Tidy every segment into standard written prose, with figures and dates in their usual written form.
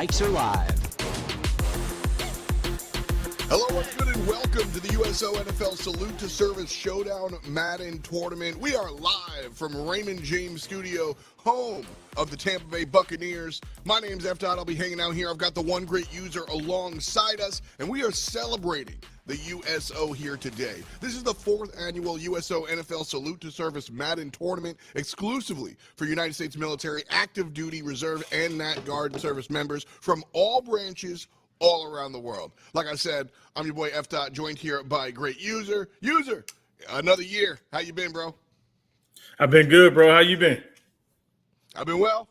mics are live. Hello, what's good, and welcome to the USO NFL Salute to Service Showdown Madden Tournament. We are live from Raymond James Studio, home of the Tampa Bay Buccaneers. My name's F. I'll be hanging out here. I've got the one great user alongside us, and we are celebrating the USO here today. This is the 4th annual USO NFL Salute to Service Madden Tournament, exclusively for United States military, active duty, reserve, and Nat Guard service members from all branches all around the world. Like I said, I'm your boy F. Joined here by a great user. User, another year. How you been, bro? I've been good, bro. How you been? I've been well.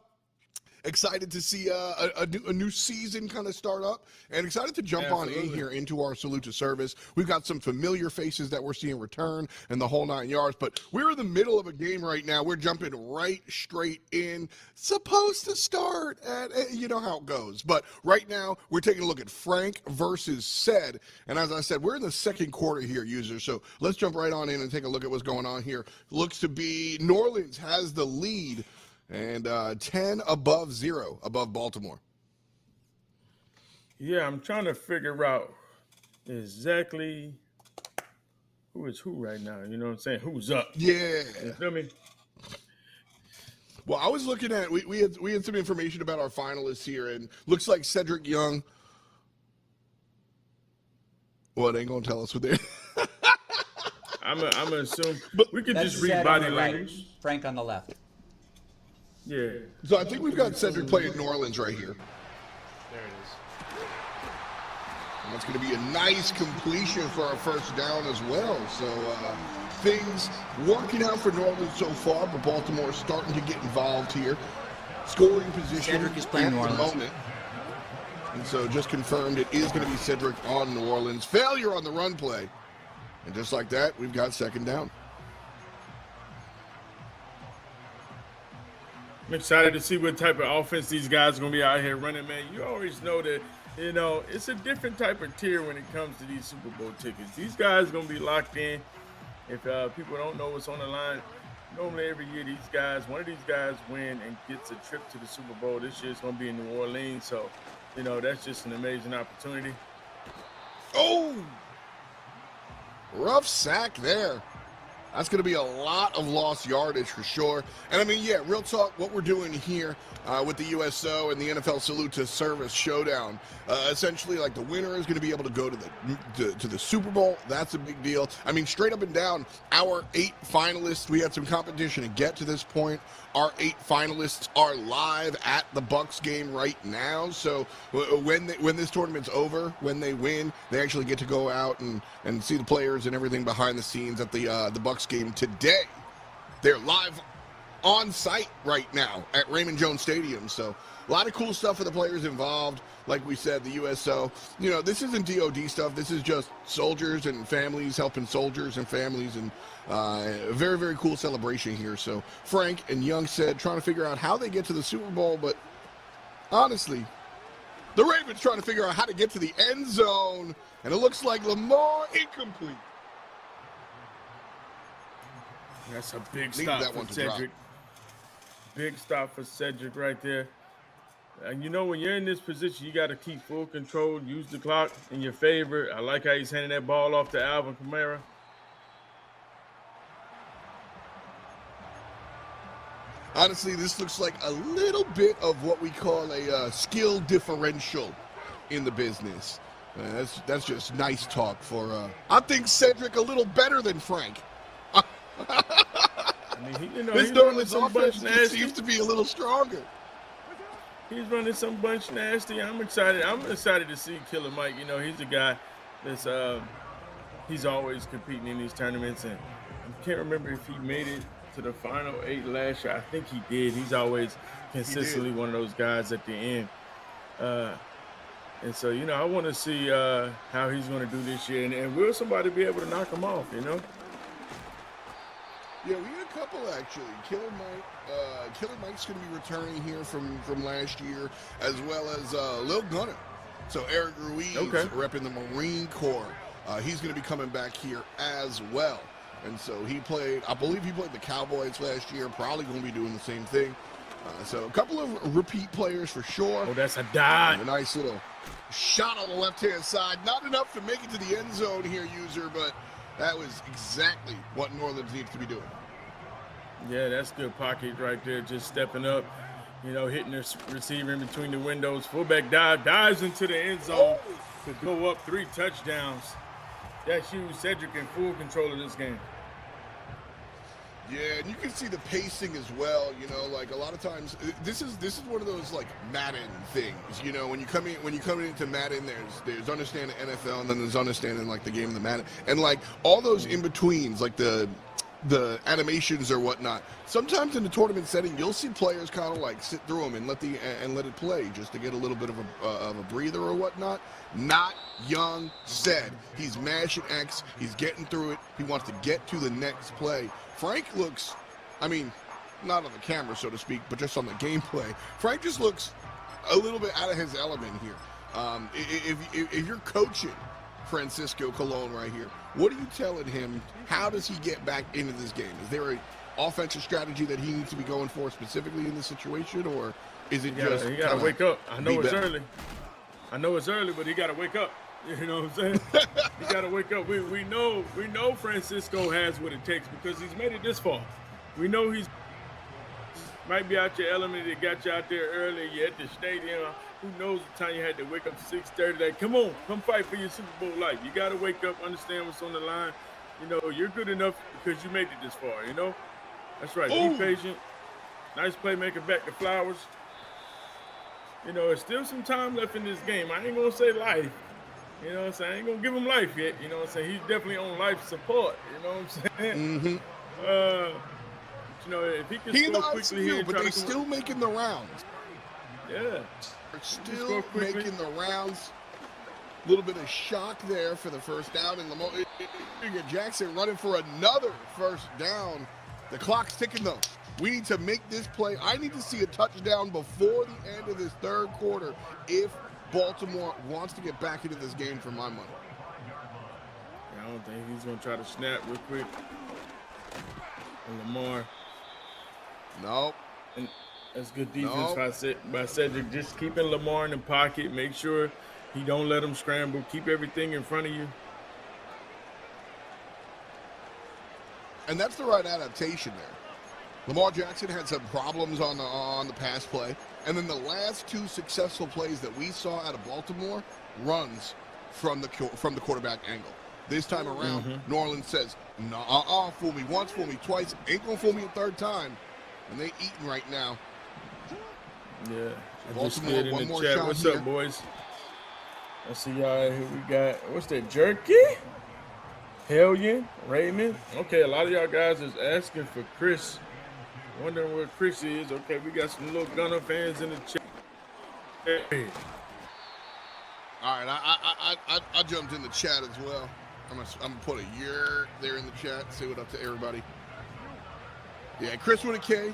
Excited to see a new season kind of start up, and excited to jump on in here into our Salute to Service. We've got some familiar faces that we're seeing return and the whole 9 yards, but we're in the middle of a game right now. We're jumping right straight in. Supposed to start at, you know how it goes, but right now we're taking a look at Frank versus Ced, and as I said, we're in the second quarter here, users, so let's jump right on in and take a look at what's going on here. Looks to be New Orleans has the lead, and 10 above 0 above Baltimore. Yeah, I'm trying to figure out exactly who is who right now. You know what I'm saying? Who's up? Yeah. You feel me? Well, I was looking at, we had some information about our finalists here, and looks like Cedric Young. Well, they ain't going to tell us what they're. I'm going to assume. But we could just read body language. Right. Frank on the left. Yeah. So I think we've got Cedric playing New Orleans right here. There it is. And that's going to be a nice completion for our first down as well. So things working out for New Orleans so far, but Baltimore starting to get involved here. Scoring position Cedric is playing at New the Orleans. moment. And so just confirmed it is going to be Cedric on New Orleans. Failure on the run play. And just like that, we've got second down. I'm excited to see what type of offense these guys are going to be out here running, man. You always know that, you know, it's a different type of tier when it comes to these Super Bowl tickets. These guys are going to be locked in. If people don't know what's on the line, normally every year one of these guys win and gets a trip to the Super Bowl. This year it's going to be in New Orleans. So, you know, that's just an amazing opportunity. Oh! Rough sack there. That's going to be a lot of lost yardage for sure. And I mean, yeah, real talk, what we're doing here with the USO and the NFL Salute to Service Showdown, essentially, like, the winner is going to be able to go to the Super Bowl. That's a big deal. I mean, straight up and down, our 8 finalists, we had some competition to get to this point. Our 8 finalists are live at the Bucs game right now. So when this tournament's over, when they win, they actually get to go out and see the players and everything behind the scenes at the Bucs game today. They're live on site right now at Raymond Jones Stadium. So a lot of cool stuff for the players involved. Like we said, the USO, you know, this isn't DOD stuff. This is just soldiers and families helping soldiers and families, and a very, very cool celebration here. So Frank and Young said trying to figure out how they get to the Super Bowl, but honestly, the Ravens trying to figure out how to get to the end zone, and it looks like Lamar incomplete. That's a big stop for Cedric. Big stop for Cedric right there. And you know, when you're in this position, you got to keep full control, use the clock in your favor. I like how he's handing that ball off to Alvin Kamara. Honestly, this looks like a little bit of what we call a skill differential in the business. That's just nice talk for, I think Cedric a little better than Frank. I mean, this New Orleans offense seems to be a little stronger. He's running some bunch nasty. I'm excited. I'm excited to see Killer Mike. You know, he's a guy that's he's always competing in these tournaments, and I can't remember if he made it to the final 8 last year. I think he did. He's always consistently one of those guys at the end. And so, you know, I want to see how he's going to do this year, and will somebody be able to knock him off, you know? Yeah, we had a couple actually. Killer Mike's going to be returning here from last year, as well as Lil Gunner. So Eric Ruiz, repping the Marine Corps, he's going to be coming back here as well. And so I believe he played the Cowboys last year, probably going to be doing the same thing. So a couple of repeat players for sure. Oh, that's a dot. And a nice little shot on the left-hand side. Not enough to make it to the end zone here, user, but that was exactly what New Orleans needs to be doing. Yeah, that's good pocket right there. Just stepping up, hitting the receiver in between the windows. Fullback dives into the end zone to go up 3 touchdowns. That's huge. Cedric in full control of this game. Yeah, and you can see the pacing as well. Like a lot of times, this is one of those like Madden things. When you come into Madden, there's understanding NFL, and then there's understanding like the game of the Madden, and like all those in betweens, like the animations or whatnot. Sometimes in the tournament setting, you'll see players kind of like sit through them and let it play just to get a little bit of a breather or whatnot. Not Young said. He's mashing X. He's getting through it. He wants to get to the next play. Frank looks, not on the camera, so to speak, but just on the gameplay. Frank just looks a little bit out of his element here. If you're coaching Francisco Colon right here, what are you telling him? How does he get back into this game? Is there an offensive strategy that he needs to be going for specifically in this situation, or is it just he got to wake up? I know it's early, but he got to wake up. You know what I'm saying? He got to wake up. We know Francisco has what it takes because he's made it this far. We know he's might be out your element. It got you out there early. You're at the stadium. Who knows the time you had to wake up 6:30? Like, come on, come fight for your Super Bowl life. You got to wake up, understand what's on the line. You're good enough because you made it this far. That's right. Be patient. Nice playmaker back to Flowers. There's still some time left in this game. I ain't gonna say life. You know what I'm saying? I ain't gonna give him life yet. You know what I'm saying? He's definitely on life support. You know what I'm saying? Mm-hmm. If he can score quickly here, but they're still making the rounds. Yeah, they're still making the rounds. A little bit of shock there for the first down, and Lamar Jackson running for another first down. The clock's ticking though. We need to make this play. I need to see a touchdown before the end of this third quarter if Baltimore wants to get back into this game for my money. I don't think he's going to try to snap real quick. And Lamar. Nope. And that's good defense by Cedric. Just keeping Lamar in the pocket. Make sure he don't let him scramble. Keep everything in front of you. And that's the right adaptation there. Lamar Jackson had some problems on the pass play. And then the last 2 successful plays that we saw out of Baltimore runs from the quarterback angle. This time around, New Orleans says, "No, fool me once, fool me twice, ain't gonna fool me a third time," and they eating right now. Yeah, Baltimore, one more shot. What's here. up, boys? Let's see y'all. Here we got what's that? Jerky? Hellion, Raymond. Okay, a lot of y'all guys is asking for Chris. Wondering where Chris is. Okay, we got some little Gunner fans in the chat. Hey. All right, I jumped in the chat as well. I'm gonna put a year there in the chat. Say what up to everybody. Yeah, Chris with a K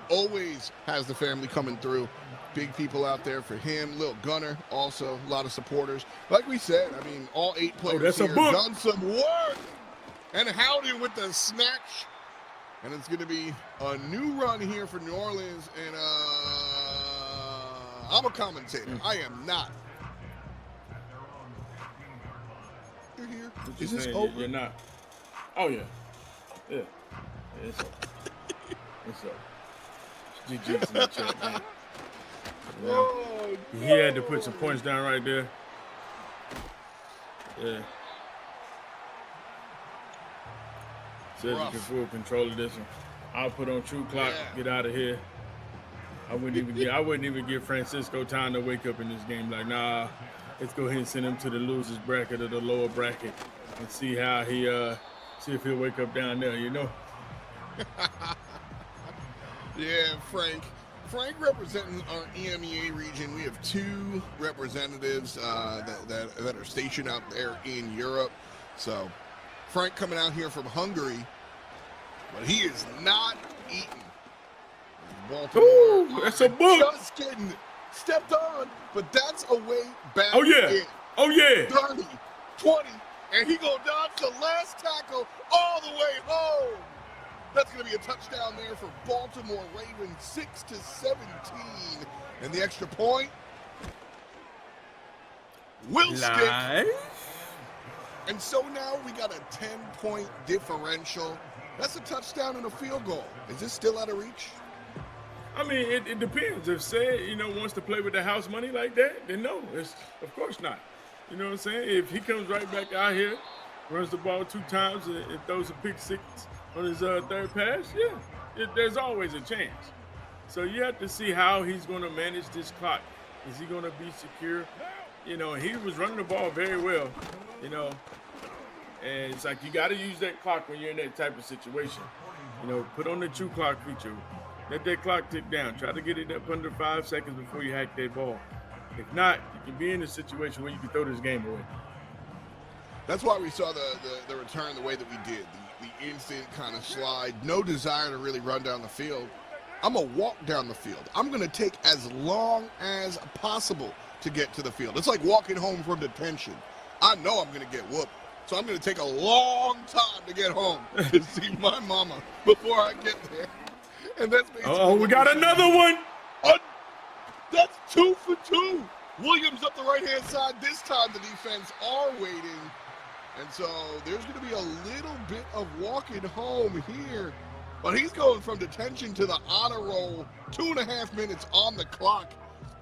always has the family coming through. Big people out there for him. Lil Gunner also a lot of supporters. Like we said, all 8 players here done some work. And Howdy with the snatch. And it's going to be a new run here for New Orleans. And I'm a commentator. I am not. You're here. Is this over? You're not. Oh, yeah. Yeah. It's over. It's over. GG's in the chat, man. Yeah. Oh, he had to put some points down right there. Yeah. Cedric in full control of this one. I'll put on True Clock. Get out of here. I wouldn't even give Francisco time to wake up in this game. Like, nah, let's go ahead and send him to the losers bracket or the lower bracket and see how see if he'll wake up down there. Yeah, Frank representing our EMEA region. We have 2 representatives that are stationed out there in Europe. So Frank coming out here from Hungary, but he is not eating. Baltimore. Ooh, that's a book. Just getting stepped on, but that's a way back. Oh, yeah. In. Oh, yeah. 30, 20, and he gonna dodge the last tackle all the way home. That's going to be a touchdown there for Baltimore Ravens, 6-17. And the extra point will stick. And so now we got a 10-point differential. That's a touchdown and a field goal. Is this still out of reach? I mean, it depends. If Said, wants to play with the house money like that, then no, of course not. You know what I'm saying? If he comes right back out here, runs the ball 2 times and throws a pick 6 on his third pass, there's always a chance. So you have to see how he's going to manage this clock. Is he going to be secure? He was running the ball very well, and it's like you got to use that clock when you're in that type of situation. Put on the true clock feature. Let that clock tick down. Try to get it up under 5 seconds before you hack that ball. If not, you can be in a situation where you can throw this game away. That's why we saw the return the way that we did. The instant kind of slide. No desire to really run down the field. I'm going to walk down the field. I'm going to take as long as possible to get to the field. It's like walking home from detention. I know I'm going to get whooped. So I'm going to take a long time to get home to see my mama before I get there. And that's basically we got another one. That's 2 for 2. Williams up the right-hand side. This time the defense are waiting. And so there's going to be a little bit of walking home here. But he's going from detention to the honor roll. 2.5 minutes on the clock.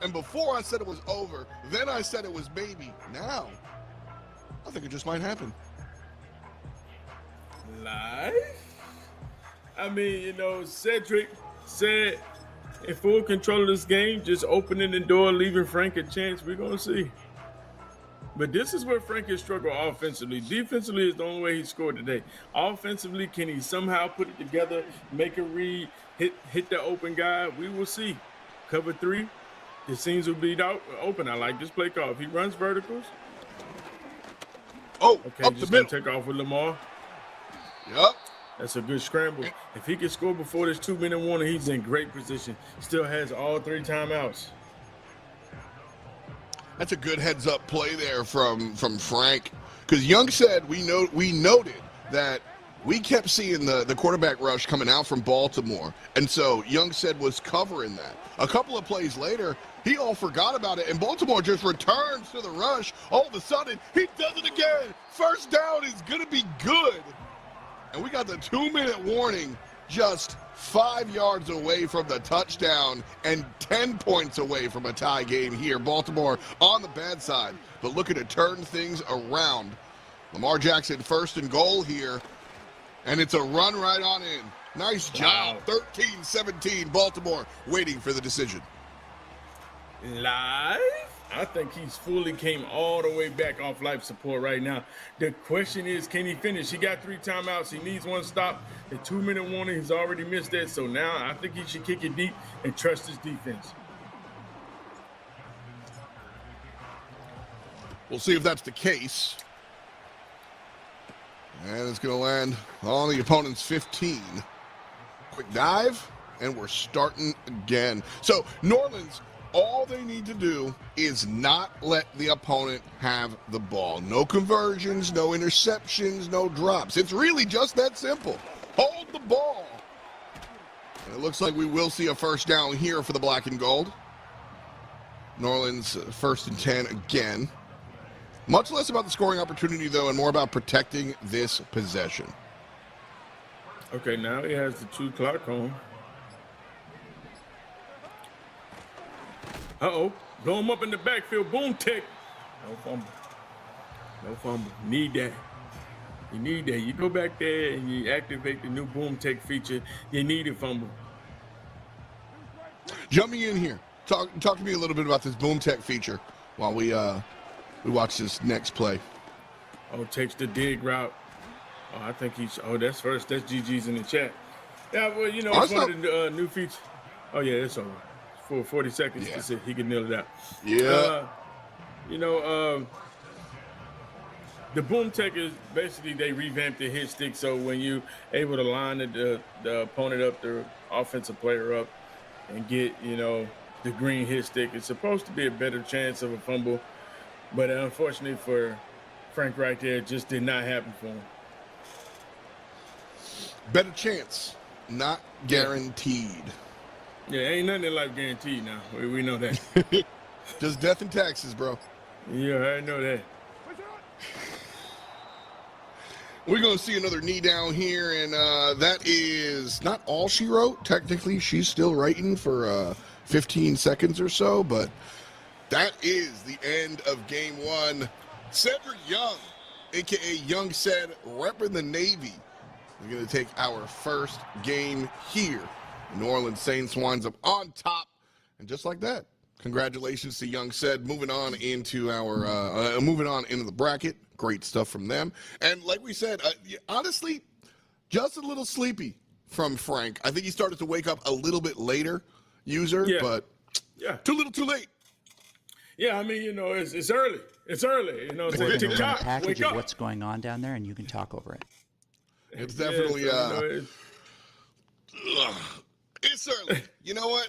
And before I said it was over, then I said it was maybe. Now, I think it just might happen. Live? I mean, Cedric said in full control of this game, just opening the door, leaving Frank a chance. We're going to see. But this is where Frank has struggled offensively. Defensively is the only way he scored today. Offensively, can he somehow put it together, make a read, hit the open guy? We will see. Cover 3, the seams will be open. I like this play call. If he runs verticals. Okay, up just the middle. Take off with Lamar. Yep. That's a good scramble. If he can score before this 2-minute warning, he's in great position. Still has all 3 timeouts. That's a good heads-up play there from Frank. Because Young said we noted that we kept seeing the quarterback rush coming out from Baltimore. And so Young said was covering that. A couple of plays later, he all forgot about it, and Baltimore just returns to the rush. All of a sudden, he does it again. First down is going to be good. And we got the 2-minute warning just 5 yards away from the touchdown and 10 points away from a tie game here. Baltimore on the bad side, but looking to turn things around. Lamar Jackson 1st and goal here, and it's a run right on in. Nice job. Wow. 13-17, Baltimore waiting for the decision. Live? I think he's fully came all the way back off life support right now. The question is, can he finish? He got 3 timeouts. He needs 1 stop. The 2-minute warning, he's already missed that. So now I think he should kick it deep and trust his defense. We'll see if that's the case. And it's going to land on the opponent's 15. Quick dive, and we're starting again. So New Orleans, all they need to do is not let the opponent have the ball. No conversions, no interceptions, no drops. It's really just that simple. Hold the ball. And it looks like we will see a first down here for the black and gold. New Orleans 1st and 10 again. Much less about the scoring opportunity, though, and more about protecting this possession. Okay, now he has the 2 clock home. Blow him up in the backfield. Boom, tick. No fumble. No fumble. Need that. You need that. You go back there and you activate the new boom tech feature. You need a fumble. Jumping in here. Talk to me a little bit about this boom tech feature while we watch this next play. Takes the dig route. I think he's. That's first. That's GG's in the chat. Yeah, well, it's one of the new features. Oh yeah, it's over. For 40 seconds to see he can nail it out. Yeah. The boom tech is basically they revamped the hit stick, so when you able to line the opponent up, the offensive player up, and get the green hit stick, it's supposed to be a better chance of a fumble, but unfortunately for Frank right there, it just did not happen for him. Better chance. not guaranteed. Yeah, ain't nothing in life guaranteed now. We know that. Just death and taxes, bro. Yeah, I know that. We're going to see another knee down here, and that is not all she wrote. Technically, she's still writing for 15 seconds or so, but that is the end of game one. Cedric Young, a.k.a. Young Said, repping the Navy. We're going to take our first game here. The New Orleans Saints winds up on top, and just like that, congratulations to Young Said. Moving on into the bracket. Great stuff from them. And like we said, honestly, just a little sleepy from Frank. I think he started to wake up a little bit later, but too little, too late. Yeah, I mean, it's early. It's early. We're going to run a package of what's going on down there, and you can talk over it. It's definitely it's early. You know what?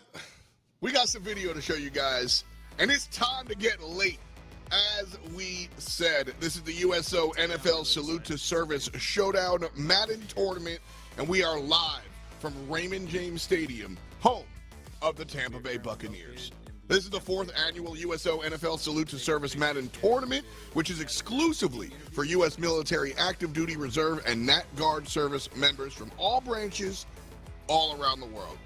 We got some video to show you guys, and it's time to get late. As we said, this is the USO NFL Salute to Service Showdown Madden Tournament, and we are live from Raymond James Stadium, home of the Tampa Bay Buccaneers. This is the 4th annual USO NFL Salute to Service Madden Tournament, which is exclusively for U.S. military, active duty reserve, and Nat Guard service members from all branches all around the world.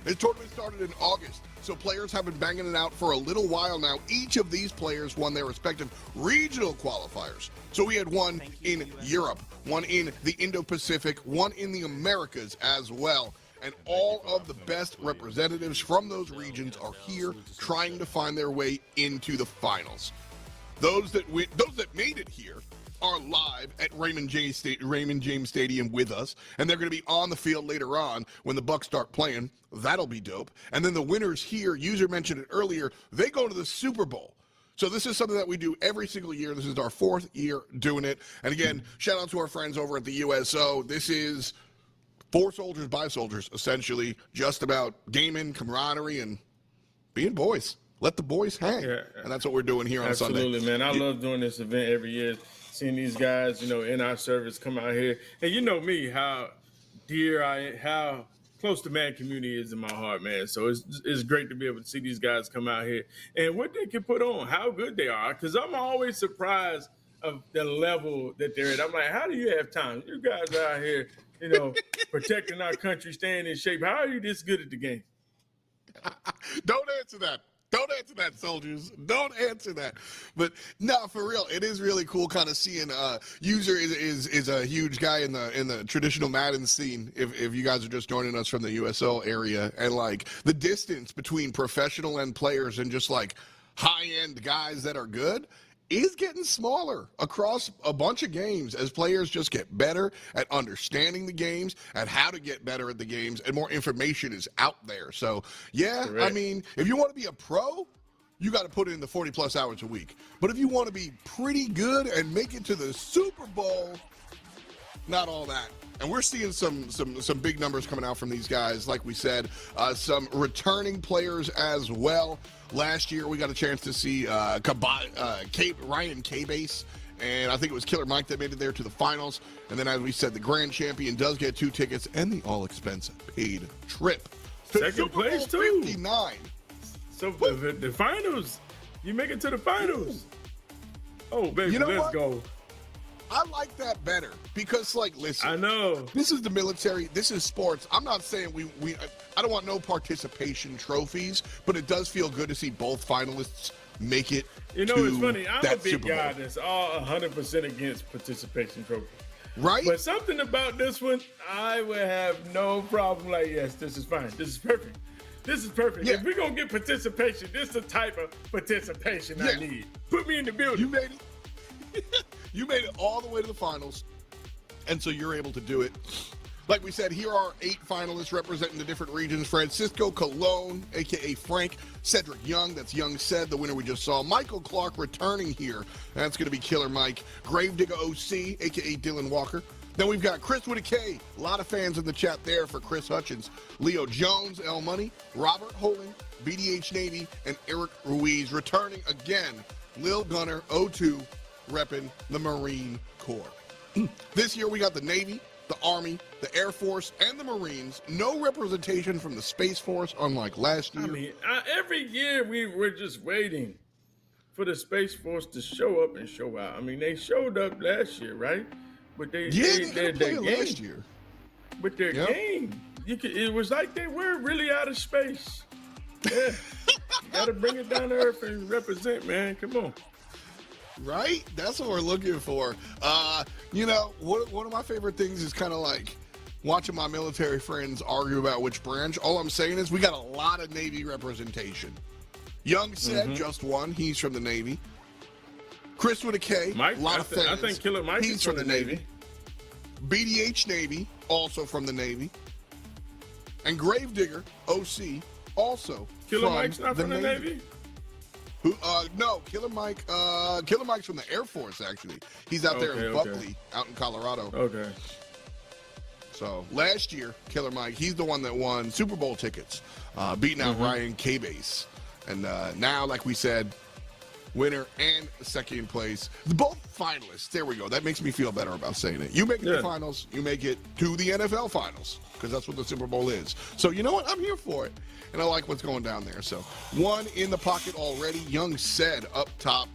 This tournament started in August, so players have been banging it out for a little while now. Each of these players won their respective regional qualifiers. So we had one in Europe, one in the Indo-Pacific, one in the Americas as well. And all of the best representatives from those regions are here trying to find their way into the finals. Those that made it here are live at Raymond James Stadium with us, and they're going to be on the field later on when the Bucs start playing. That'll be dope. And then the winners here, user mentioned it earlier, they go to the Super Bowl. So this is something that we do every single year. This is our 4th year doing it. And again, shout out to our friends over at the USO. This is for soldiers by soldiers, essentially, just about gaming, camaraderie, and being boys. Let the boys hang. Yeah. And that's what we're doing here on Sunday. Absolutely, man. I love doing this event every year, seeing these guys, in our service come out here. And you know me, how close the Madden community is in my heart, man. So it's great to be able to see these guys come out here and what they can put on, how good they are. Because I'm always surprised of the level that they're at. I'm like, how do you have time? You guys are out here, protecting our country, staying in shape. How are you this good at the game? Don't answer that. Don't answer that, soldiers. Don't answer that. But no, for real, it is really cool kind of seeing User is a huge guy in the traditional Madden scene. If you guys are just joining us from the USO area, and like the distance between professional end players and just like high end guys that are good is getting smaller across a bunch of games as players just get better at understanding the games, at how to get better at the games, and more information is out there. So, yeah, correct. I mean, if you want to be a pro, you got to put in the 40-plus hours a week. But if you want to be pretty good and make it to the Super Bowl, not all that. And we're seeing some big numbers coming out from these guys, like we said, some returning players as well. Last year, we got a chance to see Ryan K-Base, and I think it was Killer Mike that made it there to the finals. And then, as we said, the grand champion does get 2 tickets and the all-expense-paid trip to second Super place, Bowl too. 59. So the finals, you make it to the finals. Oh, baby, let's go. I like that better because, like, listen. I know. This is the military. This is sports. I'm not saying I don't want no participation trophies, but it does feel good to see both finalists make it it's funny. I'm a big guy that's all 100% against participation trophies. Right? But something about this one, I would have no problem. Like, yes, this is fine. This is perfect. This is perfect. Yeah. If we're going to get participation, this is the type of participation I need. Put me in the building. You made it. You made it all the way to the finals, and so you're able to do it. Like we said, here are 8 finalists representing the different regions. Francisco Colon, a.k.a. Frank. Cedric Young, that's Young Said, the winner we just saw. Michael Clark returning here. That's going to be Killer Mike. Gravedigger OC, a.k.a. Dylan Walker. Then we've got Chris with a K. A lot of fans in the chat there for Chris Hutchins. Leo Jones, L Money. Robert Holing, BDH Navy, and Eric Ruiz. Returning again, Lil Gunner, 02. Repping the Marine Corps. This year we got the Navy, the Army, the Air Force, and the Marines. No representation from the Space Force, unlike last year. I mean, every year we're just waiting for the Space Force to show up and show out. I mean, they showed up last year, right? But they didn't play last year. With their game, it was like they were really out of space. Yeah, you got to bring it down to earth and represent, man. Come on. Right? That's what we're looking for. You know, one of my favorite things is kind of like watching my military friends argue about which branch. All I'm saying is we got a lot of Navy representation. Young said just one. He's from the Navy. Chris with a K. Mike, a lot of fans. I think Killer Mike He's is from the Navy. BDH Navy, also from the Navy. And Gravedigger, OC, also Killer from Mike's not from the Navy? Who? No, Killer Mike's from the Air Force, actually. He's out there in Buckley, out in Colorado. Okay. So last year, Killer Mike, he's the one that won Super Bowl tickets, beating out Ryan K-Base. And now, like we said, winner and second place. Both finalists. There we go. That makes me feel better about saying it. You make it to the finals, you make it to the NFL finals, because that's what the Super Bowl is. So you know what? I'm here for it. And I like what's going down there. So one in the pocket already. Young said up top.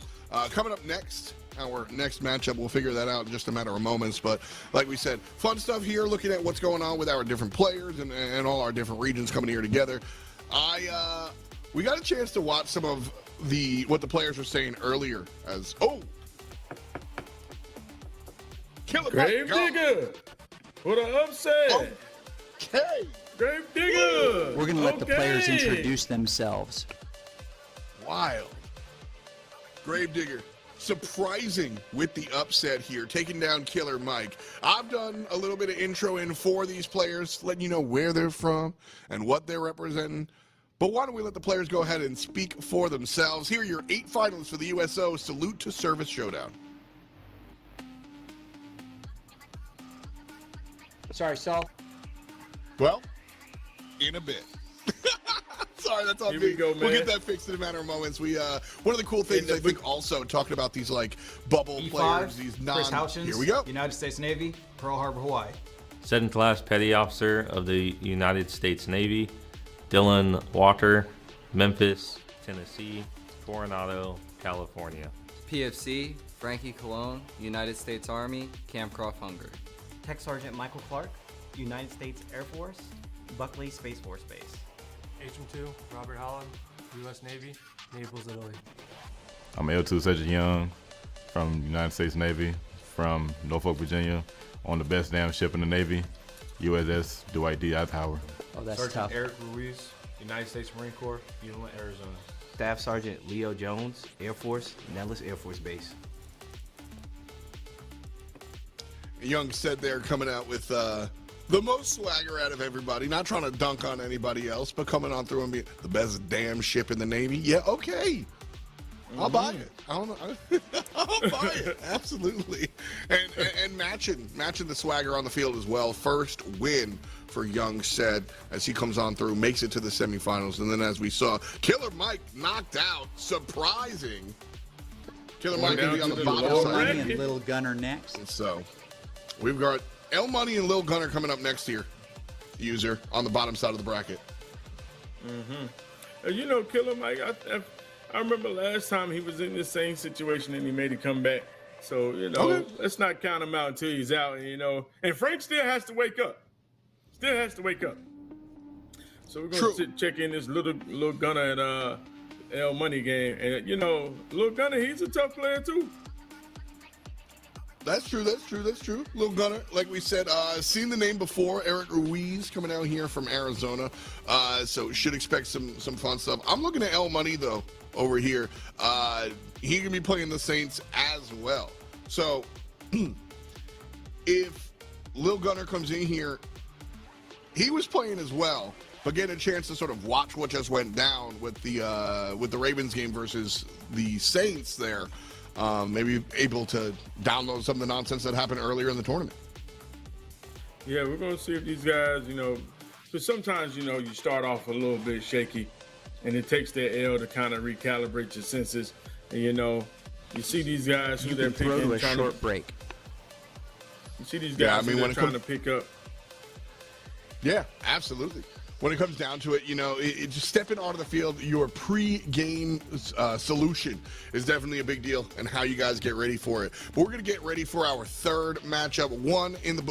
Coming up next, our next matchup, we'll figure that out in just a matter of moments. But like we said, fun stuff here, looking at what's going on with our different players and all our different regions coming here together. We got a chance to watch some of what the players were saying earlier as Killer Gravedigger. What an upset. Okay. Gravedigger. We're going to let the players introduce themselves. Wild. Gravedigger, surprising with the upset here, taking down Killer Mike. I've done a little bit of intro in for these players, letting you know where they're from and what they're representing. But why don't we let the players go ahead and speak for themselves? Here are your 8 finalists for the USO Salute to Service Showdown. Sorry, Saul. Well, in a bit. Sorry, that's on Here me. we go, man. We'll get that fixed in a matter of moments. One of the cool things I think also talking about these like bubble E5, players, these Chris Houchins, here we go. United States Navy, Pearl Harbor, Hawaii. Second class petty officer of the United States Navy, Dylan Walker, Memphis, Tennessee, Coronado, California. PFC, Frankie Cologne, United States Army, Campcroft, Hungary. Tech Sergeant Michael Clark, United States Air Force, Buckley Space Force Base. HM2, Robert Holland, U.S. Navy, Naples, Italy. I'm L2 Sergeant Young from United States Navy, from Norfolk, Virginia, on the best damn ship in the Navy, USS Dwight D. Eisenhower. Oh, that's Sergeant tough. Eric Ruiz, United States Marine Corps, Yuma, Arizona. Staff Sergeant Leo Jones, Air Force, Nellis Air Force Base. Young said they're coming out with the most swagger out of everybody. Not trying to dunk on anybody else, but coming on through and being the best damn ship in the Navy. Yeah, okay. I'll buy it. I don't know. I'll buy it. Absolutely. And matching the swagger on the field as well. First win for Young said as he comes on through, makes it to the semifinals. And then as we saw, Killer Mike knocked out. Surprising. Killer Mike going to be on the bottom side. And Little Gunner next. So we've got L Money and Lil Gunner coming up next here. User on the bottom side of the bracket. You know, Killer Mike, I remember last time he was in the same situation and he made it come back. So, you know, let's not count him out until he's out, you know. And Frank still has to wake up. Still has to wake up. So we're going to check in this little Gunner at L Money game. And, you know, Lil Gunner, he's a tough player too. That's true. Lil Gunner, like we said, seen the name before, Eric Ruiz coming out here from Arizona. So should expect some fun stuff. I'm looking at L Money though over here. He can be playing the Saints as well. So if Lil Gunner comes in here, he was playing as well, but getting a chance to sort of watch what just went down with the Ravens game versus the Saints there. Maybe able to download some of the nonsense that happened earlier in the tournament. Yeah, we're going to see if these guys, you know, because sometimes, you know, you start off a little bit shaky and it takes that L to kind of recalibrate your senses. And, you know, you see these guys who they're picking. Throw to a short break. You see these Yeah, I guys mean, when it trying comes- to pick up. Yeah, absolutely. When it comes down to it, just stepping onto the field, your pre-game solution is definitely a big deal, and how you guys get ready for it. But we're going to get ready for our third matchup.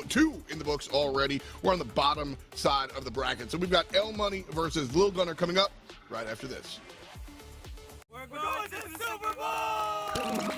Two in the books already. We're on the bottom side of the bracket. So we've got L Money versus Lil Gunner coming up right after this. We're going to the Super Bowl!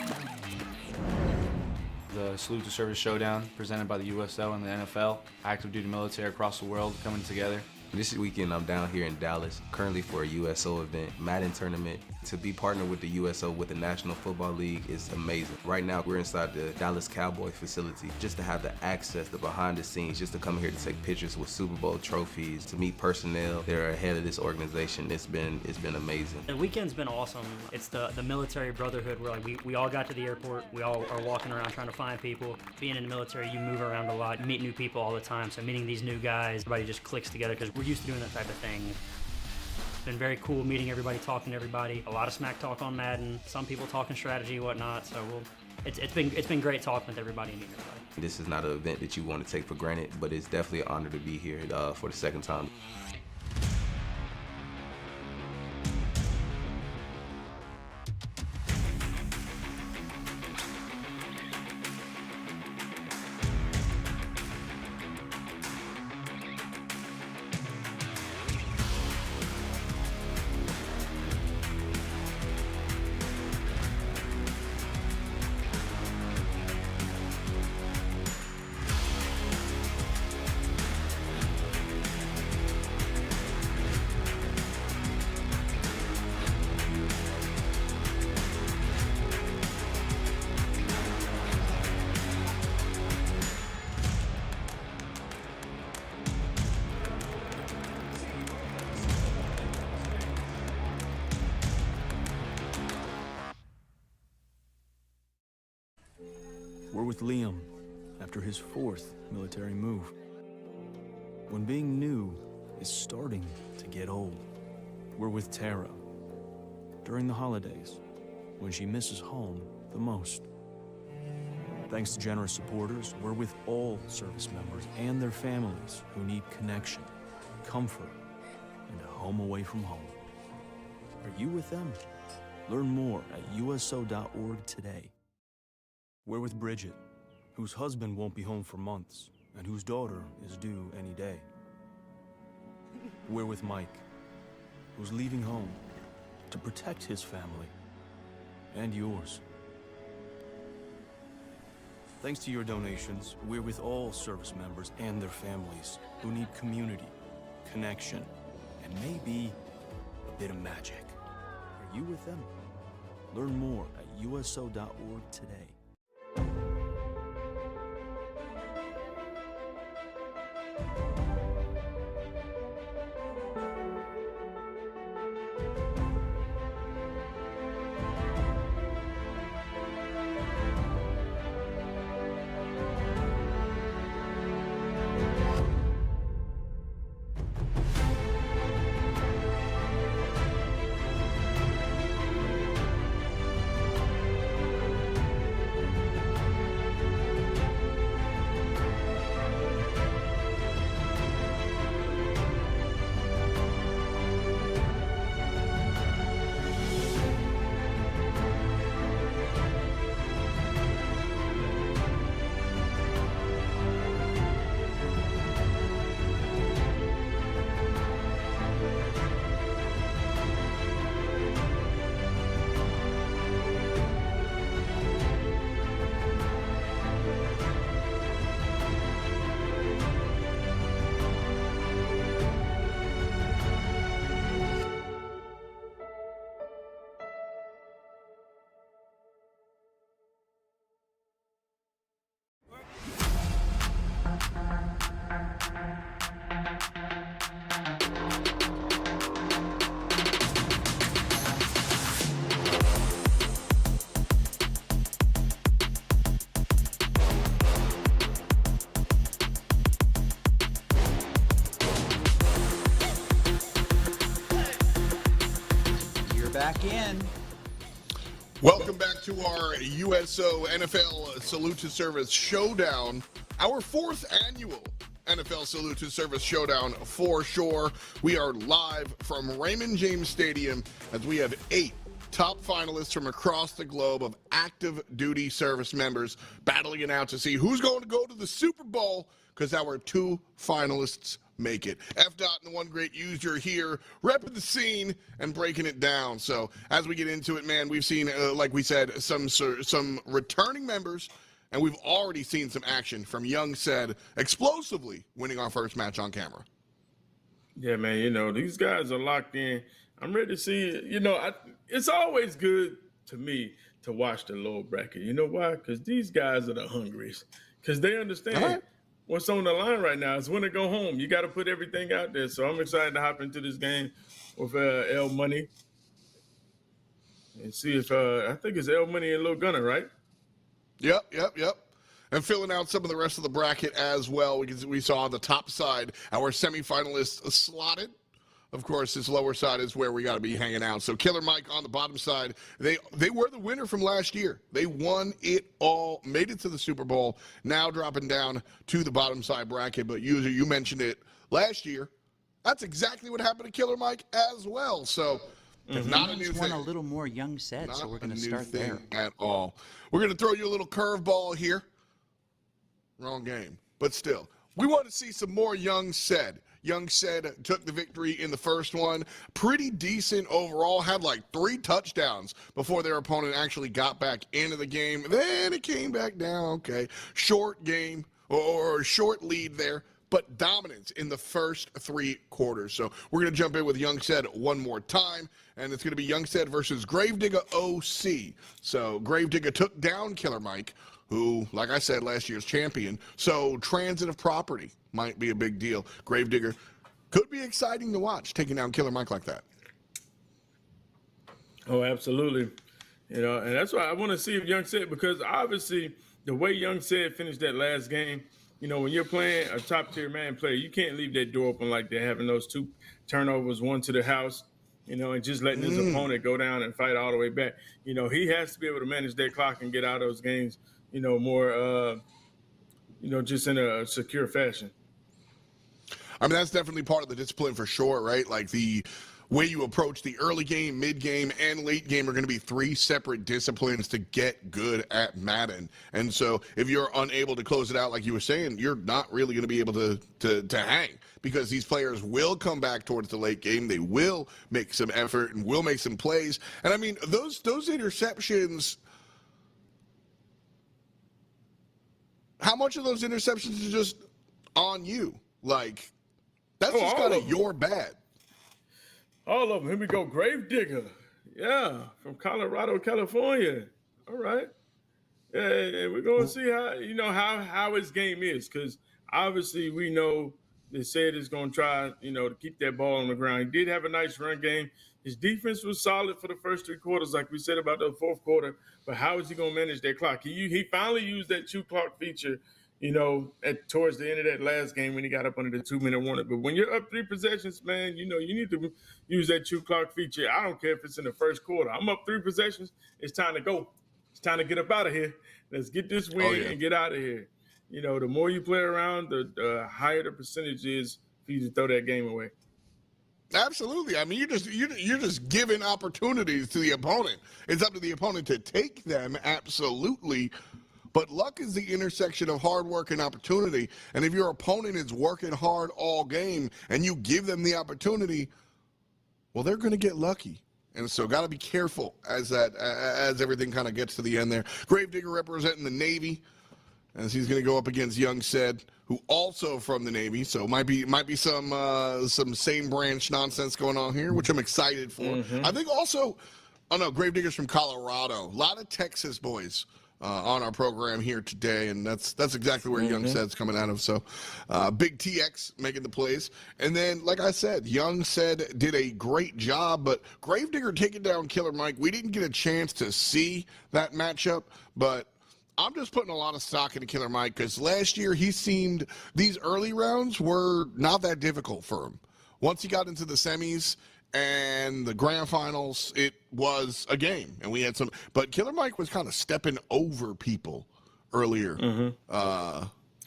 The Salute to Service Showdown presented by the USO and the NFL. Active duty military across the world coming together. This weekend I'm down here in Dallas, currently for a USO event, Madden tournament. To be partnered with the USO with the National Football League is amazing. Right now we're inside the Dallas Cowboy facility. Just to have the access, the behind the scenes, just to come here to take pictures with Super Bowl trophies, to meet personnel that are ahead of this organization, it's been amazing. The weekend's been awesome. It's the military brotherhood where we all got to the airport. We all are walking around trying to find people. Being in the military, you move around a lot, you meet new people all the time. So meeting these new guys, everybody just clicks together because we're used to doing that type of thing. It's been very cool meeting everybody, talking to everybody. A lot of smack talk on Madden. Some people talking strategy, whatnot. So it's been great talking with everybody and meeting everybody. This is not an event that you want to take for granted, but it's definitely an honor to be here for the second time. We're with Liam after his fourth military move. When being new is starting to get old. We're with Tara during the holidays when she misses home the most. Thanks to generous supporters, we're with all service members and their families who need connection, comfort, and a home away from home. Are you with them? Learn more at USO.org today. We're with Bridget, whose husband won't be home for months, and whose daughter is due any day. We're with Mike, who's leaving home to protect his family and yours. Thanks to your donations, we're with all service members and their families who need community, connection, and maybe a bit of magic. Are you with them? Learn more at USO.org today. Back in. Welcome back to our USO NFL Salute to Service Showdown, our 4th annual NFL Salute to Service Showdown for sure. We are live from Raymond James Stadium as we have 8 top finalists from across the globe of active duty service members battling it out to see who's going to go to the Super Bowl, because our 2 finalists make it. F-Dot and the One Great User here, repping the scene and breaking it down. So as we get into it, man, we've seen, like we said, some returning members, and we've already seen some action from Young Said explosively winning our first match on camera. Yeah, man, you know, these guys are locked in. I'm ready to see, you know, it's always good to me to watch the lower bracket. You know why? Because these guys are the hungriest. Because they understand what's on the line right now. It's when to go home. You got to put everything out there. So I'm excited to hop into this game with L Money and see if I think it's L Money and Lil Gunner, right? Yep. And filling out some of the rest of the bracket as well. We saw on the top side our semifinalists slotted. Of course, this lower side is where we got to be hanging out. So Killer Mike on the bottom side, they were the winner from last year. They won it all, made it to the Super Bowl, now dropping down to the bottom side bracket. But you mentioned it last year. That's exactly what happened to Killer Mike as well. So not a new thing. A little more Young Said, so we're going to start there. At all. We're going to throw you a little curveball here. Wrong game, but still. We want to see some more Young Said. Young Said took the victory in the first one. Pretty decent overall. Had like 3 touchdowns before their opponent actually got back into the game. Then it came back down. Okay. Short game or short lead there, but dominance in the first 3 quarters. So we're going to jump in with Young Said one more time, and it's going to be Young Said versus Gravedigger OC. So Gravedigger took down Killer Mike, who, like I said, last year's champion. So transitive property might be a big deal. Gravedigger could be exciting to watch, taking down Killer Mike like that. Oh, absolutely. You know, and that's why I want to see if Young Said, because obviously the way Young Said finished that last game, you know, when you're playing a top-tier man player, you can't leave that door open like they're having those 2 turnovers, 1 to the house, you know, and just letting his opponent go down and fight all the way back. You know, he has to be able to manage that clock and get out of those games, you know, more, you know, just in a secure fashion. I mean, that's definitely part of the discipline for sure, right? Like the way you approach the early game, mid game, and late game are going to be 3 separate disciplines to get good at Madden. And so if you're unable to close it out, like you were saying, you're not really going to be able to hang, because these players will come back towards the late game. They will make some effort and will make some plays. And I mean, those interceptions, how much of those interceptions are just on you? Like, that's just kind of your bad. All of them. Here we go. Gravedigger. Yeah, from Colorado, California. All right. Yeah, we're going to see how, you know, how his game is, because obviously we know they said he's going to try, you know, to keep that ball on the ground. He did have a nice run game. His defense was solid for the first 3 quarters, like we said about the 4th quarter. But how is he going to manage that clock? He finally used that 2 clock feature, you know, towards the end of that last game when he got up under the 2-minute warning. But when you're up 3 possessions, man, you know, you need to use that 2 clock feature. I don't care if it's in the first quarter. I'm up 3 possessions. It's time to go. It's time to get up out of here. Let's get this win and get out of here. You know, the more you play around, the higher the percentage is for you to throw that game away. Absolutely. I mean, you're just giving opportunities to the opponent. It's up to the opponent to take them, absolutely. But luck is the intersection of hard work and opportunity. And if your opponent is working hard all game and you give them the opportunity, well, they're going to get lucky. And so got to be careful as everything kind of gets to the end there. Gravedigger representing the Navy, as he's going to go up against Young Said, who also from the Navy. So might be some same branch nonsense going on here, which I'm excited for. I think also, Gravedigger's from Colorado. A lot of Texas boys on our program here today, and that's exactly where Young Said's coming out of. So Big TX making the plays. And then, like I said, Young Said did a great job, but Gravedigger taking down Killer Mike, we didn't get a chance to see that matchup, but I'm just putting a lot of stock into Killer Mike, because last year he seemed, these early rounds were not that difficult for him. Once he got into the semis, and the grand finals, it was a game, and we had some. But Killer Mike was kind of stepping over people earlier.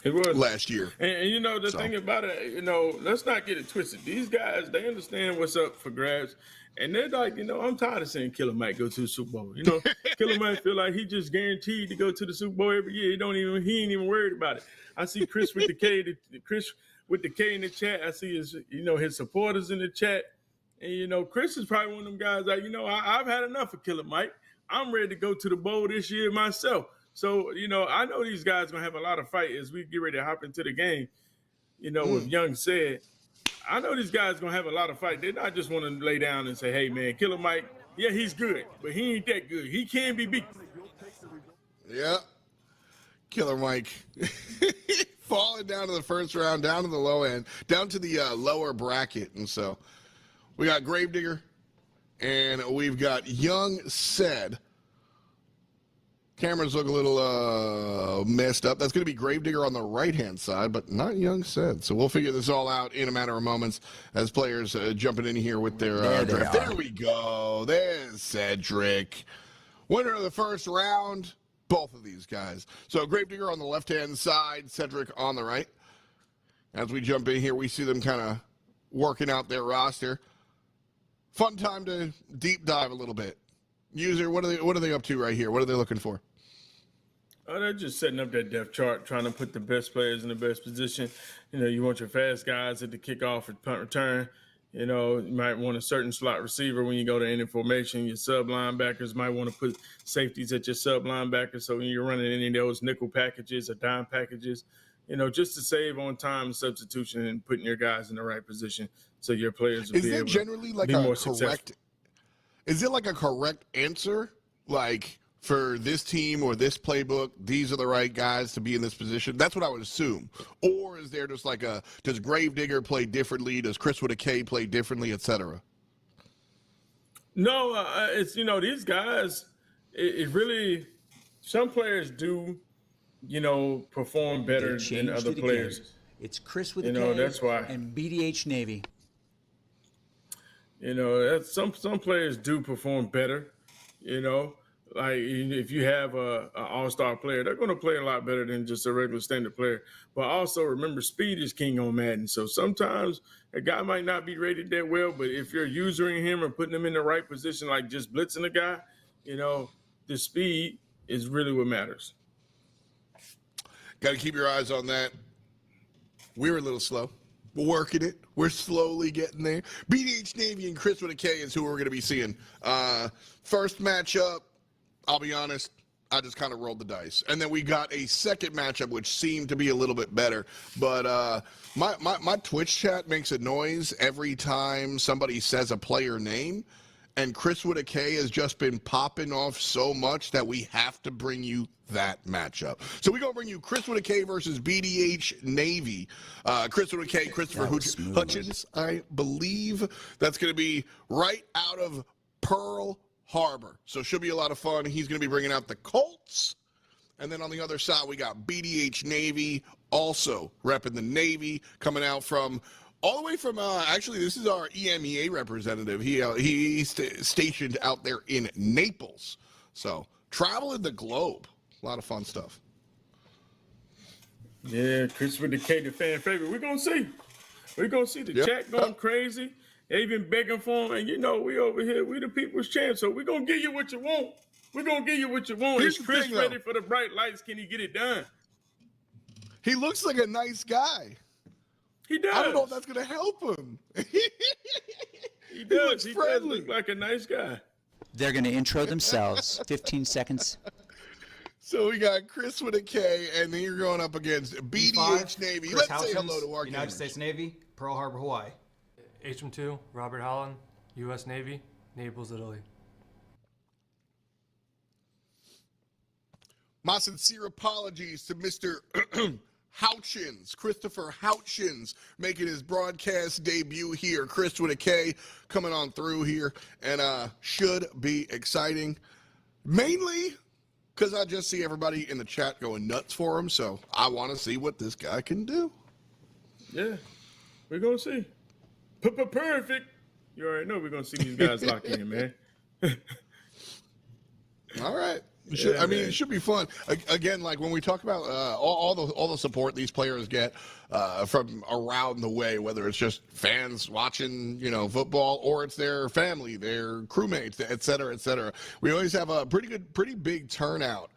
It was last year. And you know, the thing about it, you know, let's not get it twisted. These guys, they understand what's up for grabs. And they're like, you know, I'm tired of seeing Killer Mike go to the Super Bowl. You know, Killer Mike feel like he just guaranteed to go to the Super Bowl every year. He ain't even worried about it. I see Chris with the K, Chris with the K in the chat. I see his supporters in the chat. And, you know, Chris is probably one of them guys like, you know, I've had enough of Killer Mike. I'm ready to go to the bowl this year myself. So, you know, I know these guys are going to have a lot of fight as we get ready to hop into the game. You know, with Young said, I know these guys are going to have a lot of fight. They're not just want to lay down and say, hey, man, Killer Mike, yeah, he's good, but he ain't that good. He can be beat. Yeah. Killer Mike falling down to the first round, down to the low end, down to the lower bracket. And so we got Gravedigger and we've got Young Said. Cameras look a little messed up. That's going to be Gravedigger on the right-hand side, but not Young Said. So we'll figure this all out in a matter of moments as players jumping in here with their draft. There we go. There's Cedric. Winner of the first round, both of these guys. So Gravedigger on the left-hand side, Cedric on the right. As we jump in here, we see them kind of working out their roster. Fun time to deep dive a little bit. User, what are they up to right here? What are they looking for? Oh, they're just setting up that depth chart, trying to put the best players in the best position. You know, you want your fast guys at the kickoff and punt return. You know, you might want a certain slot receiver when you go to any formation. Your sub linebackers might want to put safeties at your sub linebackers. So when you're running any of those nickel packages or dime packages, you know, just to save on time substitution and putting your guys in the right position so your players will be able to be more successful. Is it like a correct answer? Like, for this team or this playbook, these are the right guys to be in this position? That's what I would assume. Or is there just like does Gravedigger play differently? Does Chris with a K play differently, et cetera? No, it's, you know, these guys, it really, some players do, you know, perform better than other players. Again. It's Chris with a K, that's why. And BDH Navy. You know, some players do perform better, you know. Like, if you have an all-star player, they're going to play a lot better than just a regular standard player. But also, remember, speed is king on Madden. So sometimes a guy might not be rated that well, but if you're using him or putting him in the right position, like just blitzing a guy, you know, the speed is really what matters. Got to keep your eyes on that. We're a little slow. We're working it. We're slowly getting there. BDH Navy and Chris with a K is who we're going to be seeing. First matchup, I'll be honest, I just kind of rolled the dice. And then we got a second matchup, which seemed to be a little bit better. But my Twitch chat makes a noise every time somebody says a player name. And Chris with a K has just been popping off so much that we have to bring you that matchup. So we're going to bring you Chris with a K versus BDH Navy. Chris with a K, Christopher Hutchins, I believe. That's going to be right out of Pearl Harbor. So should be a lot of fun. He's going to be bringing out the Colts. And then on the other side, we got BDH Navy, also repping the Navy, coming out from all the way from, actually, this is our EMEA representative. He's stationed out there in Naples. So, traveling the globe. A lot of fun stuff. Yeah, Chris with the K, the fan favorite. We're going to see. We're going to see the chat going crazy. They even begging for him. And, you know, we over here, we the people's champ. So, we're going to give you what you want. We're going to give you what you want. Is Chris ready for the bright lights? Can he get it done? He looks like a nice guy. He does. I don't know if that's going to help him. He does. He does look like a nice guy. They're going to intro themselves. 15 seconds. So we got Chris with a K, and then you're going up against BDH Navy. Chris Let's say hello to our United gamers. States Navy, Pearl Harbor, Hawaii. HM2, Robert Holland, U.S. Navy, Naples, Italy. My sincere apologies to Mr. Houchins, Christopher Houchins, making his broadcast debut here. Chris with a K coming on through here, and should be exciting. Mainly because I just see everybody in the chat going nuts for him, so I want to see what this guy can do. Yeah, we're going to see. Perfect. You already know we're gonna see these guys lock in, man. All right. Yeah, I mean, man. it should be fun. Again, like when we talk about all the support these players get from around the way, whether it's just fans watching, football, or it's their family, their crewmates, et cetera, et cetera. We always have a pretty big turnout,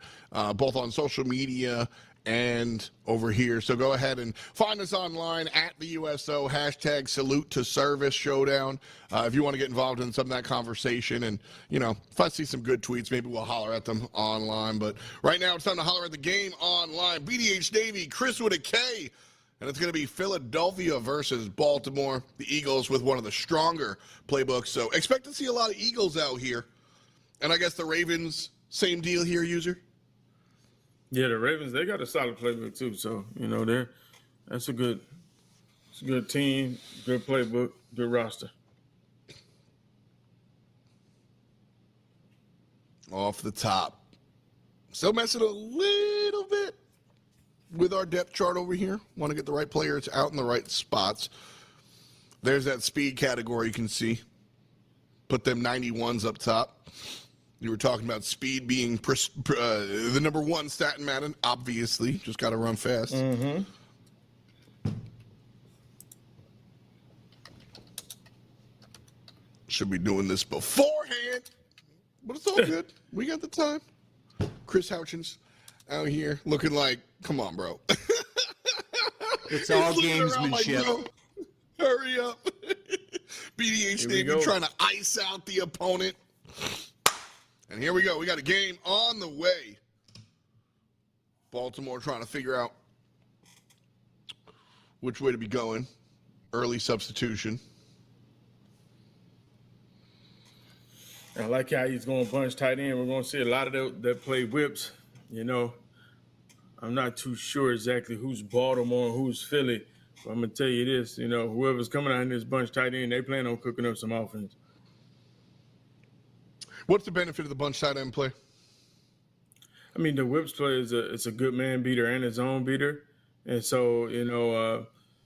both on social media and over here. So go ahead and find us online at the USO, hashtag Salute to Service Showdown. If you want to get involved in some of that conversation, and, if I see some good tweets, maybe we'll holler at them online. But right now it's time to holler at the game online. BDH Navy, Chris with a K. And it's going to be Philadelphia versus Baltimore. The Eagles with one of the stronger playbooks. So expect to see a lot of Eagles out here. And I guess the Ravens, same deal here, user? Yeah, the Ravens, they got a solid playbook too. So, that's a good team, good playbook, good roster. Off the top. Still messing a little bit with our depth chart over here. Want to get the right players out in the right spots. There's that speed category you can see. Put them 91s up top. You were talking about speed being the number one stat in Madden. Obviously, just got to run fast. Mm-hmm. Should be doing this beforehand, but it's all good. We got the time. Chris Houchins out here looking like, come on, bro. It's all gamesmanship. Like, hurry up. BDH Navy trying to ice out the opponent. And here we go. We got a game on the way. Baltimore trying to figure out which way to be going. Early substitution. I like how he's going bunch tight end. We're going to see a lot of that play whips. I'm not too sure exactly who's Baltimore and who's Philly. But I'm going to tell you this, whoever's coming out in this bunch tight end, they plan on cooking up some offense. What's the benefit of the bunch tight end play? I mean, the whips play it's a good man beater and a zone beater. And so,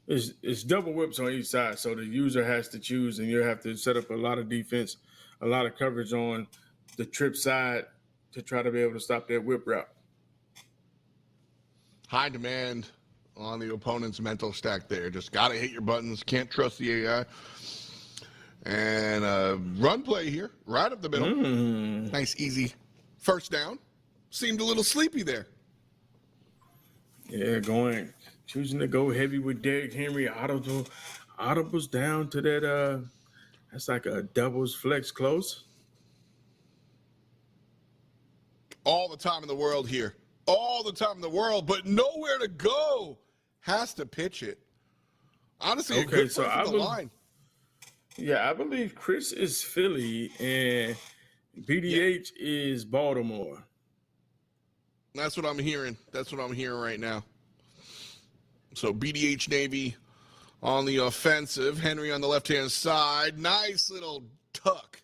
it's double whips on each side. So the user has to choose, and you have to set up a lot of defense, a lot of coverage on the trip side to try to be able to stop that whip route. High demand on the opponent's mental stack there. Just got to hit your buttons. Can't trust the AI. And run play here, right up the middle. Nice, easy first down. Seemed a little sleepy there. Yeah, choosing to go heavy with Derrick Henry. Audibles down to that. That's like a doubles flex close. All the time in the world here. All the time in the world, but nowhere to go. Has to pitch it. Honestly, a good play from the line. Yeah, I believe Chris is Philly and BDH is Baltimore. That's what I'm hearing. That's what I'm hearing right now. So BDH Navy on the offensive. Henry on the left-hand side. Nice little tuck,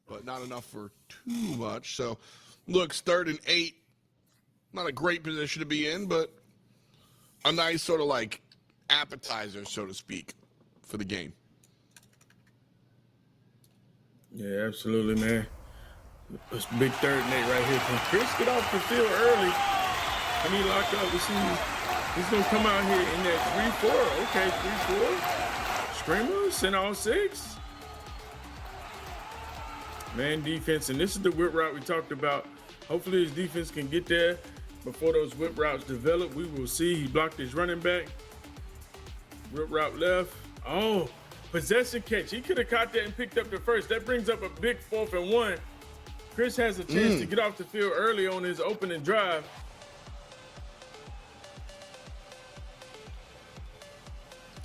but not enough for too much. So looks 3rd and 8. Not a great position to be in, but a nice sort of like appetizer, so to speak, for the game. Yeah, absolutely, man. It's big 3rd and 8 right here. Can Chris get off the field early? Can he lock up? We see he's going to come out here in that 3-4. Okay, 3-4. Screamers, send all 6. Man defense, and this is the whip route we talked about. Hopefully his defense can get there before those whip routes develop. We will see. He blocked his running back. Whip route left. Oh, possession catch. He could have caught that and picked up the first. That brings up a big 4th and 1. Chris has a chance to get off the field early on his opening drive.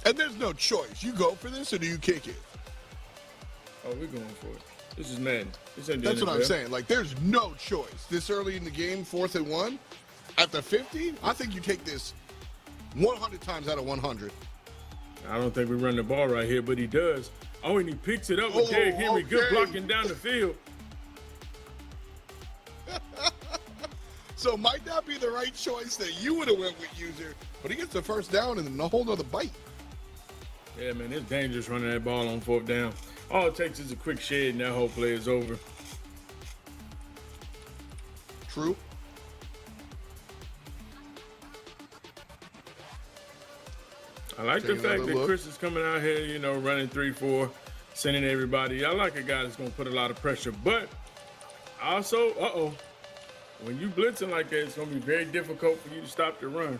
And there's no choice. You go for this or do you kick it? Oh, we're going for it. This is Madden. That's what I'm saying. Like, there's no choice. This early in the game, 4th and 1, at the 50, I think you take this 100 times out of 100. I don't think we run the ball right here, but he does. Oh, and he picks it up with Derrick Henry. Okay. Good blocking down the field. So might not be the right choice that you would have went with, user, but he gets the first down and a whole nother bite. Yeah, man, it's dangerous running that ball on 4th down. All it takes is a quick shed and that whole play is over. True. I like the fact that Chris is coming out here, you know, running 3-4, sending everybody. I like a guy that's going to put a lot of pressure. But also, when you blitzing like that, it's going to be very difficult for you to stop the run.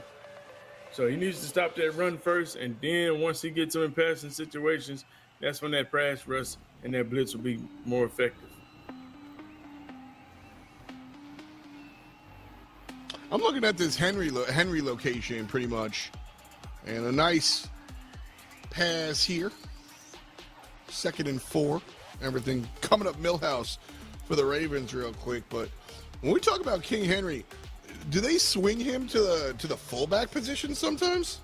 So he needs to stop that run first, and then once he gets him in passing situations, that's when that pass rush and that blitz will be more effective. I'm looking at this Henry location pretty much. And a nice pass here. 2nd and 4. Everything coming up Millhouse for the Ravens real quick. But when we talk about King Henry, do they swing him to the fullback position sometimes?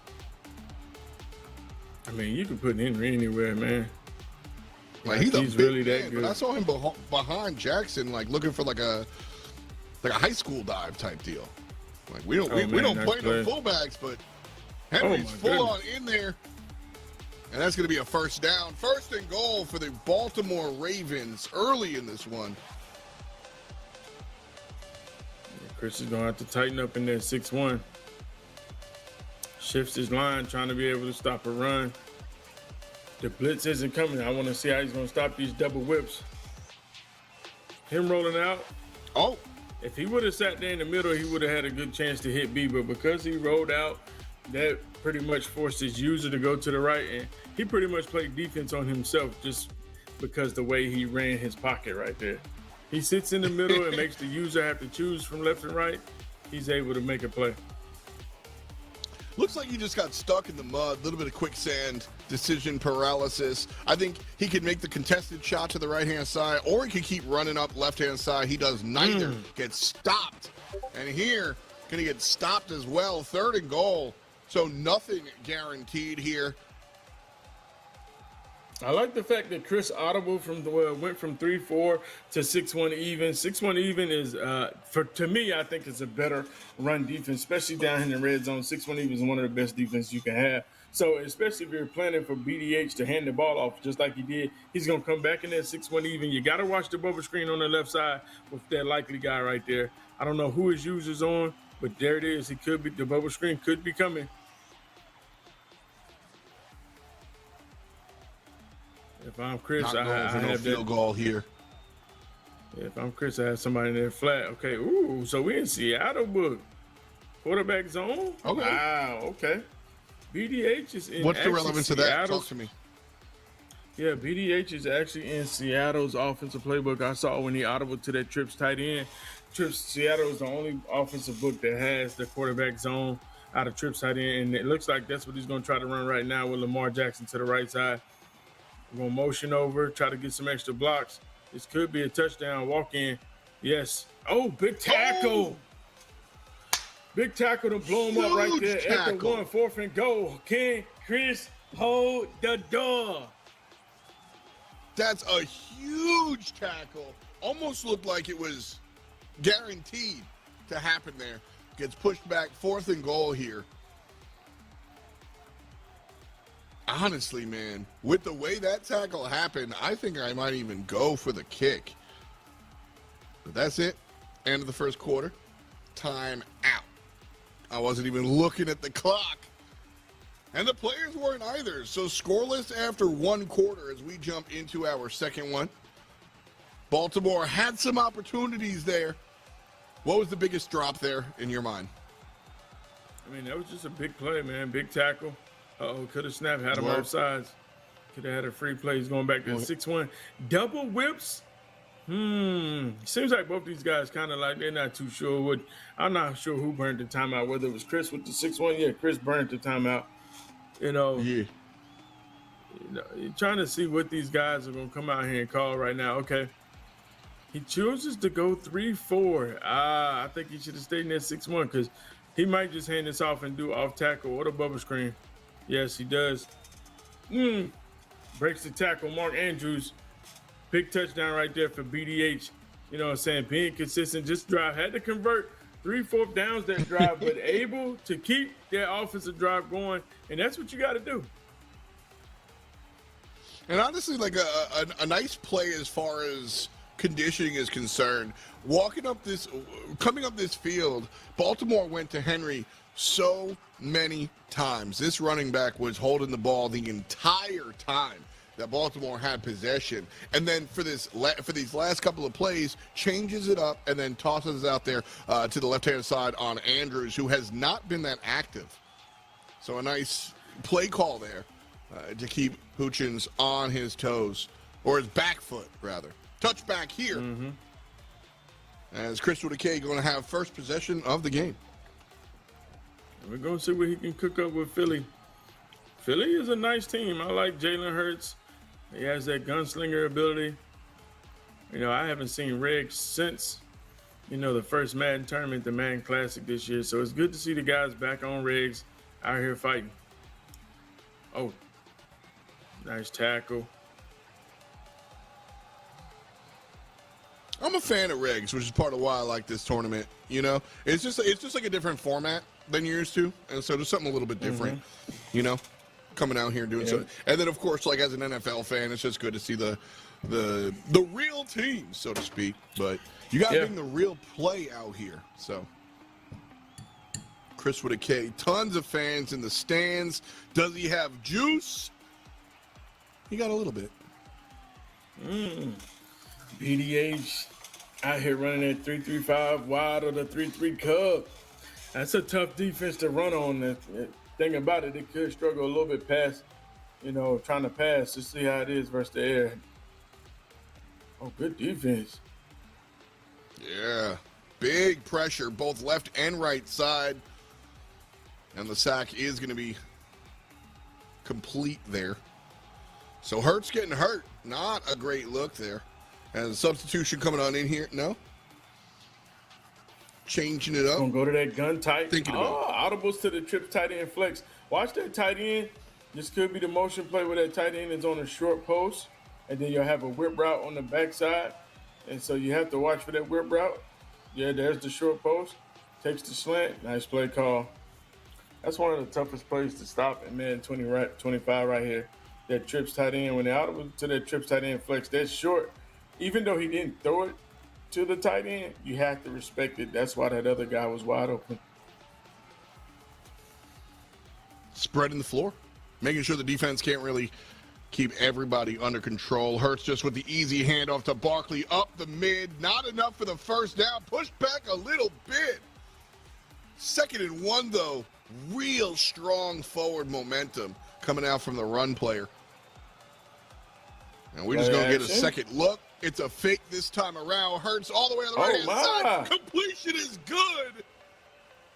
I mean, you can put Henry anywhere, man. Like he's really that good. But I saw him behind Jackson, like looking for like a high school dive type deal. Like we don't play no fullbacks, but Henry's full on in there. And that's going to be a first down. 1st and goal for the Baltimore Ravens early in this one. Chris is going to have to tighten up in that 6-1. Shifts his line, trying to be able to stop a run. The blitz isn't coming. I want to see how he's going to stop these double whips. Him rolling out. Oh. If he would have sat there in the middle, he would have had a good chance to hit B. But because he rolled out, that pretty much forced his user to go to the right. And he pretty much played defense on himself just because the way he ran his pocket right there. He sits in the middle and makes the user have to choose from left and right. He's able to make a play. Looks like he just got stuck in the mud, a little bit of quicksand, decision paralysis. I think he could make the contested shot to the right-hand side, or he could keep running up left-hand side. He does neither. Gets stopped. And here, going to get stopped as well. 3rd and goal. So nothing guaranteed here. I like the fact that Chris audible went from 3-4 to 6-1 even. 6-1 even is to me, I think it's a better run defense, especially down in the red zone. 6-1 even is one of the best defenses you can have. So especially if you're planning for BDH to hand the ball off just like he did, he's gonna come back in that 6-1 even. You gotta watch the bubble screen on the left side with that likely guy right there. I don't know who his user's on, but there it is. He could be, the bubble screen could be coming. If I'm Chris, I have field goal here. If I'm Chris, I have somebody in there flat. Okay, ooh, so we in Seattle, book quarterback zone. Okay, wow, okay. BDH is in. What's the relevance of that? Talk to me. Yeah, BDH is actually in Seattle's offensive playbook. I saw when he audibled to that trips tight end. Seattle is the only offensive book that has the quarterback zone out of trips tight end, and it looks like that's what he's going to try to run right now with Lamar Jackson to the right side. We're going to motion over, try to get some extra blocks. This could be a touchdown, walk in. Yes. Oh, big tackle. Oh. Big tackle to blow him up right there. At the 1, 4th and goal. Can Chris hold the door? That's a huge tackle. Almost looked like it was guaranteed to happen there. Gets pushed back, 4th and goal here. Honestly, man, with the way that tackle happened, I think I might even go for the kick. But that's it. End of the 1st quarter. Time out. I wasn't even looking at the clock. And the players weren't either. So scoreless after 1 quarter as we jump into our 2nd one. Baltimore had some opportunities there. What was the biggest drop there in your mind? I mean, that was just a big play, man. Big tackle. Could have snapped, had him off sides. Could have had a free play. He's going back to the 6-1. Double whips? Seems like both these guys kind of like they're not too sure what. I'm not sure who burned the timeout, whether it was Chris with the 6-1. Yeah, Chris burned the timeout. You're trying to see what these guys are going to come out here and call right now. Okay. He chooses to go 3-4. I think he should have stayed in that 6-1 because he might just hand this off and do off tackle or the bubble screen. Yes, he does. Breaks the tackle. Mark Andrews. Big touchdown right there for BDH. You know what I'm saying? Being consistent, just drive. Had to convert 3/4 downs that drive, but able to keep their offensive drive going. And that's what you got to do. And honestly, like a nice play as far as conditioning is concerned. Coming up this field, Baltimore went to Henry so many times. This running back was holding the ball the entire time that Baltimore had possession, and then for these last couple of plays, changes it up and then tosses it out there to the left-hand side on Andrews, who has not been that active. So a nice play call there to keep Hutchins on his toes, or his back foot, rather. Touchback here. As Chris Woodakay going to have first possession of the game. We're going to see what he can cook up with Philly. Philly is a nice team. I like Jalen Hurts. He has that gunslinger ability. You know, I haven't seen Reg since, the first Madden tournament, the Madden Classic this year. So it's good to see the guys back on Regs out here fighting. Oh, nice tackle. I'm a fan of Regs, which is part of why I like this tournament. It's just like a different format than you're used to, and so there's something a little bit different. Coming out here and doing so. And then, of course, like as an NFL fan, it's just good to see the real team, so to speak. But you got to bring the real play out here. So, Chris with a K. Tons of fans in the stands. Does he have juice? He got a little bit. BDH out here running that 3-3-5 wide of the 3-3 Cub. That's a tough defense to run on. The thing about it, they could struggle a little bit past, trying to pass to see how it is versus the air. Oh, good defense. Yeah. Big pressure, both left and right side. And the sack is going to be complete there. So Hurts getting hurt. Not a great look there. And substitution coming on in here. No. Changing it up. Gonna go to that gun tight. Thinking about audibles to the trips tight end flex. Watch that tight end. This could be the motion play where that tight end is on a short post, and then you'll have a whip route on the backside. And so you have to watch for that whip route. Yeah, there's the short post. Takes the slant. Nice play call. That's one of the toughest plays to stop in Madden 25 right here. That trips tight end. When they audible to that trips tight end flex, that's short. Even though he didn't throw it to the tight end, you have to respect it. That's why that other guy was wide open. Spreading the floor. Making sure the defense can't really keep everybody under control. Hurts just with the easy handoff to Barkley up the mid. Not enough for the first down. Pushed back a little bit. 2nd and 1, though. Real strong forward momentum coming out from the run player. And we're just going to get a second look. It's a fake this time around. Hurts all the way on the right-hand side. Completion is good.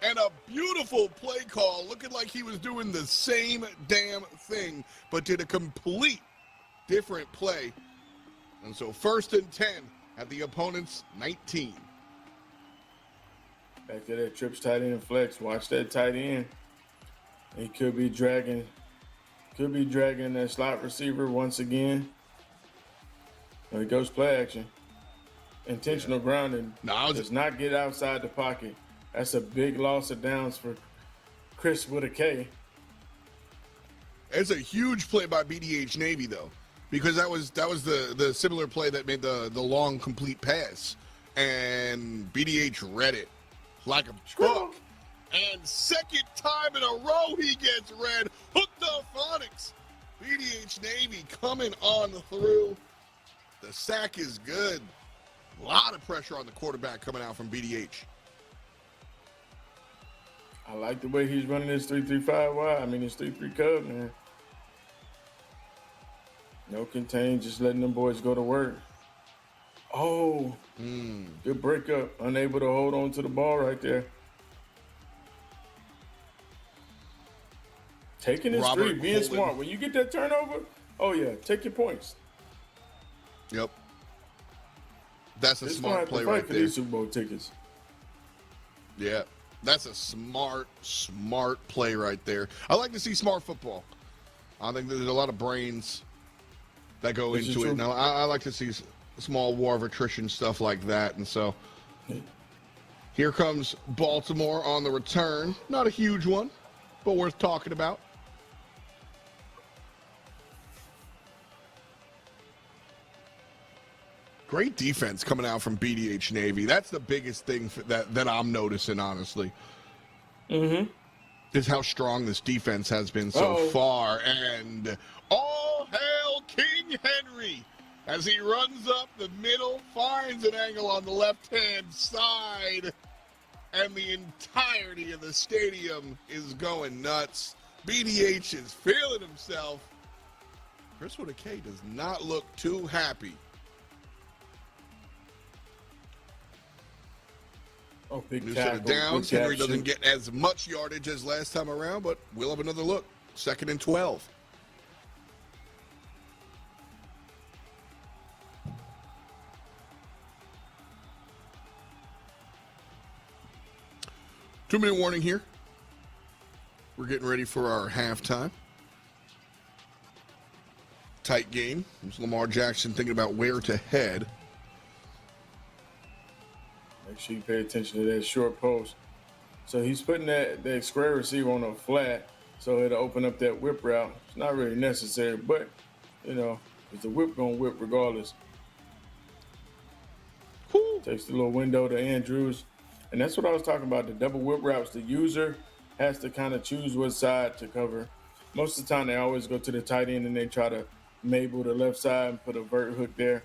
And a beautiful play call, looking like he was doing the same damn thing, but did a complete different play. And so 1st and 10 at the opponent's 19. Back to that trips tight end flex. Watch that tight end. He could be dragging that slot receiver once again. There he goes, play action. Intentional grounding. Does not get outside the pocket. That's a big loss of downs for Chris with a K. It's a huge play by BDH Navy, though, because that was the similar play that made the long complete pass. And BDH read it like a truck. And 2nd time in a row he gets read. Hooked up phonics. BDH Navy coming on through. The sack is good. A lot of pressure on the quarterback coming out from BDH. I like the way he's running this 3-3-5 wide. I mean, this 3-3 Cub, man. No contain, just letting them boys go to work. Oh, good breakup. Unable to hold on to the ball right there. Taking his three, being smart. When you get that turnover, oh yeah, take your points. Yep. That's a smart play right there. These Super Bowl tickets. Yeah, that's a smart play right there. I like to see smart football. I think there's a lot of brains that go into it. Now, I like to see small war of attrition, stuff like that. And so here comes Baltimore on the return. Not a huge one, but worth talking about. Great defense coming out from BDH Navy. That's the biggest thing that I'm noticing, honestly. Mm-hmm. Is how strong this defense has been so far. And all hail King Henry as he runs up the middle, finds an angle on the left-hand side, and the entirety of the stadium is going nuts. BDH is feeling himself. Chris K does not look too happy. Big New set of tackle, downs. big Henry catch, doesn't get as much yardage as last time around, but we'll have another look. 2nd and 12. Two-minute warning here. We're getting ready for our halftime. Tight game. There's Lamar Jackson thinking about where to head. Make sure you pay attention to that short post. So he's putting that square receiver on a flat, so it'll open up that whip route. It's not really necessary, but, you know, it's the whip going to whip regardless. Woo. Takes the little window to Andrews. And that's what I was talking about, the double whip routes. The user has to kind of choose what side to cover. Most of the time, they always go to the tight end, and they try to Mabel the left side and put a vert hook there.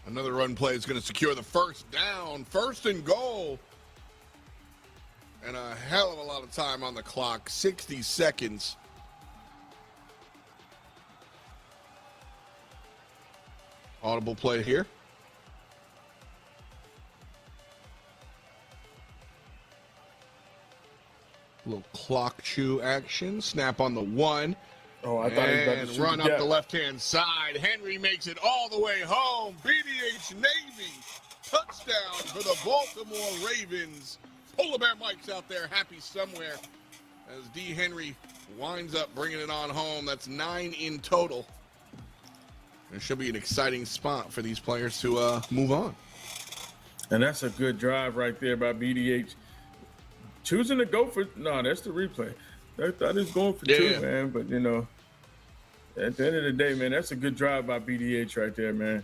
Another run play is going to secure the first down. 1st and goal. And a hell of a lot of time on the clock. 60 seconds. Audible play here. Little clock chew action. Snap on the 1. Oh, I thought he was about to shoot run the up gap. the left-hand side. Henry makes it all the way home. BDH Navy. Touchdown for the Baltimore Ravens. Polar Bear Mike's out there happy somewhere as D. Henry winds up bringing it on home. That's 9 in total. It should be an exciting spot for these players to move on. And that's a good drive right there by BDH. Choosing to go for, no, that's the replay. I thought he was going for two, man. But, you know, at the end of the day, man, that's a good drive by BDH right there, man.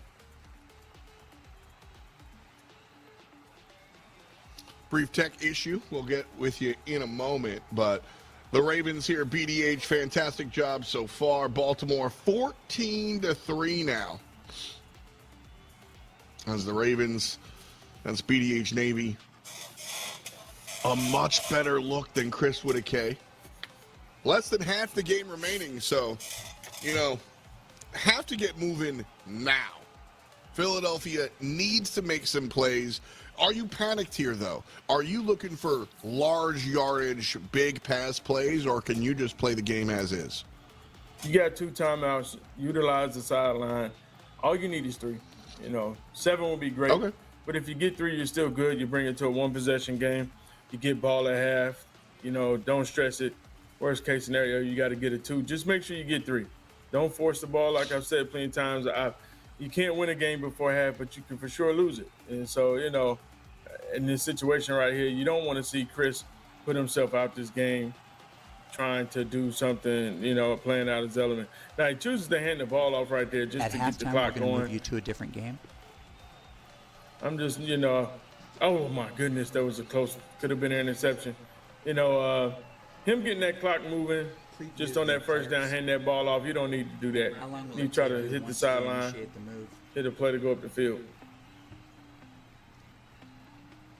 Brief tech issue. We'll get with you in a moment. But the Ravens here, BDH, fantastic job so far. Baltimore 14-3 now. As the Ravens, that's BDH Navy. A much better look than Chris Whitaker. Less than half the game remaining, so, you know, have to get moving now. Philadelphia needs to make some plays. Are you panicked here, though? Are you looking for large yardage, big pass plays, or can you just play the game as is? You got 2 timeouts. Utilize the sideline. All you need is 3. You know, 7 would be great. Okay. But if you get 3, you're still good. You bring it to a 1-possession game. You get ball at half. You know, don't stress it. Worst case scenario, you got to get a 2. Just make sure you get 3. Don't force the ball. Like I've said plenty of times, you can't win a game before half, but you can for sure lose it. And so, you know, in this situation right here, you don't want to see Chris put himself out this game trying to do something, you know, playing out his element. Now, he chooses to hand the ball off right there just At to get the halftime, clock we're going to move going. you to a different game. I'm just, you know, oh, my goodness, that was a close, could have been an interception. You know, him getting that clock moving just on that first down, hand that ball off, you don't need to do that. You try to hit the sideline, hit a play to go up the field.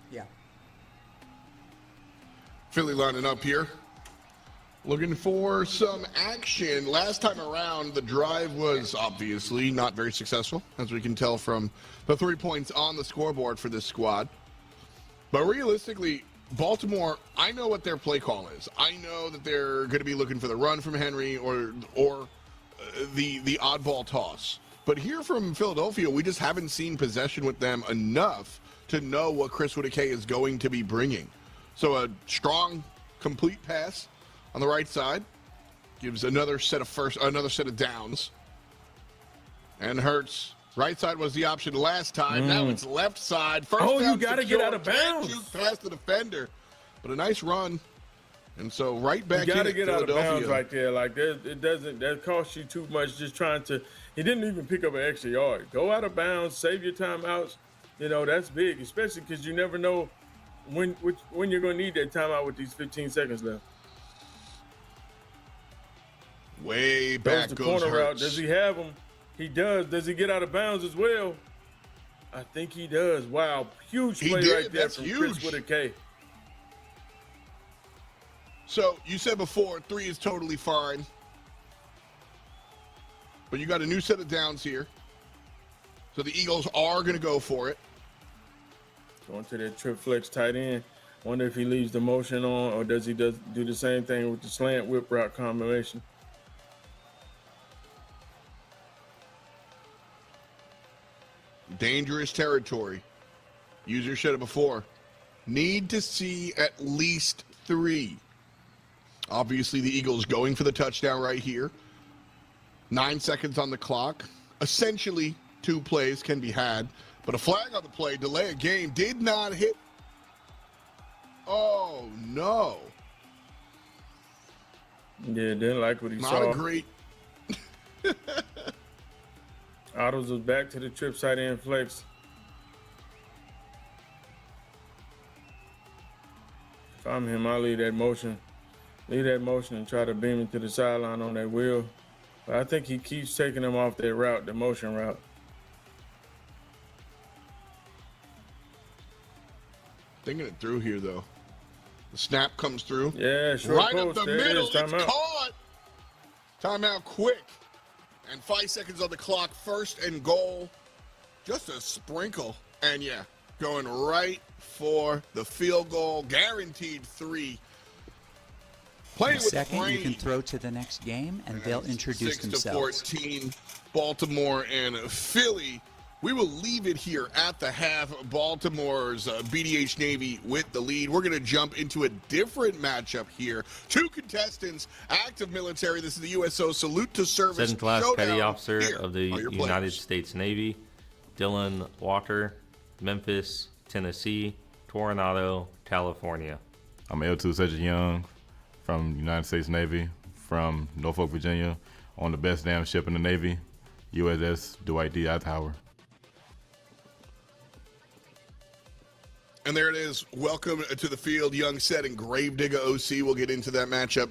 Yeah. Philly lining up here. Looking for some action. Last time around, the drive was obviously not very successful, as we can tell from the 3 points on the scoreboard for this squad. But realistically, Baltimore, I know what their play call is. I know that they're going to be looking for the run from Henry or the oddball toss. But here from Philadelphia, we just haven't seen possession with them enough to know what Chris Whitaker is going to be bringing. So a strong, complete pass on the right side gives another set of downs. And Hurts, right side was the option last time. Now it's left side. First down, you got to get out of bounds. Shoot past the defender. But a nice run And so right back you in gotta get out of Philadelphia. bounds right there. Like that costs you too much just trying to. He didn't even pick up an extra yard. Go out of bounds, save your timeouts. You know, that's big, especially because you never know when you're gonna need that timeout with these 15 seconds left. Way back the goes corner route. Hurts. Does he have him? He does. Does he get out of bounds as well? I think he does. Wow, huge He play did. right there That's from huge. Chris with a K. So you said before 3 is totally fine, but you got a new set of downs here. So the Eagles are going to go for it. Going to that trip flex tight end. Wonder if he leaves the motion on, or does he do the same thing with the slant whip route combination? Dangerous territory. User said it before. Need to see at least 3. Obviously, the Eagles going for the touchdown right here. 9 seconds on the clock. Essentially, 2 plays can be had. But a flag on the play, delay a game, did not hit. Oh, no. Yeah, didn't like what he saw. Not a great. Autos was back to the trip side end flex. If I'm him, I'll leave that motion. Leave that motion and try to beam it to the sideline on that wheel. But I think he keeps taking him off that route, the motion route. Thinking it through here, though. The snap comes through. Yeah, sure. Right up the middle. It's Timeout. caught. Timeout quick. And 5 seconds on the clock. 1st and goal. Just a sprinkle. And yeah, going right for the field goal. Guaranteed 3. Playing with Second, brain. you can throw to the next game, and they'll introduce 6 themselves. to 14, Baltimore and Philly. We will leave it here at the half. Baltimore's BDH Navy with the lead. We're going to jump into a different matchup here. 2 contestants, active military. This is the USO Salute to Service 7th class Showdown. Petty Officer Here of the are your United players. States Navy, Dylan Walker, Memphis, Tennessee, Coronado, California. I'm L2 Cedric Young from United States Navy, from Norfolk, Virginia, on the best damn ship in the Navy, USS Dwight D. Eisenhower. And there it is. Welcome to the field, Young Set and Gravedigger OC. We'll get into that matchup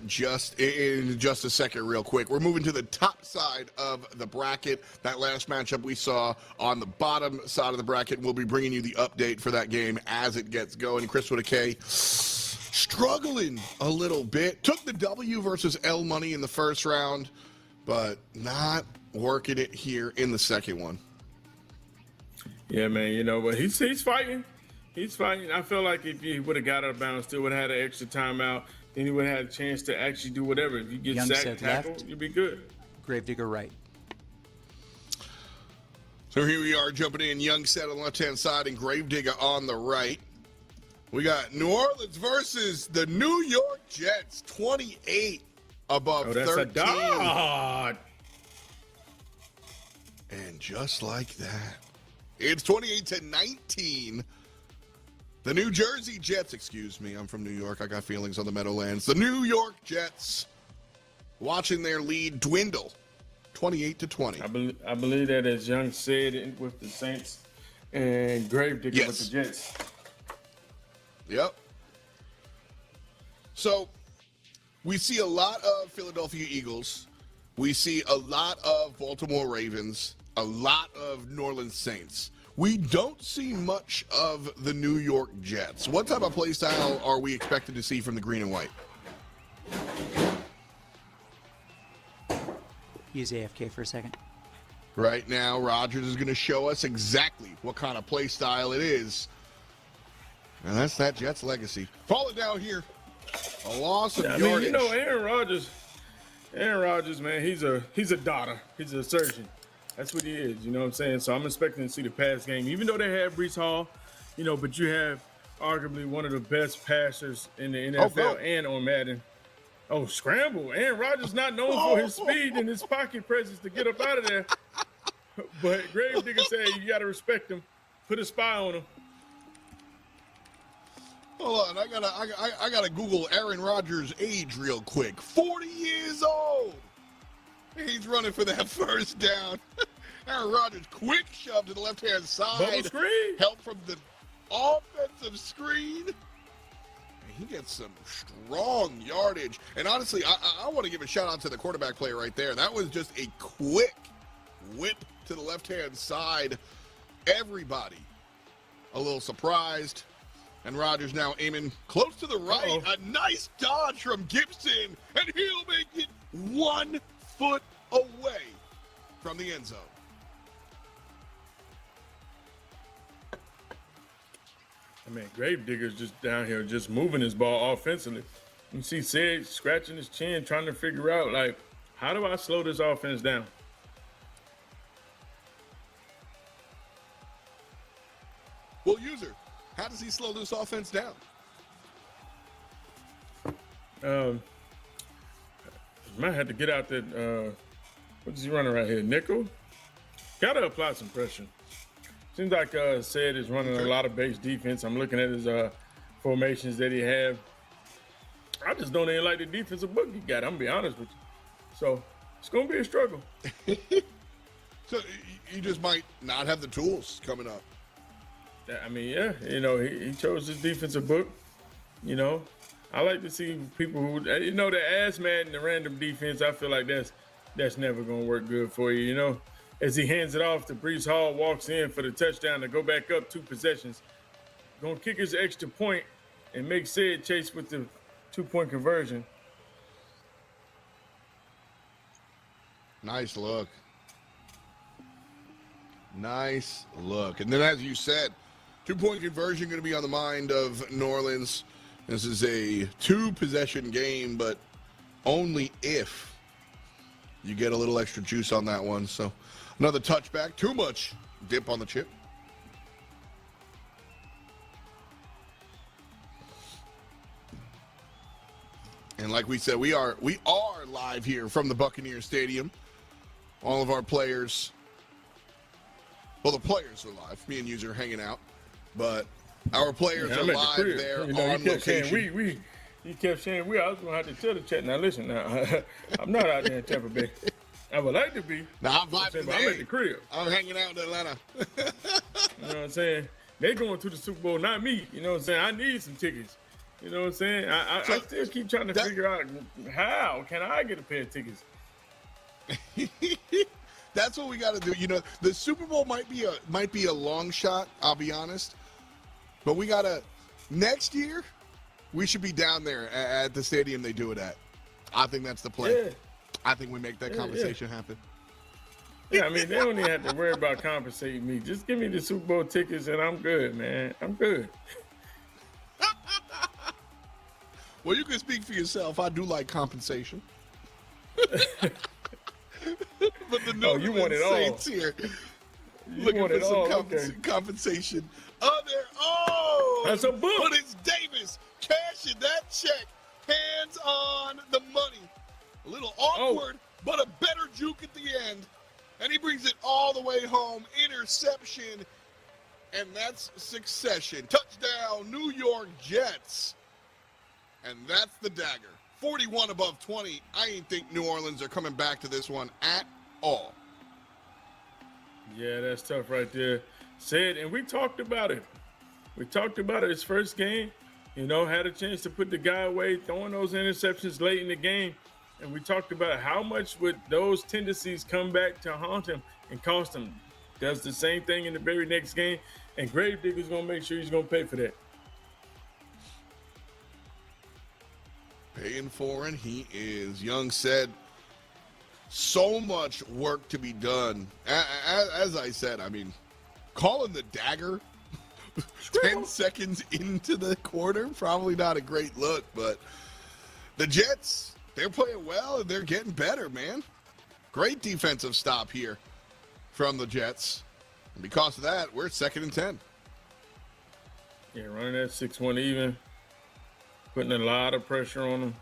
in just a second real quick. We're moving to the top side of the bracket. That last matchup we saw on the bottom side of the bracket. We'll be bringing you the update for that game as it gets going. Chris with a K struggling a little bit. Took the W versus L Money in the first round, but not working it here in the second one. Yeah, man, you know, but he's fighting. He's fighting. I feel like if he would have got out of bounds, still would have had an extra timeout, then he would have had a chance to actually do whatever. If you get Young sacked, said tackle, left. you'll be good. Gravedigger right. So here we are jumping in. Young Set on the left-hand side and Gravedigger on the right. We got New Orleans versus the New York Jets. 28 above 13. A dot. And just like that, it's 28-19. The New Jersey Jets, excuse me, I'm from New York. I got feelings on the Meadowlands. The New York Jets watching their lead dwindle, 28-20. I believe that, as Young said, with the Saints and Gravedigger with the Jets. Yep. So we see a lot of Philadelphia Eagles. We see a lot of Baltimore Ravens, a lot of New Orleans Saints. We don't see much of the New York Jets. What type of play style are we expected to see from the green and white? Use AFK for a second. Right now, Rodgers is going to show us exactly what kind of play style it is. And that's that Jets legacy. Falling down here, a loss of yardage. I mean, you know, Aaron Rodgers, man, he's a daughter. He's a surgeon. That's what he is, you know what I'm saying? So I'm expecting to see the pass game, even though they have Breece Hall, you know, but you have arguably one of the best passers in the NFL and on Madden. Oh, scramble. Aaron Rodgers not known for his speed and his pocket presence to get up out of there. But Gravedigger said you got to respect him. Put a spy on him. Hold on, I gotta Google Aaron Rodgers' age real quick. 40 years old. He's running for that first down. Aaron Rodgers, quick shove to the left-hand side. Bubble screen. Help from the offensive screen. He gets some strong yardage. And honestly, I want to give a shout-out to the quarterback play right there. That was just a quick whip to the left-hand side. Everybody a little surprised. And Rodgers now aiming close to the right. A nice dodge from Gibson. And he'll make it 1 foot away from the end zone. I mean, Gravedigger's just down here just moving his ball offensively. You see Sid scratching his chin, trying to figure out, like, how do I slow this offense down? Well, user, how does he slow this offense down? Might have to get out that, what is he running right here? Nickel? Got to apply some pressure. Seems like Sid is running a lot of base defense. I'm looking at his formations that he have. I just don't even like the defensive book he got. I'm going to be honest with you. So it's going to be a struggle. So you just might not have the tools coming up. I mean, yeah, you know, he chose his defensive book. You know, I like to see people who, you know, the ass mad and the random defense. I feel like that's never going to work good for you, you know. As he hands it off to Brees Hall, walks in for the touchdown to go back up 2 possessions. Going to kick his extra point and make Sid chase with the 2-point conversion. Nice look. Nice look. And then as you said, 2-point conversion going to be on the mind of New Orleans. This is a 2-possession game, but only if you get a little extra juice on that one. So another touchback. Too much dip on the chip. And like we said, we are live here from the Buccaneer Stadium. All of our players, well, the players are live. Me and you are hanging out, but our players are live there you know, on location. You kept saying we. I was gonna have to tell the chat. Now listen, now I'm not out there in Tampa Bay. I would like to be. Now I'm vibing. I'm at the crib. I'm hanging out in Atlanta. You know what I'm saying? They going to the Super Bowl, not me. You know what I'm saying? I need some tickets. You know what I'm saying? I still keep trying to figure out how can I get a pair of tickets. That's what we got to do. You know, the Super Bowl might be a long shot. I'll be honest, but we gotta next year. We should be down there at the stadium they do it at. I think that's the play. Yeah. I think we make that conversation happen. Yeah, I mean, they don't even have to worry about compensating me. Just give me the Super Bowl tickets and I'm good, man. I'm good. Well, you can speak for yourself. I do like compensation. But the New you want it all. Saints here You looking want for it some all, okay. compensation. That's a book. But it's Davis cashing that check. Hands on the money. A little awkward, but a better juke at the end. And he brings it all the way home. Interception. And that's succession. Touchdown, New York Jets. And that's the dagger. 41 above 20. I ain't think New Orleans are coming back to this one at all. Yeah, that's tough right there. Said, and we talked about it. We talked about it his first game. You know, had a chance to put the guy away, throwing those interceptions late in the game. And we talked about how much would those tendencies come back to haunt him and cost him. Does the same thing in the very next game. And Gravedigger's going to make sure he's going to pay for that. Paying for it, he is. Young said, so much work to be done. As I said, I mean, calling the dagger 10 seconds into the quarter, probably not a great look, but the Jets, they're playing well and they're getting better, man. Great defensive stop here from the Jets. And because of that, we're 2nd and 10. Yeah, running that 6-1 even. Putting a lot of pressure on them.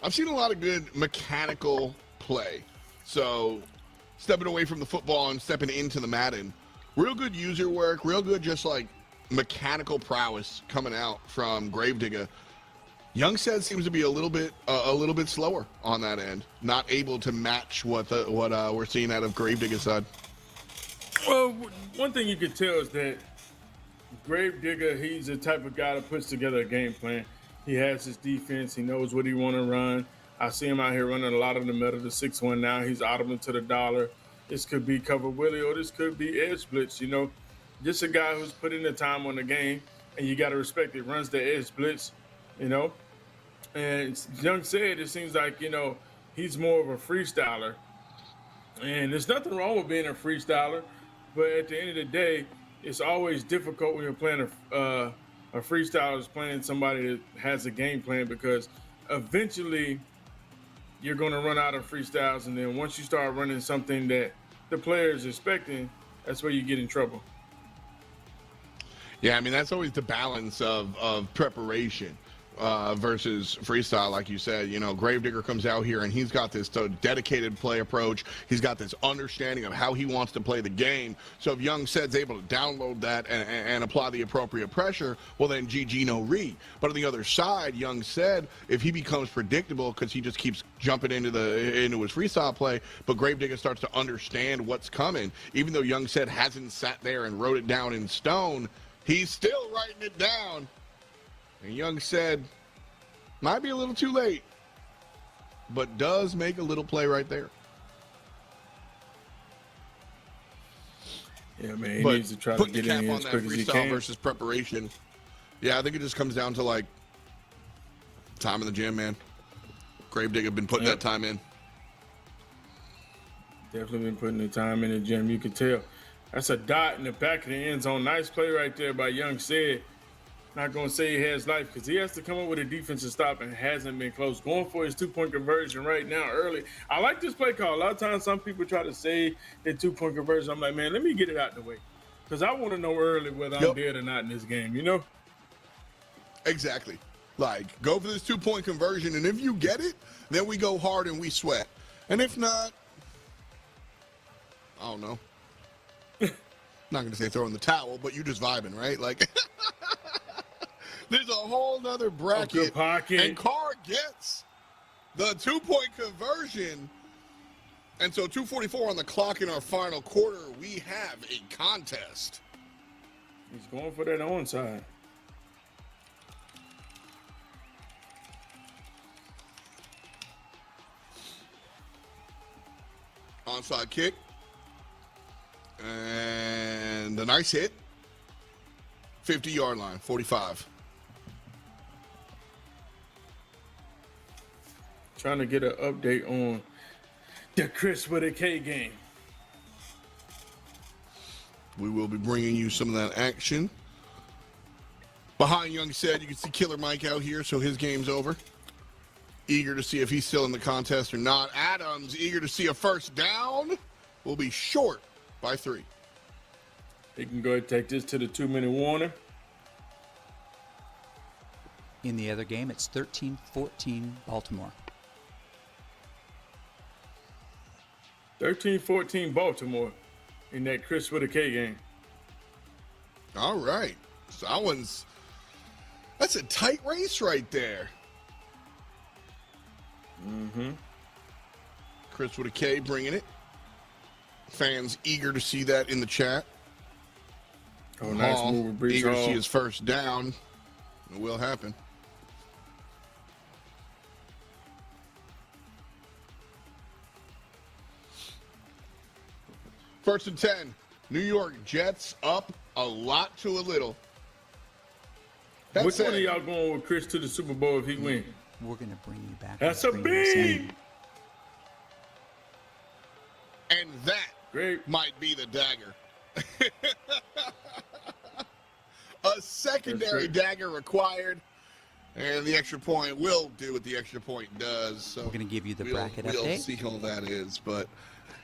I've seen a lot of good mechanical play. So stepping away from the football and stepping into the Madden. Real good user work, real good just like mechanical prowess coming out from Gravedigger. Young said seems to be a little bit slower on that end, not able to match what we're seeing out of Gravedigger's side. Well, one thing you could tell is that Gravedigger, he's the type of guy that puts together a game plan. He has his defense. He knows what he want to run. I see him out here running a lot of the metal, the 6-1 now. He's audible to the dollar. This could be cover Willie, or this could be edge blitz, you know. Just a guy who's putting the time on the game, and you got to respect it. Runs the edge blitz, you know. And Young said it seems like, you know, he's more of a freestyler. And there's nothing wrong with being a freestyler, but at the end of the day, it's always difficult when you're playing a freestyler is playing somebody that has a game plan, because eventually you're going to run out of freestyles, and then once you start running something that the player is expecting, that's where you get in trouble. Yeah, I mean, that's always the balance of preparation versus freestyle, like you said. You know, Gravedigger comes out here and he's got this dedicated play approach. He's got this understanding of how he wants to play the game. So if Young Said's able to download that and apply the appropriate pressure, well then GG no re. But on the other side, Young Said, if he becomes predictable because he just keeps jumping into his freestyle play, but Gravedigger starts to understand what's coming, even though Young Said hasn't sat there and wrote it down in stone, he's still writing it down. And Young Said, might be a little too late, but does make a little play right there. Yeah, man, he needs to try to get in here as quick as he can. Versus preparation. Yeah, I think it just comes down to, like, time in the gym, man. Gravedigger been putting that time in. Definitely been putting the time in the gym. You can tell. That's a dot in the back of the end zone. Nice play right there by Young Said. Not going to say he has life, because he has to come up with a defensive stop, and hasn't been close. Going for his two-point conversion right now early. I like this play call. A lot of times some people try to say the two-point conversion. I'm like, man, let me get it out the way, because I want to know early whether I'm dead or not in this game, you know? Exactly. Like, go for this two-point conversion, and if you get it, then we go hard and we sweat. And if not, I don't know. Not going to say throw in the towel, but you just vibing, right? Like, there's a whole nother bracket. And Carr gets the two-point conversion. And so 2:44 on the clock in our final quarter. We have a contest. He's going for that onside. Onside kick. And a nice hit. 50-yard line, 45. Trying to get an update on the Chris with a K game. We will be bringing you some of that action. Behind Young Said, you can see Killer Mike out here, so his game's over. Eager to see if he's still in the contest or not. Adams, eager to see a first down. Will be short by 3. He can go ahead and take this to the 2-minute warning. In the other game, it's 13-14 Baltimore. 13-14 Baltimore in that Chris with a K game. All right. So that's a tight race right there. Mm-hmm. Chris with a K bringing it. Fans eager to see that in the chat. Oh, nice move, Brees eager Hall. to see his first down. It will happen. First and 10. New York Jets up a lot to a little. Which one of y'all going with Chris to the Super Bowl if he wins? We're going to bring you back. That's a B! And that might be the dagger. A secondary dagger required. And the extra point will do what the extra point does. So we're going to give you the bracket update. We'll see how that is. But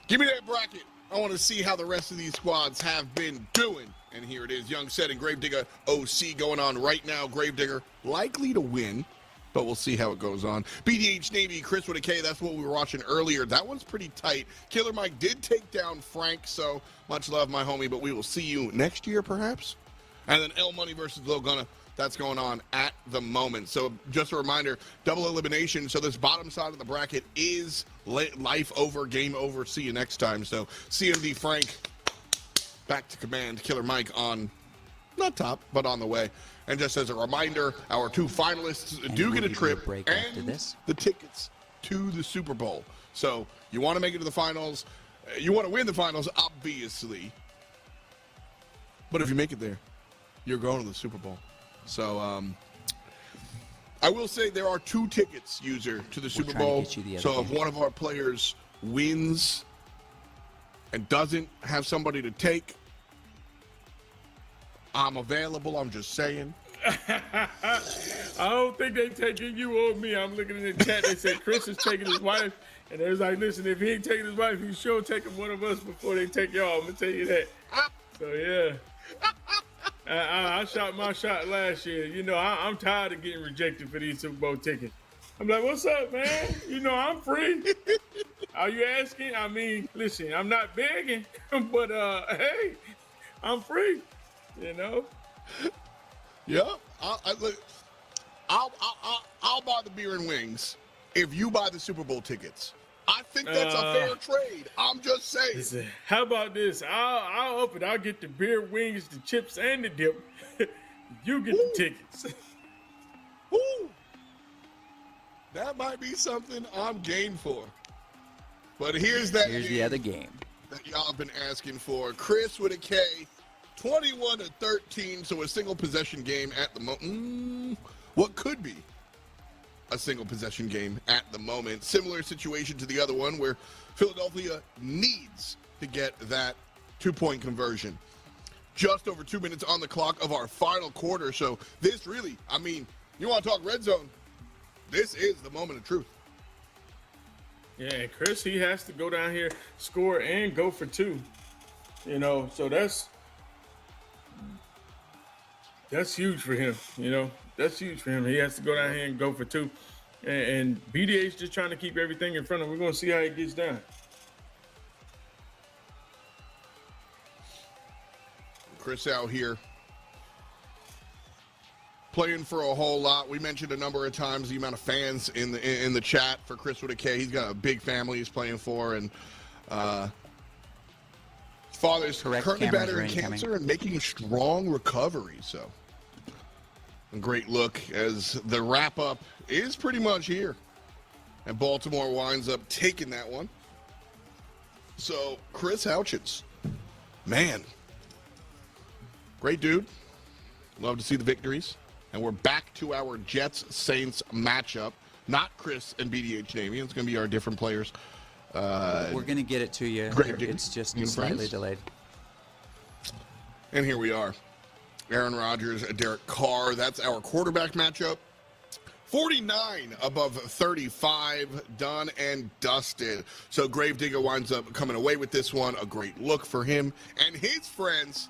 give me that bracket. I want to see how the rest of these squads have been doing. And here it is. Young Said and Gravedigger OC going on right now. Gravedigger likely to win. but we'll see how it goes on. BDH Navy, Chris with a K, that's what we were watching earlier. That one's pretty tight. Killer Mike did take down Frank, so much love, my homie, but we will see you next year, perhaps? And then L Money versus Lil Gunna, that's going on at the moment. So just a reminder, double elimination, so this bottom side of the bracket is life over, game over, see you next time. So CMD Frank, back to command, Killer Mike on, not top, but on the way. And just as a reminder, our 2 finalists do get a trip and the tickets to the Super Bowl. So you want to make it to the finals, you want to win the finals, obviously. But if you make it there, you're going to the Super Bowl. So I will say there are 2 tickets, user, to the Super Bowl. So if one of our players wins and doesn't have somebody to take, I'm available, I'm just saying. I don't think they taking you or me. I'm looking in the chat, they said Chris is taking his wife, and they was like, listen, if he ain't taking his wife, he's sure taking one of us before they take y'all. I'm gonna tell you that. So yeah. I shot my shot last year. You know, I'm tired of getting rejected for these Super Bowl tickets. I'm like, what's up, man? You know, I'm free. Are you asking? I mean, listen, I'm not begging, but hey, I'm free. You know. Yep. I'll buy the beer and wings if you buy the Super Bowl tickets. I think that's a fair trade. I'm just saying. Listen, how about this? I'll up it. I'll get the beer, wings, the chips, and the dip. You get the tickets. Woo! That might be something I'm game for. But here's the other game that y'all have been asking for. Chris with a K, 21-13, so a single possession game at the moment. What could be a single possession game at the moment. Similar situation to the other one where Philadelphia needs to get that 2-point conversion. Just over 2 minutes on the clock of our final quarter. So this really, I mean, you want to talk red zone, this is the moment of truth. Yeah, and Chris, he has to go down here, score, and go for 2. You know, so that's huge for him, you know. That's huge for him. He has to go down here and go for 2. And BDH just trying to keep everything in front of him. We're going to see how he gets down. Chris out here playing for a whole lot. We mentioned a number of times the amount of fans in the chat for Chris with a K. He's got a big family he's playing for, and his father's currently battling cancer and making a strong recovery. So a great look as the wrap-up is pretty much here. And Baltimore winds up taking that one. So Chris Houchins, man, great dude. Love to see the victories. And we're back to our Jets-Saints matchup. Not Chris and BDH Navy. It's going to be our different players. We're going to get it to you. It's just slightly delayed. And here we are. Aaron Rodgers, Derek Carr. That's our quarterback matchup. 49 above 35, done and dusted. So Gravedigger winds up coming away with this one. A great look for him and his friends,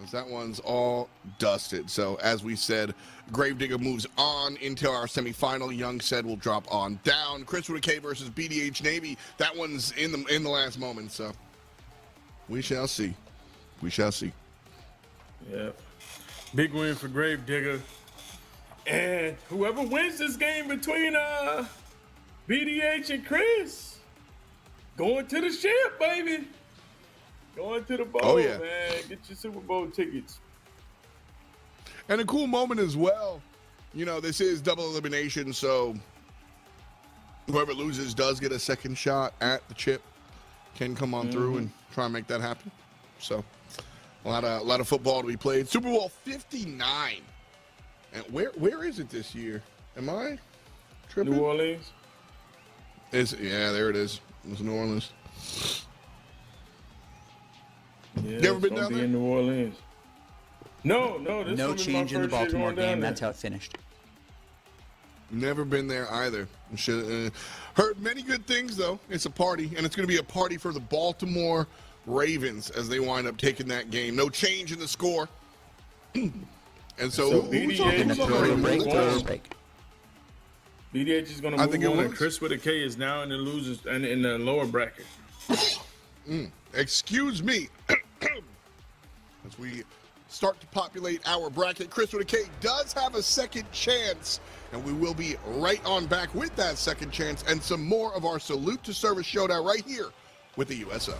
as that one's all dusted. So as we said, Gravedigger moves on into our semifinal. Young said will drop on down. Chris with a K versus BDH Navy. That one's in the last moment. So we shall see. We shall see. Yeah, big win for Gravedigger. And whoever wins this game between BDH and Chris, going to the ship, baby. Going to the bowl, man. Get your Super Bowl tickets. And a cool moment as well. You know, this is double elimination, so whoever loses does get a second shot at the chip. Can come on through and try and make that happen. So a lot of football to be played. Super Bowl 59. And where is it this year? Am I tripping? New Orleans. Yeah, there it is. It's New Orleans. Yeah, you ever been down there? In New Orleans. No. No change in the Baltimore game. That's how it finished. Never been there either. Heard many good things though. It's a party, and it's going to be a party for the Baltimore Ravens as they wind up taking that game. No change in the score. And so who's on BDH the BDH is going to move on, and Chris with a K is now in the losers and in the lower bracket. Excuse me. As we start to populate our bracket, Chris with a K does have a second chance, and we will be right on back with that second chance and some more of our Salute to Service showdown right here with the USO.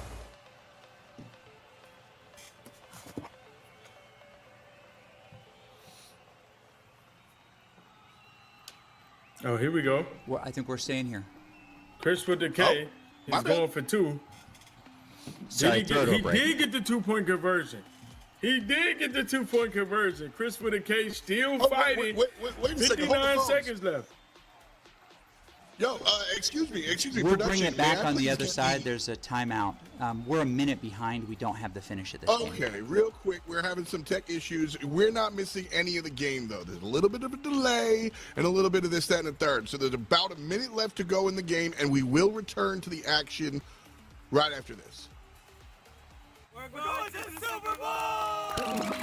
Oh, here we go. Well, I think we're staying here. Chris with the K. He's going for 2. Sorry, he did get the 2-point conversion. He did get the 2-point conversion. Chris with a K still fighting. Wait a second. 59 seconds left. Yo, excuse me. We'll bring it back on the other side. There's a timeout. We're a minute behind. We don't have the finish of this game. Okay, real quick. We're having some tech issues. We're not missing any of the game, though. There's a little bit of a delay and a little bit of this, that, and the third. So there's about a minute left to go in the game, and we will return to the action right after this. We're going to the Super Bowl!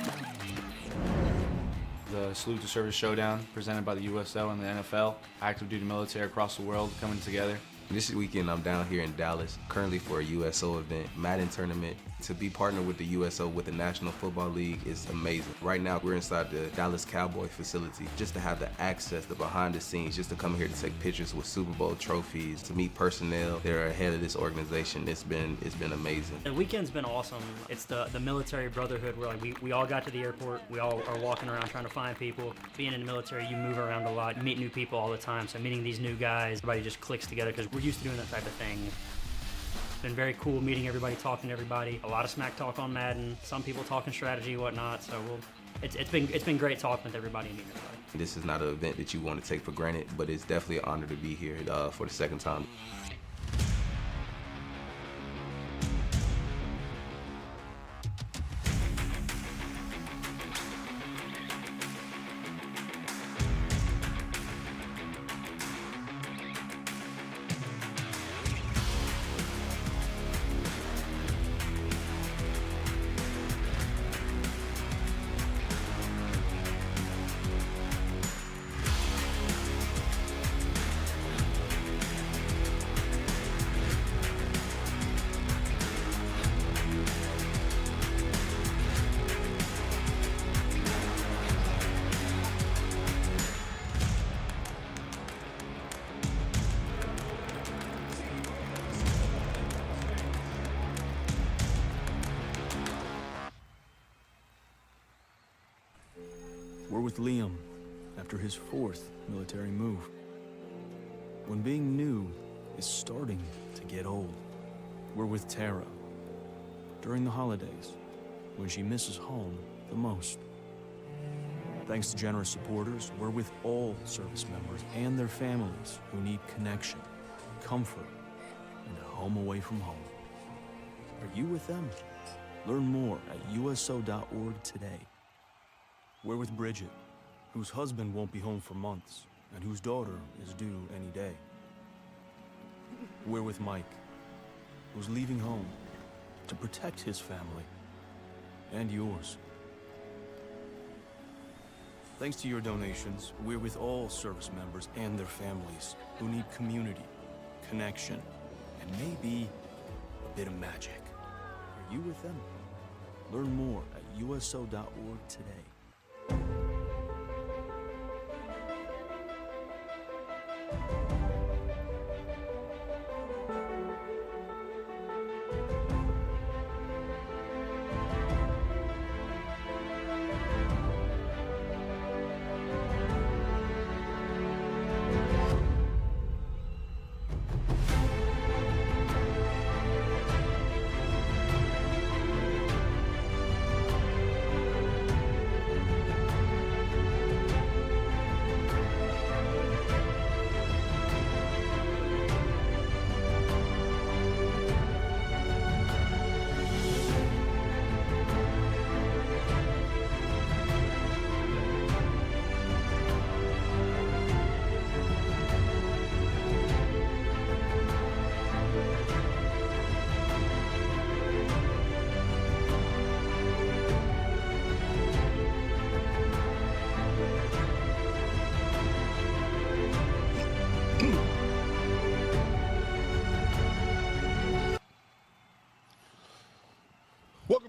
The Salute to Service Showdown presented by the USO and the NFL. Active duty military across the world coming together. This weekend I'm down here in Dallas, currently for a USO event, Madden tournament. To be partnered with the USO with the National Football League is amazing. Right now we're inside the Dallas Cowboy facility, just to have the access, the behind the scenes, just to come here to take pictures with Super Bowl trophies, to meet personnel that are ahead of this organization. It's been amazing. The weekend's been awesome. It's the military brotherhood where we all got to the airport. We all are walking around trying to find people. Being in the military, you move around a lot, you meet new people all the time. So meeting these new guys, everybody just clicks together because we're used to doing that type of thing. It's been very cool meeting everybody, talking to everybody. A lot of smack talk on Madden. Some people talking strategy, whatnot. So it's been great talking with everybody and meeting everybody. This is not an event that you want to take for granted, but it's definitely an honor to be here for the second time. We're with Liam after his 4th military move. When being new is starting to get old. We're with Tara during the holidays, when she misses home the most. Thanks to generous supporters, we're with all service members and their families who need connection, comfort, and a home away from home. Are you with them? Learn more at USO.org today. We're with Bridget, whose husband won't be home for months, and whose daughter is due any day. We're with Mike, who's leaving home to protect his family and yours. Thanks to your donations, we're with all service members and their families who need community, connection, and maybe a bit of magic. Are you with them? Learn more at USO.org today.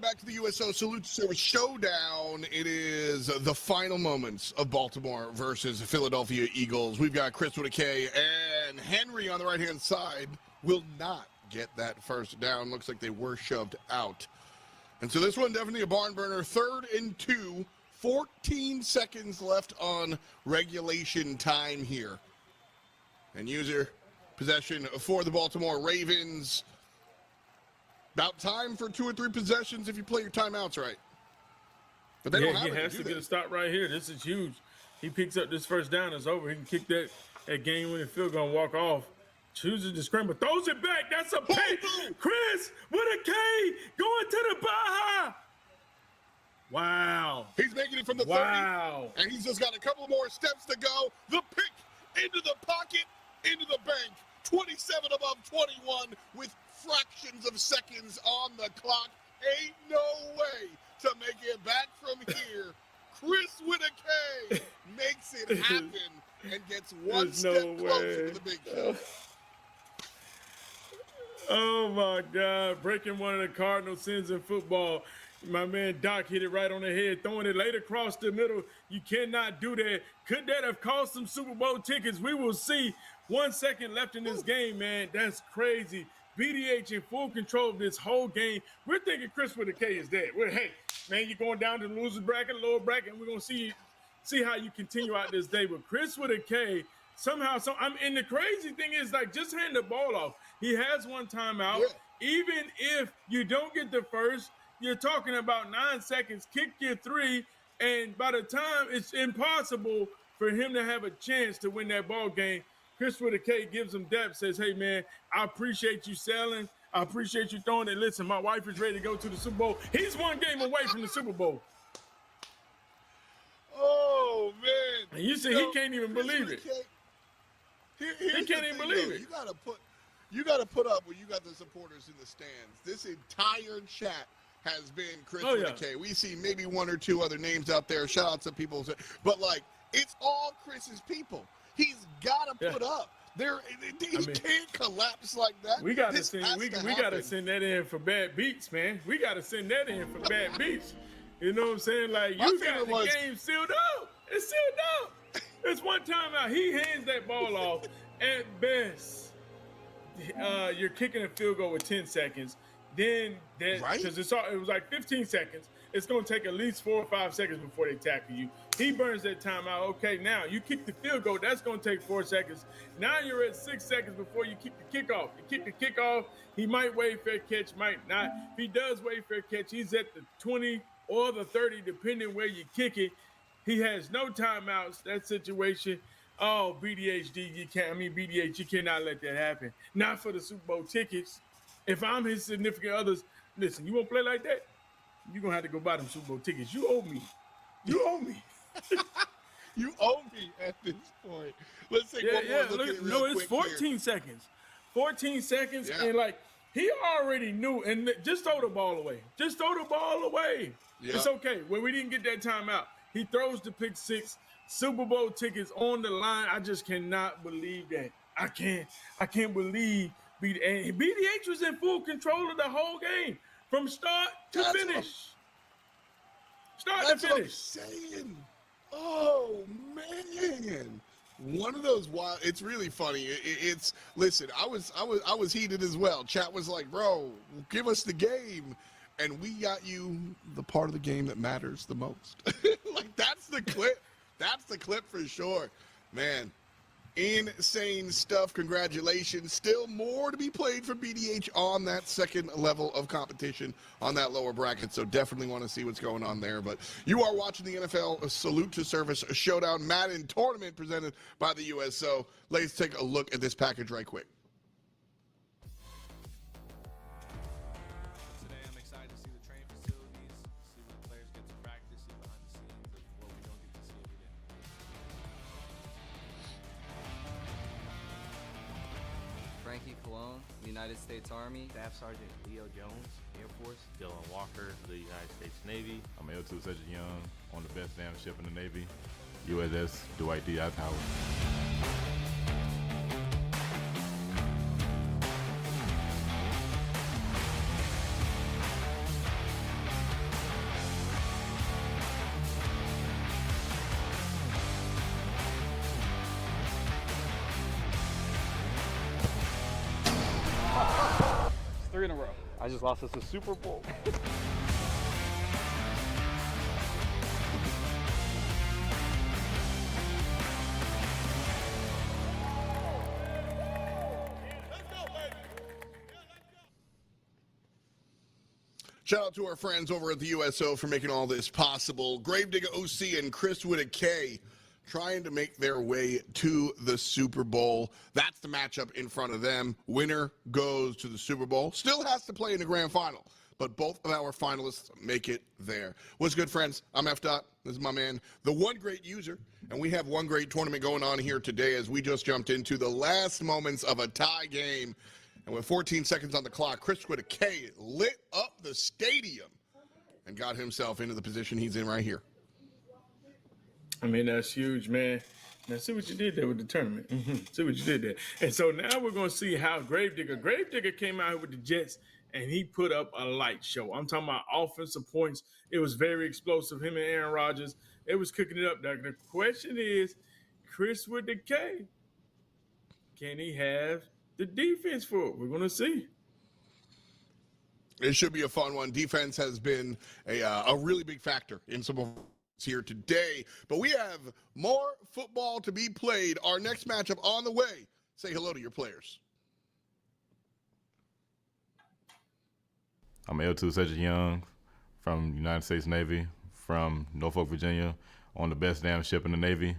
back to the USO Salute to Service Showdown. It is the final moments of Baltimore versus Philadelphia Eagles. We've got Chris with a K and Henry on the right-hand side will not get that first down. Looks like they were shoved out. And so this one definitely a barn burner. 3rd and 2, 14 seconds left on regulation time here. And user possession for the Baltimore Ravens. About time for 2 or 3 possessions if you play your timeouts right. But they don't have he it to has do to that. get a stop right here. This is huge. He picks up this first down. It's over. He can kick that game-winning field goal and walk off. Chooses to scramble. Throws it back. That's a pick. Chris with a K going to the Baja. Wow. He's making it from the 30. And he's just got a couple more steps to go. The pick into the pocket, into the bank. 27 above 21 with fractions of seconds on the clock. Ain't no way to make it back from here. Chris with a K makes it happen and gets one step closer to the big kill. Oh my God, breaking one of the cardinal sins in football. My man Doc hit it right on the head, throwing it late across the middle. You cannot do that. Could that have cost some Super Bowl tickets? We will see. 1 second left in this game, man. That's crazy. BDH in full control of this whole game. We're thinking Chris with a K is dead. Hey, man, you're going down to the loser's bracket, lower bracket, and we're going to see how you continue out this day. But Chris with a K, somehow, and the crazy thing is, like, just hand the ball off. He has one timeout. Yeah. Even if you don't get the first, you're talking about 9 seconds, kick your 3, and by the time it's impossible for him to have a chance to win that ball game, Chris with a K gives him depth, says, hey, man, I appreciate you selling. I appreciate you throwing it. Listen, my wife is ready to go to the Super Bowl. He's one game away from the Super Bowl. Oh, man. And you see, he can't even believe it. He can't even believe it. You got to put up when you got the supporters in the stands. This entire chat has been Chris with a K. We see maybe 1 or 2 other names out there. Shout out to people. But, like, it's all Chris's people. He's got to put up. He can't collapse like that. We got to send that in for bad beats, man. We got to send that in for bad beats. You know what I'm saying? Like, you got the game sealed up. It's sealed up. It's one time out. He hands that ball off. At best, you're kicking a field goal with 10 seconds. Then, because it was like 15 seconds. It's going to take at least 4 or 5 seconds before they tackle you. He burns that timeout. Okay, now you kick the field goal. That's going to take 4 seconds. Now you're at 6 seconds before you kick the kickoff. You kick the kickoff. He might waive fair catch, might not. If he does waive fair catch, he's at the 20 or the 30, depending where you kick it. He has no timeouts. That situation. Oh, BDHD, BDH, you cannot let that happen. Not for the Super Bowl tickets. If I'm his significant others, listen, you won't play like that? You're going to have to go buy them Super Bowl tickets. You owe me. You owe me. You owe me at this point. Let's take one more look at it real quick. It's 14 seconds. 14 seconds, and, like, he already knew, and just throw the ball away. Just throw the ball away. Yeah. It's okay. When we didn't get that timeout, he throws the pick 6. Super Bowl tickets on the line. I just cannot believe that. I can't believe BDH was in full control of the whole game from start to finish. Start to finish. What I'm saying. Oh man, one of those wild. It's really funny. Listen. I was heated as well. Chat was like, bro, give us the game, and we got you the part of the game that matters the most. Like that's the clip. That's the clip for sure, man. Insane stuff. Congratulations. Still more to be played for BDH on that second level of competition on that lower bracket. So definitely want to see what's going on there. But you are watching the NFL Salute to Service Showdown Madden tournament presented by the USO. Let's take a look at this package right quick. Today I'm excited to see the training facilities, see where the players get to practice, see behind the scenes of what we don't get to see every day. Frankie Cologne, United States Army. Staff Sergeant Leo Jones, Air Force. Dylan Walker, the United States Navy. I'm L2 Sergeant Young on the best damn ship in the Navy, USS Dwight D. Eisenhower. 3 in a row. I just lost us the Super Bowl. Shout out to our friends over at the USO for making all this possible. Gravedigger OC and Chris with a K trying to make their way to the Super Bowl. That's the matchup in front of them. Winner goes to the Super Bowl. Still has to play in the grand final, but both of our finalists make it there. What's good, friends? I'm F. Dot. This is my man, the one great user, and we have one great tournament going on here today as we just jumped into the last moments of a tie game. And with 14 seconds on the clock, Chris with a K lit up the stadium and got himself into the position he's in right here. I mean, that's huge, man. Now, see what you did there with the tournament. See what you did there. And so now we're going to see how Gravedigger came out with the Jets, and he put up a light show. I'm talking about offensive points. It was very explosive. Him and Aaron Rodgers, it was cooking it up. Now, the question is, Chris with the K, can he have the defense for it? We're going to see. It should be a fun one. Defense has been a really big factor in some of here today, but we have more football to be played. Our next matchup on the way. Say hello to your players. I'm L2 Cedric Young from United States Navy, from Norfolk, Virginia, on the best damn ship in the Navy,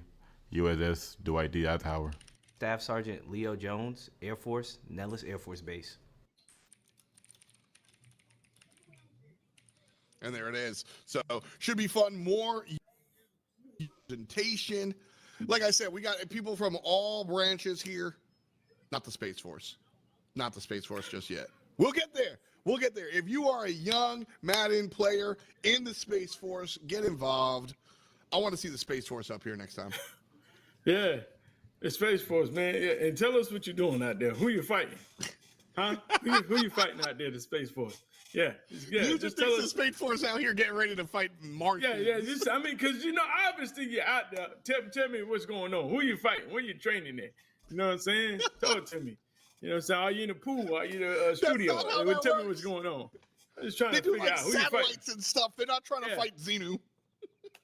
USS Dwight D. Eisenhower. Staff Sergeant Leo Jones, Air Force, Nellis Air Force Base. And there it is. So should be fun. More presentation. Like I said, we got people from all branches here. Not the Space Force. Not the Space Force just yet. We'll get there. We'll get there. If you are a young Madden player in the Space Force, get involved. I want to see the Space Force up here next time. Yeah, the Space Force, man. Yeah, and tell us what you're doing out there. Who you fighting? Huh? Who you fighting out there, the Space Force? Yeah. You just tell us the Space Force out here getting ready to fight Martians. Yeah. I mean, because, obviously you're out there. Tell me what's going on. Who you fighting? Where you training at? You know what I'm saying? Tell it to me. You know what I'm saying? Are you in the pool? Are you in the studio? Tell me what's going on. I'm just trying to figure out who you fighting. Satellites and stuff. They're not trying to fight Xenu.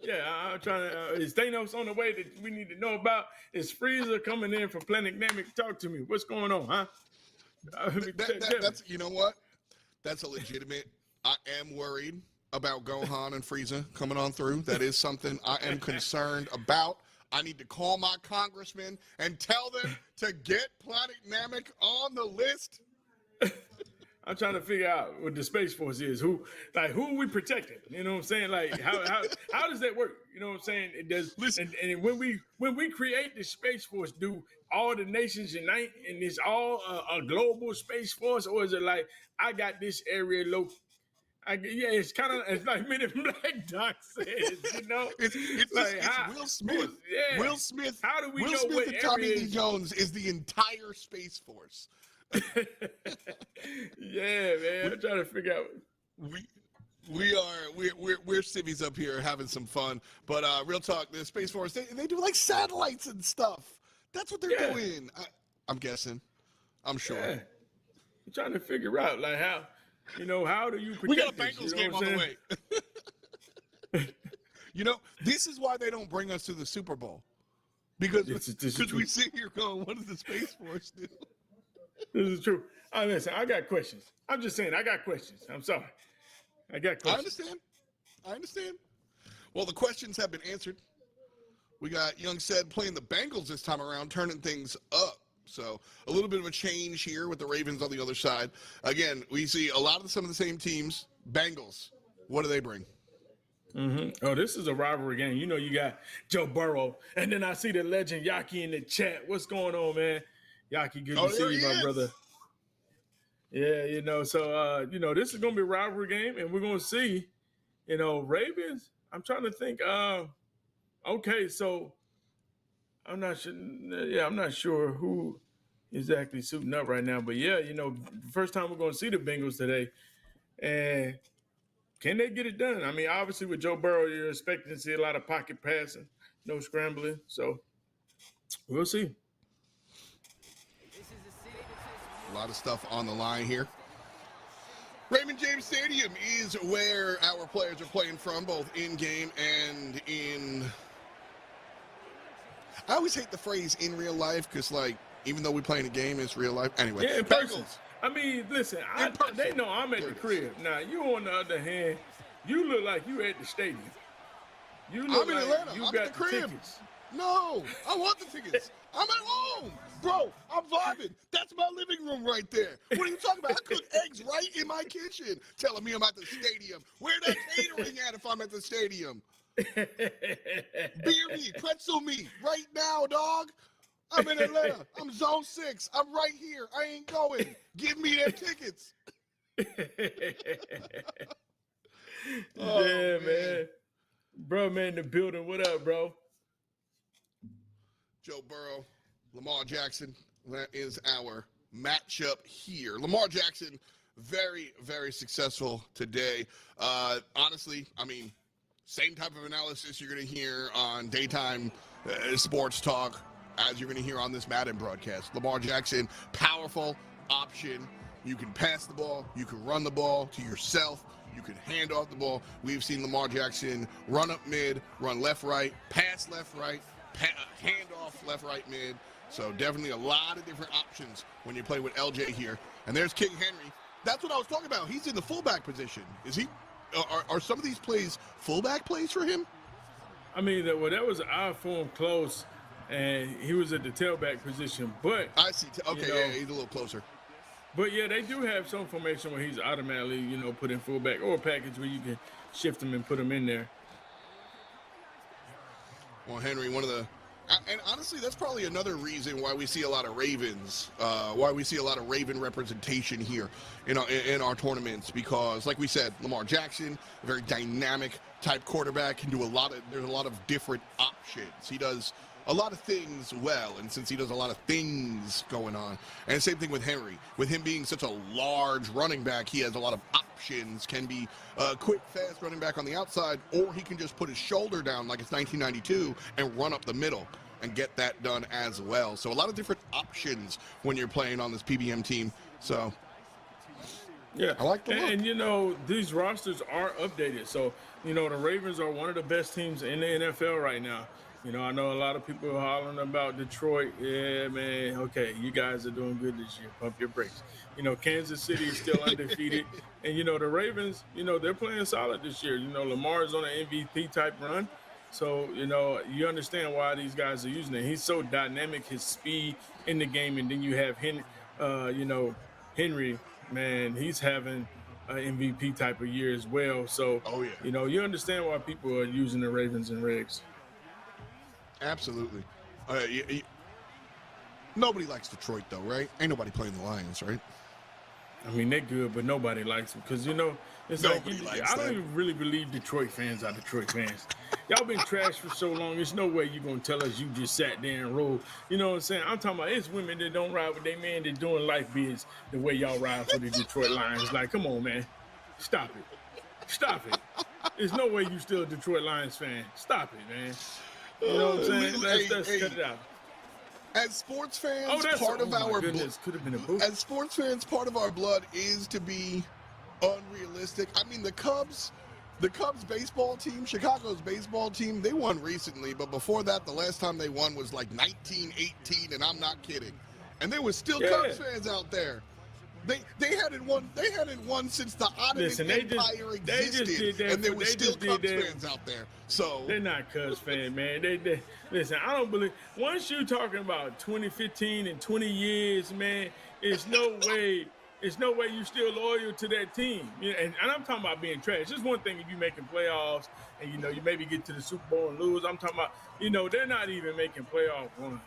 Yeah, I'm trying to. Is Thanos on the way that we need to know about? Is Frieza coming in from Planet Namek? Talk to me. What's going on, huh? That's, you know what? That's a legitimate. I am worried about Gohan and Frieza coming on through. That is something I am concerned about. I need to call my congressman and tell them to get Planet Namek on the list. I'm trying to figure out what the Space Force is. Who are we protecting? You know what I'm saying? Like how does that work? You know what I'm saying? It does. Listen, and when we create the Space Force, do all the nations unite and it's all a global Space Force, or is it like I got this area local? It's kind of like Men in Black Doc says, It's like Will Smith. Yeah. Will Smith. How do we Will know Smith what and Tommy area Lee Jones is the entire Space Force. Yeah, man. I'm trying to figure out. We're civvies up here having some fun, but real talk, the Space Force they do like satellites and stuff. That's what they're doing. I'm guessing. I'm sure. Yeah. I'm trying to figure out like how do you protect we got a this, Bengals game on the way. This is why they don't bring us to the Super Bowl. Because we sit here going, what does the Space Force do? This is true. Listen, I got questions. I'm just saying, I got questions. I'm sorry. I got questions. I understand. Well, the questions have been answered. We got Young Said playing the Bengals this time around, turning things up. So a little bit of a change here with the Ravens on the other side. Again, we see a lot of some of the same teams. Bengals, what do they bring? Mm-hmm. Oh, this is a rivalry game. You got Joe Burrow, and then I see the legend Yaki in the chat. What's going on, man? Yaki, good to see you, my brother. Yeah, so this is gonna be a rivalry game, and we're gonna see, Ravens. I'm trying to think. Okay, so I'm not sure. Yeah, I'm not sure who exactly suiting up right now, but first time we're gonna see the Bengals today, and can they get it done? I mean, obviously with Joe Burrow, you're expecting to see a lot of pocket passing, no scrambling. So we'll see. A lot of stuff on the line here. Raymond James Stadium is where our players are playing from, both in-game and in... I always hate the phrase in real life because, like, even though we play in a game, it's real life. Anyway, Yeah, in person. Bengals. I mean, listen, they know I'm at the crib. Now, you on the other hand, you look like you at the stadium. You look I'm in like Atlanta. you I'm got at the crib. tickets. No, I want the tickets. I'm at home. Bro, I'm vibing. That's my living room right there. What are you talking about? I cook eggs right in my kitchen. Telling me I'm at the stadium. Where that catering at if I'm at the stadium? Beer me, pretzel me, right now, dog. I'm in Atlanta. I'm zone 6. I'm right here. I ain't going. Give me their tickets. Yeah, man. Bro, man, the building. What up, bro? Joe Burrow, Lamar Jackson. That is our matchup here. Lamar Jackson, very, very successful today. Honestly, I mean, same type of analysis you're going to hear on daytime sports talk as you're going to hear on this Madden broadcast. Lamar Jackson, powerful option. You can pass the ball. You can run the ball to yourself. You can hand off the ball. We've seen Lamar Jackson run up mid, run left, right, pass left, right, hand off left, right, mid. So definitely a lot of different options when you play with LJ here. And there's King Henry. That's what I was talking about. He's in the fullback position. Is he? Are some of these plays fullback plays for him? I mean, that was an eye for him close, and he was at the tailback position. But I see. Okay, yeah, he's a little closer. But yeah, they do have some formation where he's automatically, put in fullback, or a package where you can shift him and put him in there. Well, Henry, and honestly, that's probably another reason why we see a lot of Ravens, why we see a lot of Raven representation here in our tournaments, because like we said, Lamar Jackson, a very dynamic type quarterback, can do there's a lot of different options. He does a lot of things well, and since he does a lot of things going on, and same thing with Henry, with him being such a large running back, he has a lot of options, can be a quick, fast running back on the outside, or he can just put his shoulder down like it's 1992 and run up the middle and get that done as well. So a lot of different options when you're playing on this PBM team. So yeah, I like the look. And these rosters are updated. So, the Ravens are one of the best teams in the NFL right now. I know a lot of people are hollering about Detroit. Yeah, man, okay, you guys are doing good this year. Pump your brakes. Kansas City is still undefeated. And, the Ravens, they're playing solid this year. Lamar's on an MVP type run. So, you understand why these guys are using it. He's so dynamic, his speed in the game. And then you have Henry, man, he's having an MVP type of year as well. So, you understand why people are using the Ravens and Regs. Absolutely. Nobody likes Detroit, though, right? Ain't nobody playing the Lions, right? I mean, they're good, but nobody likes them because, it's I don't even really believe Detroit fans are Detroit fans. Y'all been trashed for so long, there's no way you're going to tell us you just sat there and rolled. You know what I'm saying? I'm talking about it's women that don't ride with their man that doing life bids the way y'all ride for the Detroit Lions. Like, come on, man. Stop it. Stop it. There's no way you still a Detroit Lions fan. Stop it, man. You know what I'm saying? Let's cut it out. As sports fans, part of our blood. Could have been a boot. As sports fans, part of our blood is to be unrealistic. I mean, the Cubs baseball team, Chicago's baseball team, they won recently, but before that, the last time they won was like 1918, and I'm not kidding. And there was still Cubs fans out there. They hadn't won since the Ottoman Empire existed, and there were still Cubs fans out there. So they're not Cubs fans, man. They listen. I don't believe once you're talking about 2015 and 20 years, man. It's no way you're still loyal to that team. And I'm talking about being trash. It's one thing if you're making playoffs and you maybe get to the Super Bowl and lose. I'm talking about they're not even making playoff runs.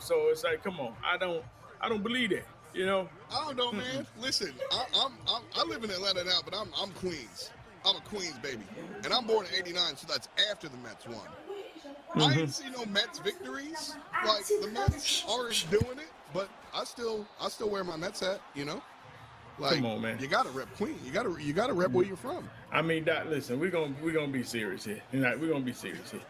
So it's like, come on, I don't believe that. I don't know, man. Listen, I live in Atlanta now, but I'm Queens. I'm a Queens baby, and I'm born in '89, so that's after the Mets won. I ain't seen no Mets victories. Like the Mets aren't doing it, but I still wear my Mets hat. Like, come on, man. You gotta rep Queen. You gotta rep where you're from. I mean, listen, we're gonna be serious here. We're gonna be serious here.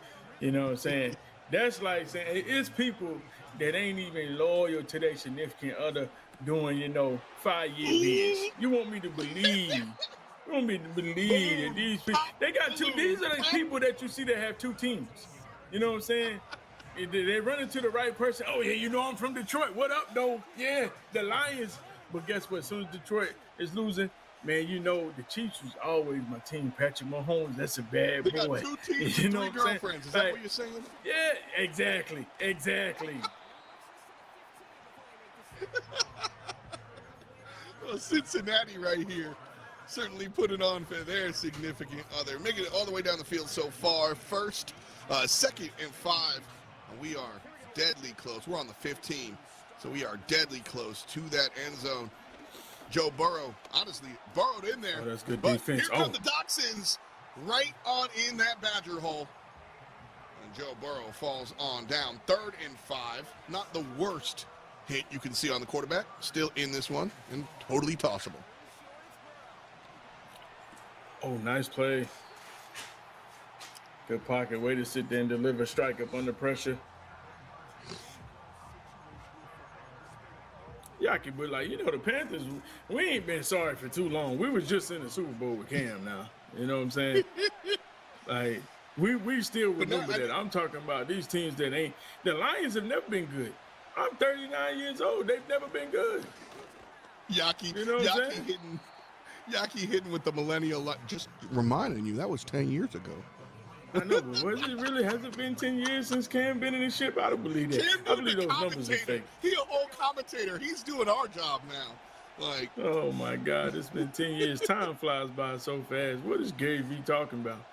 You know what I'm saying? That's like saying it's people that ain't even loyal to their significant other doing, 5-year bids. You want me to believe. You want me to believe that these people, these are the people that you see that have two teams. You know what I'm saying? They run into the right person. Oh, yeah, I'm from Detroit. What up, though? Yeah, the Lions. But guess what? As soon as Detroit is losing, man, the Chiefs was always my team. Patrick Mahomes, that's a bad boy. They got two teams, you know three what I'm saying? girlfriends. Is that what you're saying? Yeah, exactly. Well, Cincinnati right here certainly put it on for their significant other. Making it all the way down the field so far. First, second and 5. And we are deadly close. We're on the 15. So we are deadly close to that end zone. Joe Burrow, honestly, burrowed in there. Oh, that's good but defense. Here come the Dachshunds right on in that Badger hole. And Joe Burrow falls on down. 3rd and 5. Not the worst hit you can see on the quarterback. Still in this one and totally tossable. Oh, nice play. Good pocket. Way to sit there and deliver strike up under pressure. Yaki, but the Panthers, we ain't been sorry for too long. We was just in the Super Bowl with Cam now. You know what I'm saying? Like, we still remember that. I'm talking about these teams that ain't. The Lions have never been good. I'm 39 years old. They've never been good. Yaki, you know what I'm saying? Yaki hitting with the millennial. Just reminding you, that was 10 years ago. I know, but has it been 10 years since Cam been in the ship? I don't believe that. I believe those numbers are fake. He a whole commentator. He's doing our job now. Like, oh my God, it's been 10 years. Time flies by so fast. What is Gary Vee talking about?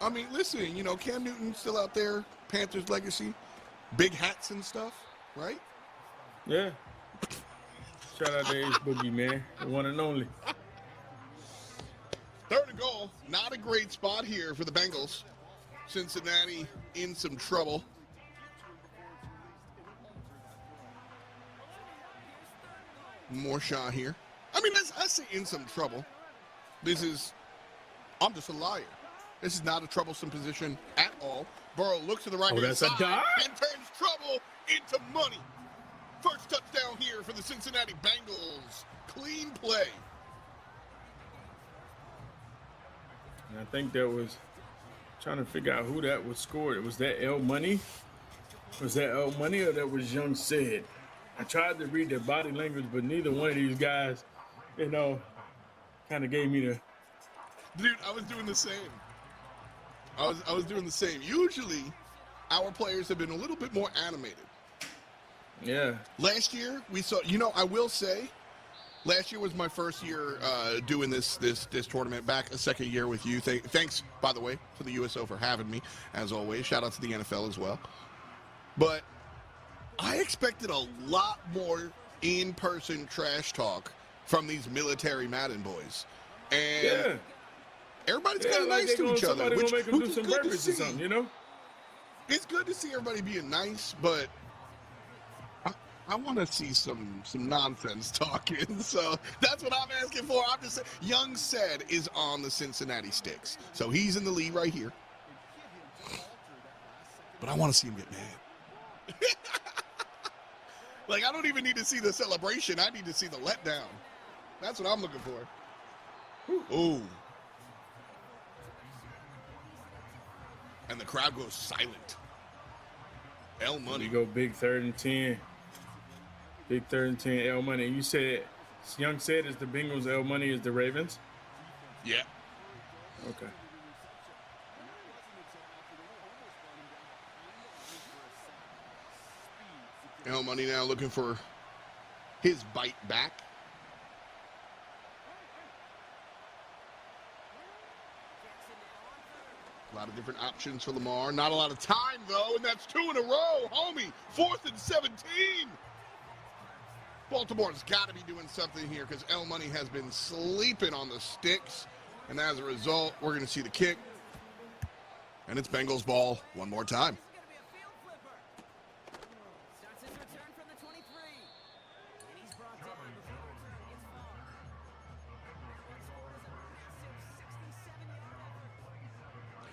I mean, listen, Cam Newton's still out there. Panthers legacy, big hats and stuff, right? Yeah. Shout out to Ace Boogie, man, the one and only. 3rd and goal. Not a great spot here for the Bengals. Cincinnati in some trouble. More shot here. I mean, I say in some trouble. I'm just a liar. This is not a troublesome position at all. Burrow looks to the right hand side and turns trouble into money. First touchdown here for the Cincinnati Bengals. Clean play. And I think that was trying to figure out who that was scored. Was that El Money? Was that El Money or that was Young Said? I tried to read their body language, but neither one of these guys, kind of gave me the. Dude, I was doing the same. I was doing the same. Usually, our players have been a little bit more animated. Yeah. Last year, we saw, I will say, last year was my first year doing this tournament, back a second year with you. Thanks, by the way, to the USO for having me, as always. Shout out to the NFL as well. But I expected a lot more in-person trash talk from these military Madden boys. And everybody's kind of nice to each other, which is good to see. It's good to see everybody being nice, but I want to see some nonsense talking, so that's what I'm asking for. I'm just saying, Young Said is on the Cincinnati Sticks, so he's in the lead right here. But I want to see him get mad. Like, I don't even need to see the celebration. I need to see the letdown. That's what I'm looking for. Ooh. And the crowd goes silent. El Money. You go big 3rd and 10. Big 3rd and 10, El Money. You said, Young Said is the Bengals, El Money is the Ravens? Yeah. Okay. El Money now looking for his bite back. A lot of different options for Lamar. Not a lot of time, though, and that's 2 in a row, homie. 4th and 17. Baltimore's got to be doing something here because El Money has been sleeping on the sticks. And as a result, we're going to see the kick. And it's Bengals ball one more time.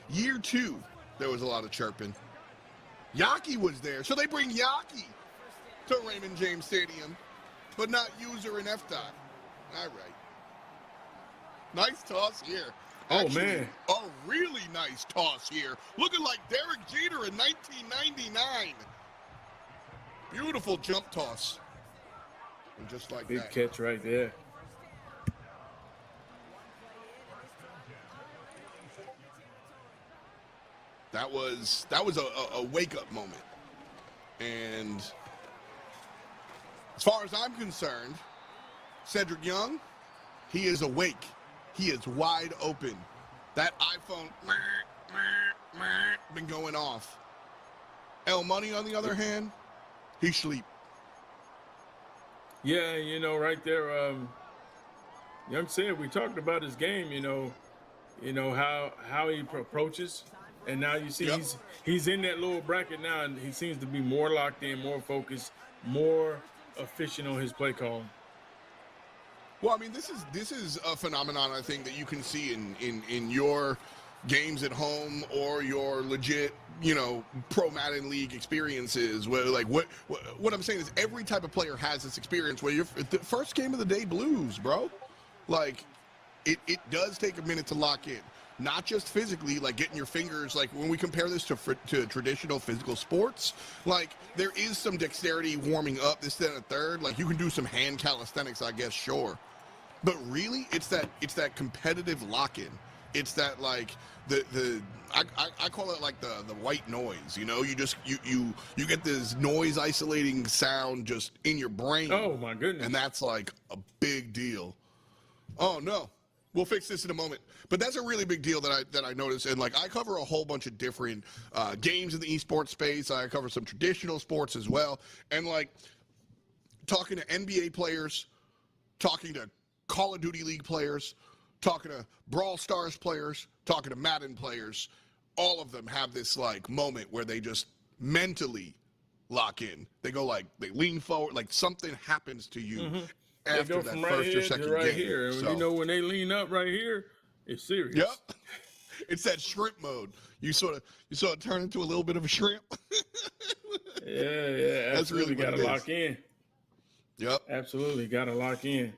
Year 2, there was a lot of chirping. Yaki was there, so they bring Yaki to Raymond James Stadium. but not user and F dot. All right. Nice toss here. Actually, man. A really nice toss here. Looking like Derek Jeter in 1999. Beautiful jump toss. And just like Big that. catch right there. That was a wake-up moment. And as far as I'm concerned, Cedric Young, he is awake. He is wide open. That iPhone been going off. El Money, on the other hand, he sleep. Yeah, you know, right there, Young said we talked about his game, you know how he approaches. And now you see he's in that lower bracket now, and he seems to be more locked in, more focused, more efficient on his play call. Well, I mean, this is a phenomenon I think that you can see in your games at home or your legit, you know, pro Madden League experiences. Where like what I'm saying is every type of player has this experience where you're the first game of the day blues, bro. Like it does take a minute to lock in. Not just physically, like getting your fingers, like when we compare this to traditional physical sports, like there is some dexterity warming up, this, that, and a third. Like you can do some hand calisthenics, I guess, sure. But really, it's that competitive lock-in. It's that like I call it like the white noise. You know, you get this noise isolating sound just in your brain. Oh my goodness! And that's like a big deal. Oh no. We'll fix this in a moment. But that's a really big deal that I noticed. And, like, I cover a whole bunch of different games in the esports space. I cover some traditional sports as well. And, like, talking to NBA players, talking to Call of Duty League players, talking to Brawl Stars players, talking to Madden players, all of them have this, like, moment where they just mentally lock in. They go, like, they lean forward, like something happens to you. Mm-hmm. After they go that from first right or here second to right game. here. And So, you know, when they lean up right here, it's serious. Yep. It's that shrimp mode. You sort of turn into a little bit of a shrimp. Yeah. That's really Absolutely got to lock in. Yep. Absolutely got to lock in.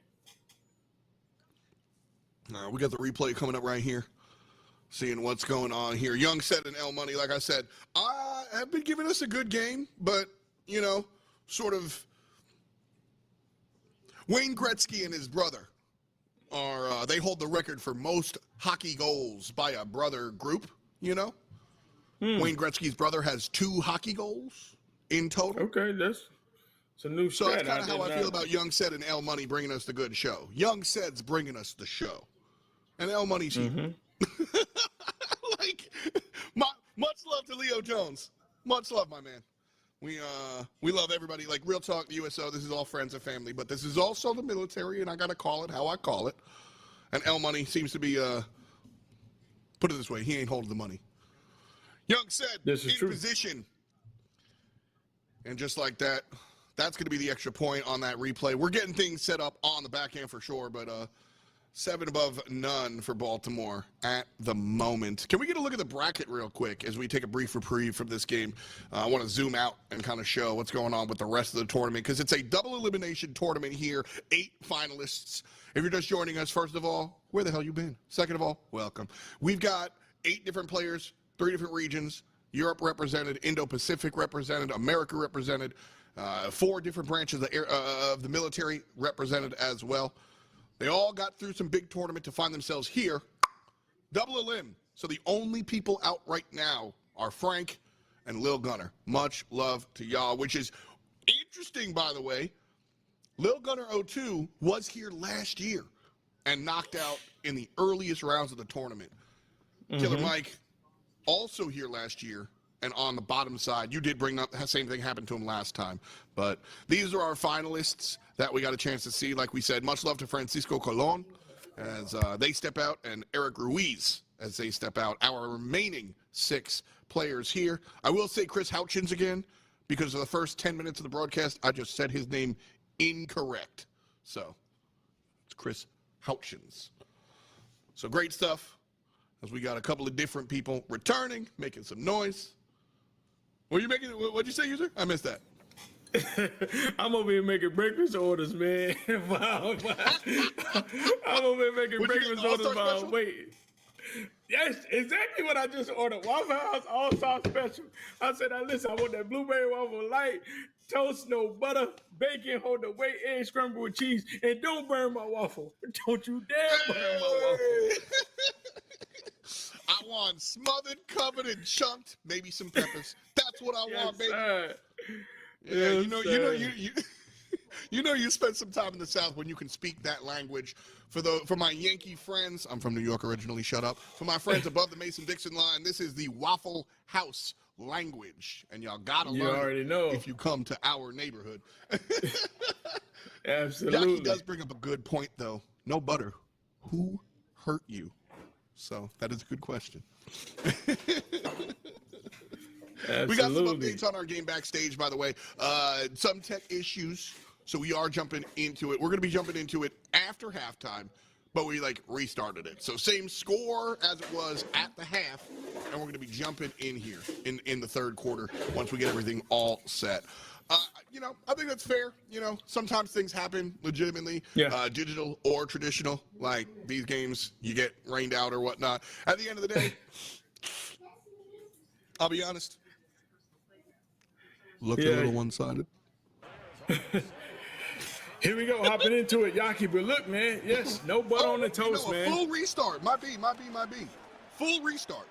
We got the replay coming up right here. Seeing what's going on here. Young said and El Money, like I said, have been giving us a good game, but, you know, sort of Wayne Gretzky and his brother they hold the record for most hockey goals by a brother group, you know? Wayne Gretzky's brother has 2 hockey goals in total. Okay, that's a new So stat. that's kind of how I feel about Young Said and El Money bringing us the good show. Young Said's bringing us the show. And El Money's here. Like, much love to Leo Jones. Much love, my man. We love everybody. Like, real talk, the USO, this is all friends and family, but this is also the military, and I got to call it how I call it. And El Money seems to be, put it this way, he ain't holding the money. Young said, in position. And just like that, that's going to be the extra point on that replay. We're getting things set up on the back end for sure, but 7 above none for Baltimore at the moment. Can we get a look at the bracket real quick as we take a brief reprieve from this game? I want to zoom out and kind of show what's going on with the rest of the tournament because it's a double elimination tournament here. 8 finalists. If you're just joining us, first of all, where the hell you been? Second of all, welcome. We've got 8 different players, 3 different regions. Europe represented, Indo-Pacific represented, America represented, 4 different branches of the military represented as well. They all got through some big tournament to find themselves here. Double elim. So the only people out right now are Frank and Lil Gunner. Much love to y'all, which is interesting, by the way. Lil Gunner 02 was here last year and knocked out in the earliest rounds of the tournament. Killer Mike, also here last year and on the bottom side. You did bring up the same thing happened to him last time. But these are our finalists that we got a chance to see. Like we said, much love to Francisco Colon as they step out and Eric Ruiz as they step out. Our remaining 6 players here. I will say Chris Houchins again because of the first 10 minutes of the broadcast, I just said his name incorrect. So it's Chris Houchins. So great stuff as we got a couple of different people returning, making some noise. What'd you say, user? I missed that. I'm over here making breakfast orders, man. I'm over here making breakfast orders while wait. Yes, exactly what I just ordered. Waffle House all-star special. I said, now listen, I want that blueberry waffle light, toast, no butter, bacon, hold the weight, egg scrambled with cheese, and don't burn my waffle. Don't you dare burn my waffle. I want smothered, covered, and chunked, maybe some peppers. That's what I want, baby. Sir. Yeah, Yes, you spent some time in the South when you can speak that language. For my Yankee friends, I'm from New York originally, shut up. For my friends above the Mason-Dixon line, this is the Waffle House language. And y'all gotta You learn already know. if you come to our neighborhood. Absolutely. Yaki does bring up a good point, though. No butter. Who hurt you? So that is a good question. We got some updates on our game backstage, by the way. Some tech issues, so we are jumping into it. We're going to be jumping into it after halftime, but we restarted it. So same score as it was at the half, and we're going to be jumping in here in the third quarter once we get everything all set. I think that's fair. Sometimes things happen legitimately, digital or traditional. Like these games, you get rained out or whatnot. At the end of the day, I'll be honest. Looked a little one-sided. Here we go, hopping into it, Yaki. But look, man, yes, no butter on the toast, man. Full restart. My B. Full restart.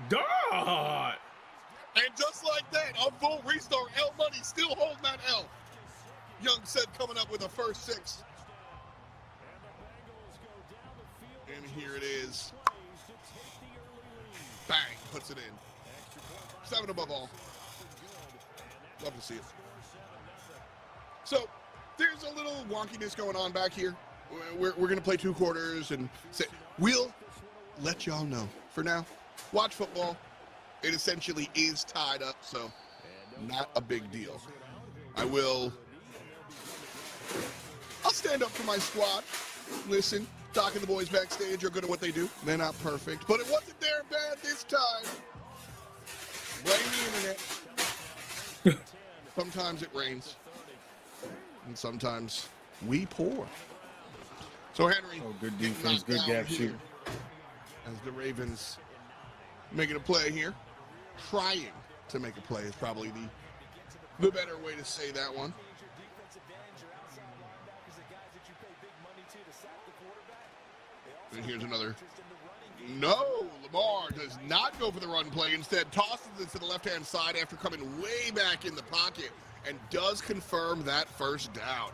God. And just like that, a full restart. L Money still holding that L. Young said coming up with a first 6. And here it is. Bang, puts it in. 7 above all. Love to see it. So, there's a little wonkiness going on back here. We're going to play 2 quarters and we'll let y'all know. For now, watch football. It essentially is tied up, so not a big deal. I'll stand up for my squad. Listen, Doc and the boys backstage are good at what they do. They're not perfect, but it wasn't their bad this time. Blame the internet. Sometimes it rains, and sometimes we pour. So Henry, good defense, good gap shooter. As the Ravens making a play here, trying to make a play is probably the better way to say that one. And here's another. No, Lamar does not go for the run play. Instead, tosses it to the left-hand side after coming way back in the pocket and does confirm that first down.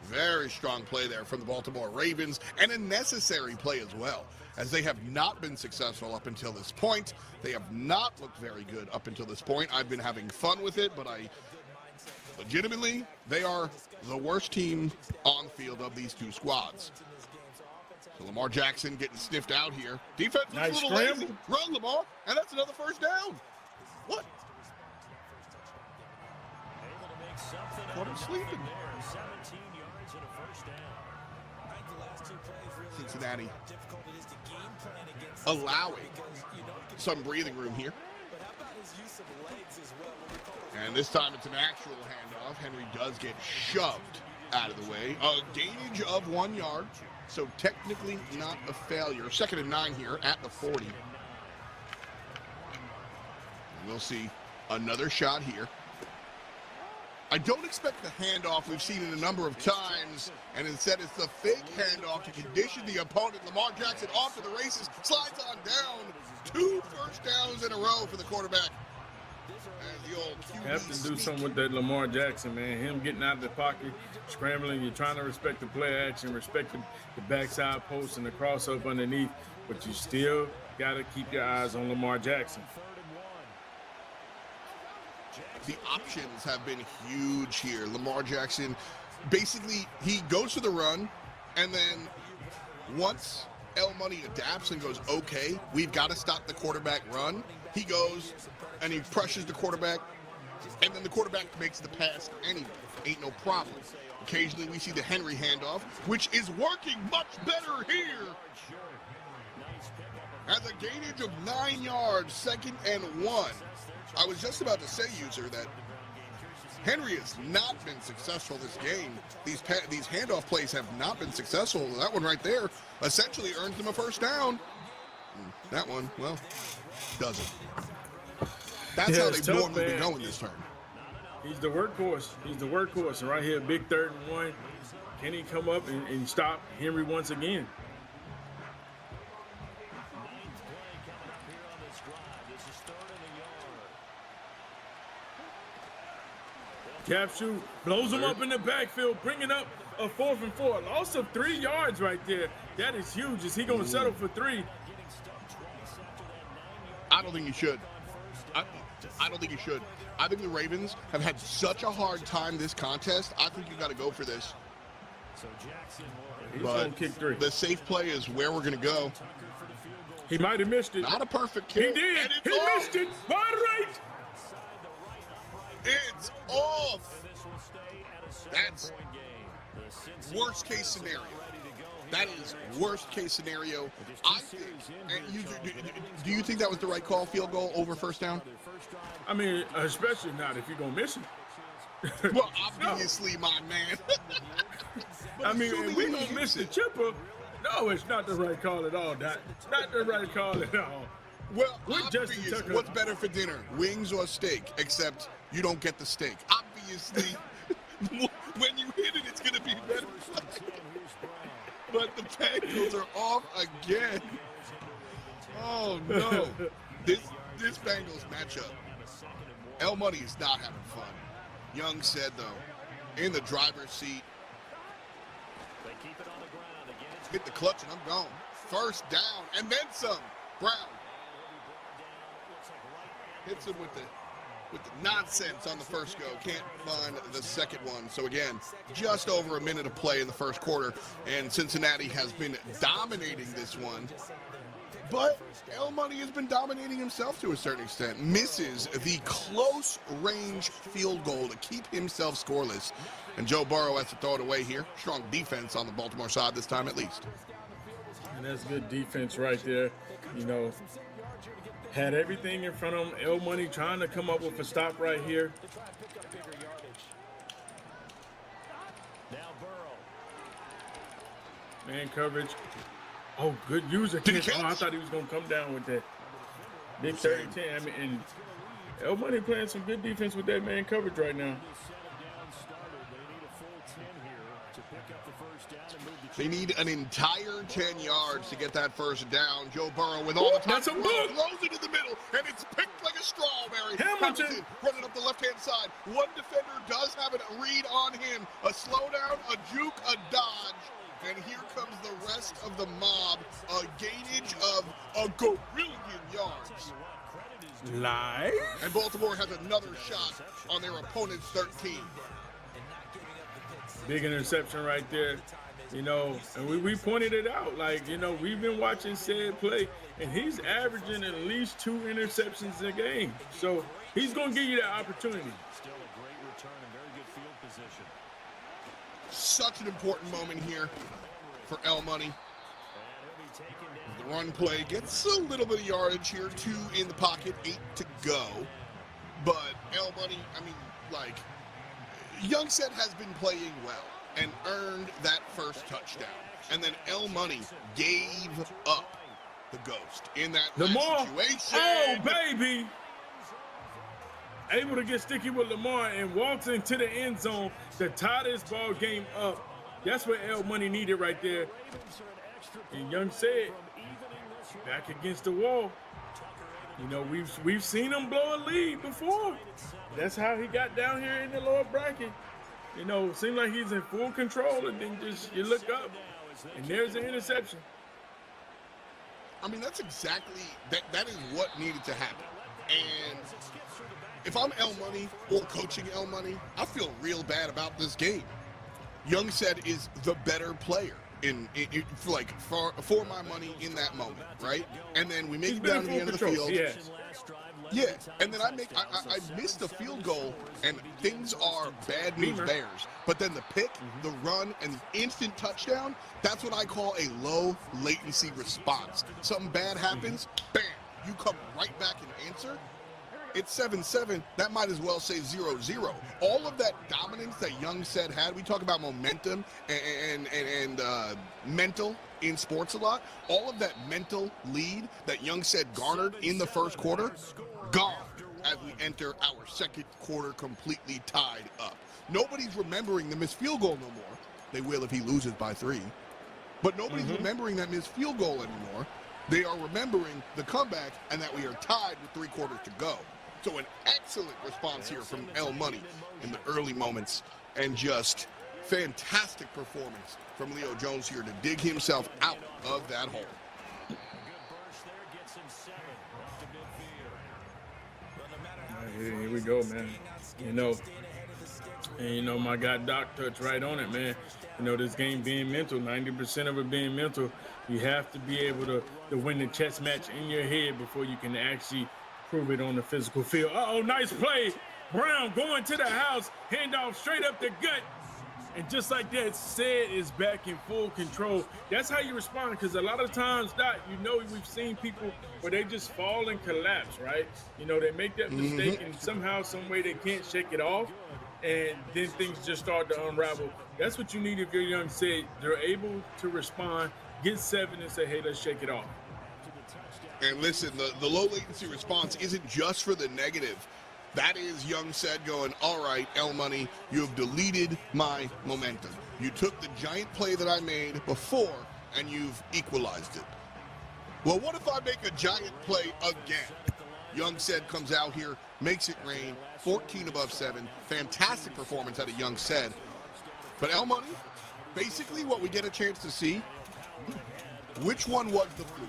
Very strong play there from the Baltimore Ravens, and a necessary play as well, as they have not been successful up until this point. They have not looked very good up until this point. I've been having fun with it, but legitimately, they are the worst team on the field of these 2 squads. So Lamar Jackson getting sniffed out here. Defense is a little lazy. Run, Lamar, and that's another first down. What? What are sleeping? Cincinnati allowing some breathing room here. And this time it's an actual handoff. Henry does get shoved out of the way. A gainage of 1 yard, so technically not a failure. 2nd and 9 here at the 40. We'll see another shot here. I don't expect the handoff we've seen it a number of times, and instead it's the fake handoff to condition the opponent. Lamar Jackson off to the races, slides on down. 2 first downs in a row for the quarterback. And the old QB have to do something with that Lamar Jackson, man. Him getting out of the pocket, scrambling. You're trying to respect the play action, respect the backside post and the crossover underneath, but you still got to keep your eyes on Lamar Jackson. The options have been huge here. Lamar Jackson, basically, he goes for the run, and then once L Money adapts and goes, okay, we've got to stop the quarterback run, he goes and he pressures the quarterback, and then the quarterback makes the pass anyway. Ain't no problem. Occasionally we see the Henry handoff, which is working much better here. At the gainage of 9 yards, 2nd and 1. I was just about to say, user, that Henry has not been successful this game. These handoff plays have not been successful. That one right there essentially earns them a first down. That one, well, doesn't. That's how they normally be going this turn. He's the workhorse. He's the workhorse. And right here, big 3rd and 1. Can he come up and stop Henry once again? Cap shoot, blows him up in the backfield, bringing up a 4th and 4. Loss of 3 yards right there. That is huge. Is he going to settle for 3? I don't think he should. I don't think he should. I think the Ravens have had such a hard time this contest. I think you got to go for this. He's going to kick 3. The safe play is where we're going to go. He might have missed it. Not a perfect kick. He did. He missed it. All right. It's off. That's worst case scenario. That is worst case scenario. I think. Do you think that was the right call? Field goal over first down? I mean, especially not if you're gonna miss it. Well, obviously, my man. I mean, if we gonna miss the chipper, no, it's not the right call at all. Not the right call at all. Well, what's better for dinner, wings or steak? Except you don't get the steak. Obviously, when you hit it, it's going to be better. But the Bengals are off again. Oh, no. This Bengals matchup, El Money is not having fun. Young said, though, in the driver's seat. Hit the clutch and I'm gone. First down, and then some. Brown hits him with the nonsense on the first go. Can't find the second one. So again, just over a minute of play in the first quarter, and Cincinnati has been dominating this one. But El Money has been dominating himself to a certain extent. Misses the close range field goal to keep himself scoreless. And Joe Burrow has to throw it away here. Strong defense on the Baltimore side this time at least. And that's good defense right there. You know, had everything in front of him. El Money trying to come up with a stop right here. Man coverage. Oh, good user. Oh, I thought he was going to come down with that. Big 30-10. I mean, and El Money playing some good defense with that man coverage right now. They need an entire 10 yards to get that first down. Joe Burrow with all the time. Throws it in the middle, and it's picked like a strawberry. Hamilton running up the left-hand side. One defender does have a read on him. A slowdown, a juke, a dodge. And here comes the rest of the mob. A gainage of a gorillion yards. Live. And Baltimore has another shot on their opponent's 13. Big interception right there. You know, and we pointed it out. Like, you know, we've been watching said play, and he's averaging at least 2 interceptions a game. So he's going to give you that opportunity. Still a great return and very good field position. Such an important moment here for El Money. The run play gets a little bit of yardage here. 2 in the pocket, 8 to go. But El Money, I mean, like, Youngset has been playing well and earned that first touchdown. And then El Money gave up the ghost in that situation. Oh, baby. Able to get sticky with Lamar and walks into the end zone to tie this ball game up. That's what El Money needed right there. And Young said, back against the wall. You know, we've seen him blow a lead before. That's how he got down here in the lower bracket. You know, seemed like he's in full control, and then just you look up, and there's an interception. I mean, that's exactly, that is what needed to happen. And if I'm El Money or coaching El Money, I feel real bad about this game. Youngset is the better player for my money in that moment, right? And then we make it down to the end of the field. Yeah, and then I missed the field goal, and things are bad news bears. But then the pick, the run, and the instant touchdown, that's what I call a low latency response. Something bad happens, bam, you come right back and answer. it's 7-7. That might as well say 0-0. All of that dominance that Young said had, we talk about momentum and mental in sports a lot. All of that mental lead that Young said garnered in the first quarter, gone as we enter our second quarter completely tied up. Nobody's remembering the missed field goal no more. They will if he loses by 3. But nobody's remembering that missed field goal anymore. They are remembering the comeback and that we are tied with 3 quarters to go. So an excellent response here from El Money in the early moments, and just fantastic performance from Leo Jones here to dig himself out of that hole. Here we go, man. My guy Doc touched right on it, man. This game being mental, 90% of it being mental. You have to be able to win the chess match in your head before you can actually prove it on the physical field. Uh-oh, nice play. Brown going to the house, handoff straight up the gut. And just like that, Said is back in full control. That's how you respond, because a lot of times, Doc, we've seen people where they just fall and collapse, right? They make that mistake and somehow, some way they can't shake it off, and then things just start to unravel. That's what you need if you're Young Said. They're able to respond, get 7, and say, hey, let's shake it off. And listen, the low latency response isn't just for the negative. That is Young Said going, all right, El Money, you have deleted my momentum. You took the giant play that I made before, and you've equalized it. Well, what if I make a giant play again? Young Said comes out here, makes it rain, 14 above 7. Fantastic performance out of Young Said. But El Money, basically what we get a chance to see, which one was the fluke?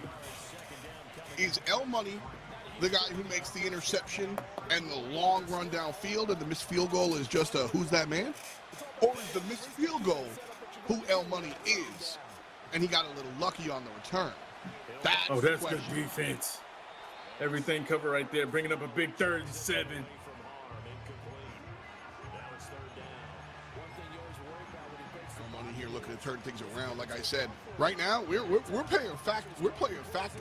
Is El Money the guy who makes the interception and the long run downfield, and the missed field goal is just a who's that man? Or is the missed field goal who El Money is, and he got a little lucky on the return? That's good defense. Everything covered right there, bringing up a big 3rd and 7. Money here looking to turn things around. Like I said, right now we're playing fact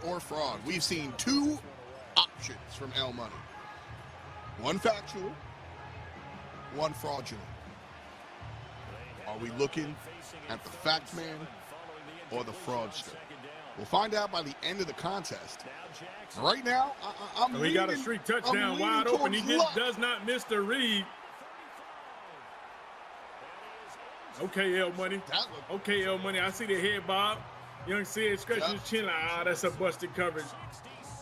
or fraud. We've seen 2 options from El Money. One factual, one fraudulent. Are we looking at the fact man or the fraudster? We'll find out by the end of the contest. Right now, We got a streak touchdown wide open. He does not miss the read. Okay, El Money. Okay, El Money. I see the head bob. Young Said scratching his chin like, that's a busted coverage.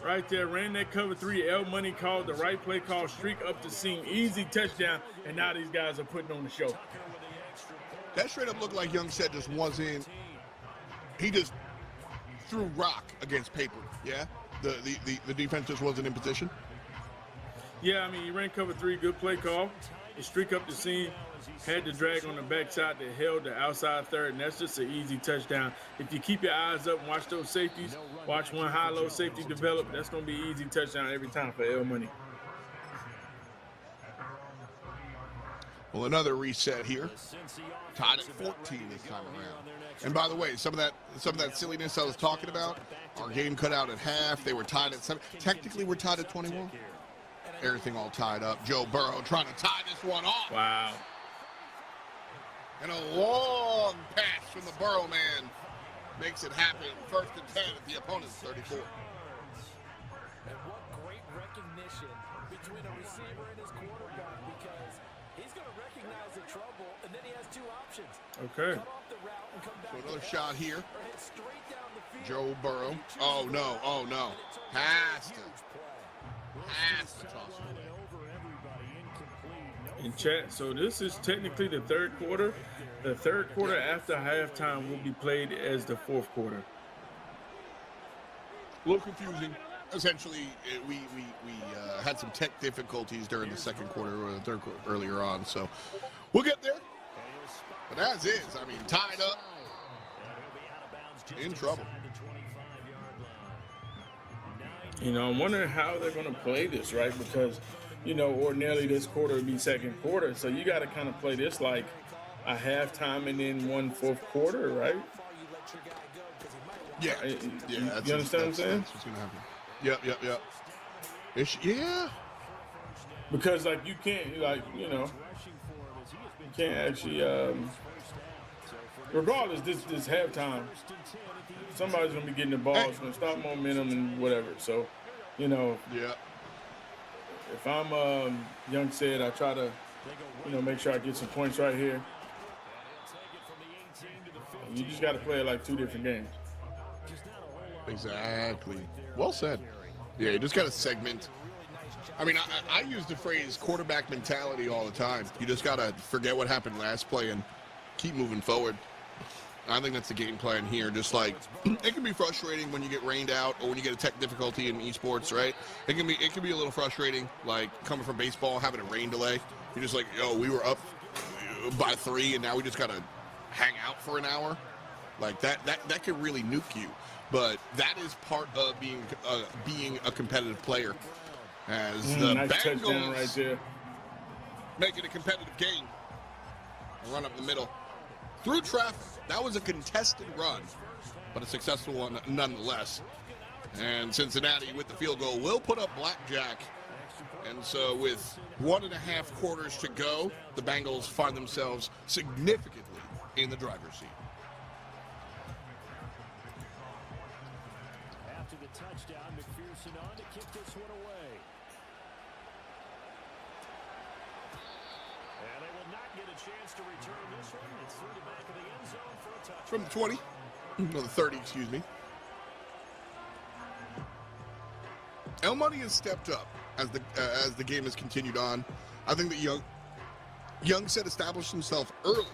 Right there, ran that cover 3. El Money called the right play call, streak up the seam, easy touchdown, and now these guys are putting on the show. That straight up looked like Young Said just wasn't. He just threw rock against paper. Yeah, the defense just wasn't in position. Yeah, he ran cover 3, good play call. He streak up the seam, had the drag on the backside that held the outside 3rd, and that's just an easy touchdown. If you keep your eyes up and watch those safeties, watch one high-low safety develop, that's going to be easy touchdown every time for El Money. Well, another reset here. Tied at 14 this time around. And by the way, some of that silliness I was talking about, our game cut out at half. They were tied at 7. Technically, we're tied at 21. Everything all tied up. Joe Burrow trying to tie this one off. Wow. And a long pass from the Burrow man makes it happen. 1st and 10 at the opponent's 34. And what great recognition between a receiver and his quarterback, because he's going to recognize the trouble, and then he has 2 options. Okay. Cut off the route and come back. So another shot here. Or hit straight down the field. Joe Burrow. Oh, no. Oh, no. Has to toss it away. In chat, so this is technically the 3rd quarter. The 3rd quarter after halftime will be played as the 4th quarter. A little confusing. Essentially, we had some tech difficulties during the 2nd quarter or the 3rd quarter earlier on, so we'll get there. But as is, tied up, in trouble. I'm wondering how they're going to play this, right? Because, ordinarily this quarter would be 2nd quarter, so you got to kind of play this like a halftime and then 1 4th quarter, right? Yeah. You understand what I'm saying? That's what's going to happen. Yep. because like you can't you can't actually regardless this halftime somebody's gonna be getting the ball. It's gonna stop momentum and whatever. So yeah. If I'm Young said, I try to make sure I get some points right here. And you just got to play it like two different games. Exactly. Well said. Yeah, you just got to segment. I mean, I use the phrase quarterback mentality all the time. You just got to forget what happened last play and keep moving forward. I think that's the game plan here. Just like it can be frustrating when you get rained out or when you get a tech difficulty in esports, right? It can be a little frustrating, like coming from baseball, having a rain delay. You're just like, yo, we were up by 3 and now we just gotta hang out for an hour. Like that can really nuke you. But that is part of being a competitive player. As the nice touchdown right there, making a competitive game. Run up the middle through traffic. That was a contested run, but a successful one nonetheless. And Cincinnati, with the field goal, will put up blackjack. And so with 1.5 quarters to go, the Bengals find themselves significantly in the driver's seat. After the touchdown, McPherson on to kick this one away. And they will not get a chance to return this one. It's through the back of the end zone for a touchdown. From the 20, no, the 30, excuse me. El Money has stepped up as the game has continued on. I think that Young said established himself early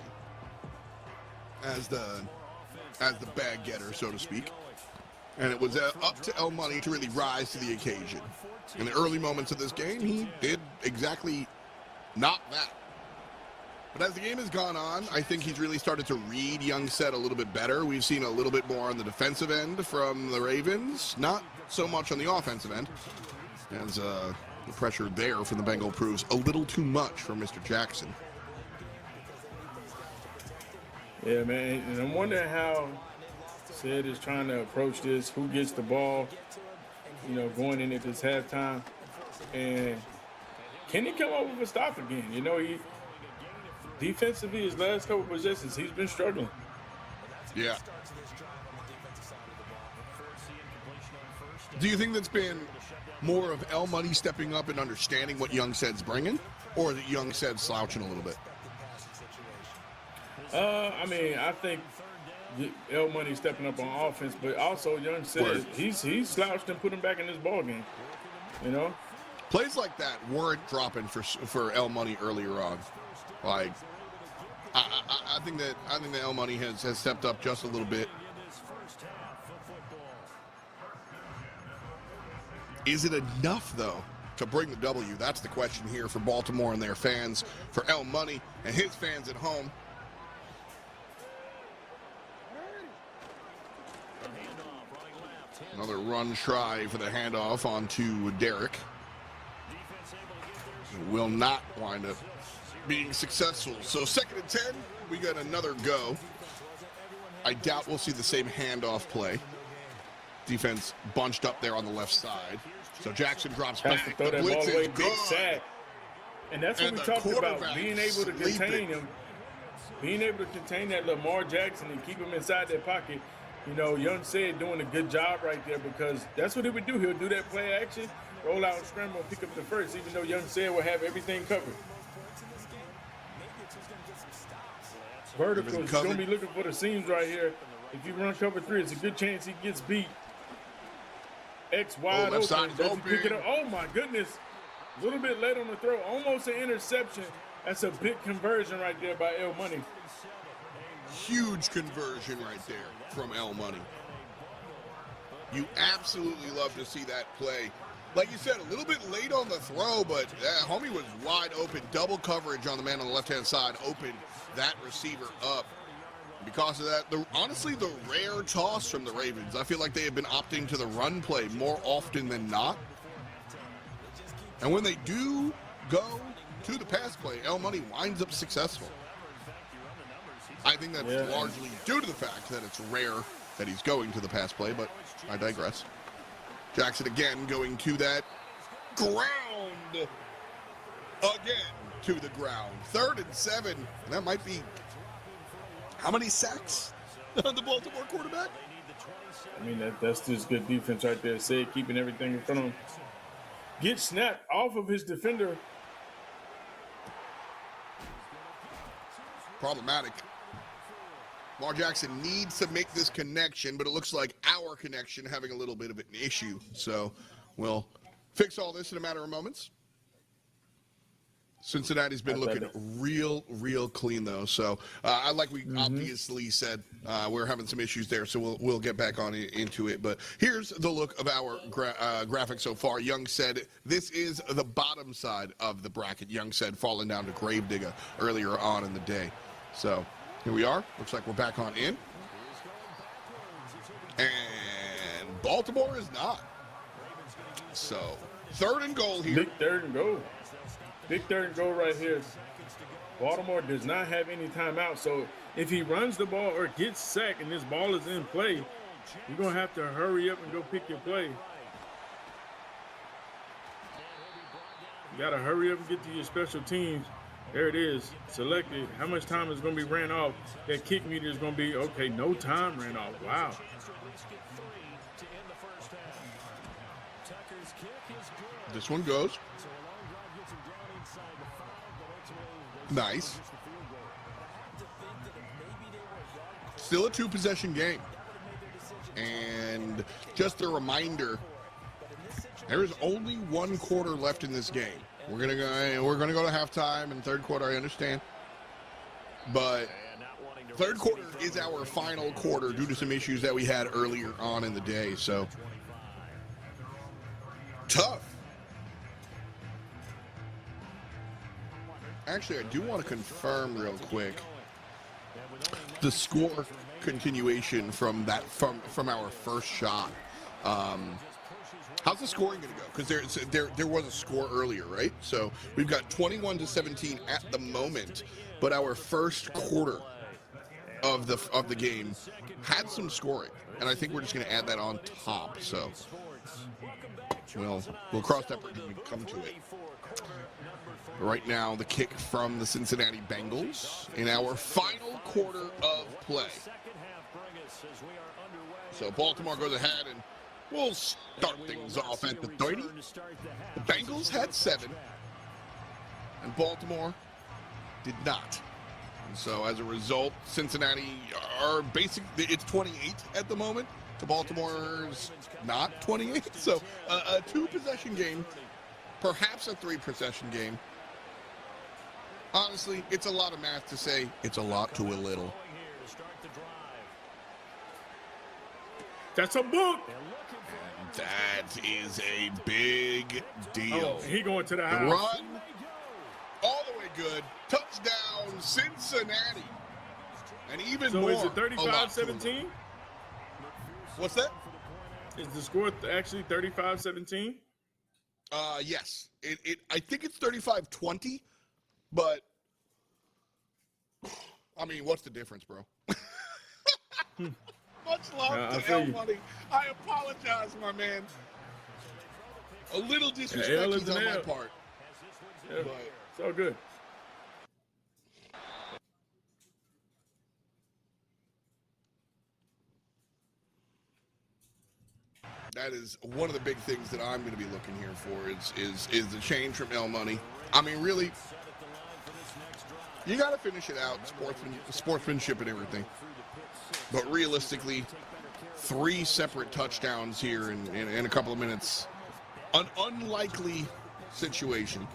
as the bag getter, so to speak. And it was up to El Money to really rise to the occasion. In the early moments of this game, he did exactly not that. But as the game has gone on, I think he's really started to read Young said a little bit better. We've seen a little bit more on the defensive end from the Ravens, not so much on the offensive end, as the pressure there from the Bengal proves a little too much for Mr. Jackson. Yeah, man, and I'm wondering how Sid is trying to approach this, who gets the ball, going in at this halftime, and can he come up with a stop again? He defensively, his last couple possessions, he's been struggling. Yeah. Do you think that's been more of El Money stepping up and understanding what Young said's bringing, or is it Young said slouching a little bit? I mean, I think El Money stepping up on offense, but also Young said he's slouched and put him back in this ball game. Plays like that weren't dropping for El Money earlier on. Like, I think that El Money has stepped up just a little bit. Is it enough though to bring the W? That's the question here for Baltimore and their fans, for El Money and his fans at home. Another run try for the handoff onto Derek. Will not wind up being successful. So 2nd and 10, we got another go. I doubt we'll see the same handoff play. Defense bunched up there on the left side. So Jackson drops back. The blitz is good. Sack. And that's what we talked about, being able to contain him. Being able to contain that Lamar Jackson and keep him inside that pocket. Young said doing a good job right there, because that's what he would do. He'll do that play action, roll out, scramble, and pick up the first, even though Young said will have everything covered. Vertical, he's going to be looking for the seams right here. If you run cover 3, it's a good chance he gets beat. X wide open. Does he pick it up? Oh, my goodness. A little bit late on the throw. Almost an interception. That's a big conversion right there by El Money. Huge conversion right there from El Money. You absolutely love to see that play. Like you said, a little bit late on the throw, but homie was wide open. Double coverage on the man on the left-hand side opened that receiver up. Because of that, honestly, the rare toss from the Ravens, I feel like they have been opting to the run play more often than not. And when they do go to the pass play, El Money winds up successful. I think that's largely due to the fact that it's rare that he's going to the pass play, but I digress. Jackson again going to that ground again to the ground. 3rd and 7. That might be how many sacks on the Baltimore quarterback? I mean, that's just good defense right there. Say keeping everything in front of him. Get snapped off of his defender. Problematic. Lamar Jackson needs to make this connection, but it looks like our connection having a little bit of an issue. So we'll fix all this in a matter of moments. Cincinnati's been looking real clean, though. So like we obviously said, we're having some issues there, so we'll get back on into it. But here's the look of our graphic so far. Young said this is the bottom side of the bracket. Young said falling down to Gravedigger earlier on in the day. So here we are. Looks like we're back on in. And Baltimore is not. So 3rd and goal here. Big 3rd and goal. Big 3rd and goal right here. Baltimore does not have any timeout, so if he runs the ball or gets sacked and this ball is in play, you're going to have to hurry up and go pick your play. You got to hurry up and get to your special teams. There it is, selected. How much time is going to be ran off? That kick meter is going to be, okay, no time ran off. Wow. This one goes. Nice. Still a 2-possession game. And just a reminder, there is only 1 quarter left in this game. We're gonna go to halftime in 3rd quarter, I understand. But 3rd quarter is our final quarter due to some issues that we had earlier on in the day. So tough. Actually, I do want to confirm real quick the score continuation from our first shot. How's the scoring going to go? Because there was a score earlier, right? So we've got 21-17 at the moment, but our first quarter of the game had some scoring, and I think we're just going to add that on top. So we'll cross that bridge when we come to it. Right now, the kick from the Cincinnati Bengals in our final quarter of play. So Baltimore goes ahead, and we'll start things off at the 30. The Bengals had 7, and Baltimore did not. And so as a result, Cincinnati are basically, it's 28 at the moment. To Baltimore's not 28. So a 2-possession game, perhaps a 3-possession game. Honestly, it's a lot of math to say it's a lot to a little. That's a book. And that is a big deal. Oh, he going to the house. The run, all the way good. Touchdown, Cincinnati. And even so more. So is it 35-17? What's that? Is the score actually 35-17? Yes. I think it's 35-20. But, I mean, what's the difference, bro? Much love to L Money. I apologize, my man. A little disrespect is on my part. Yeah, it's all good. That is one of the big things that I'm going to be looking here for is the change from L Money. I mean, really, you got to finish it out, sportsmanship and everything. But realistically, 3 separate touchdowns here in a couple of minutes. An unlikely situation.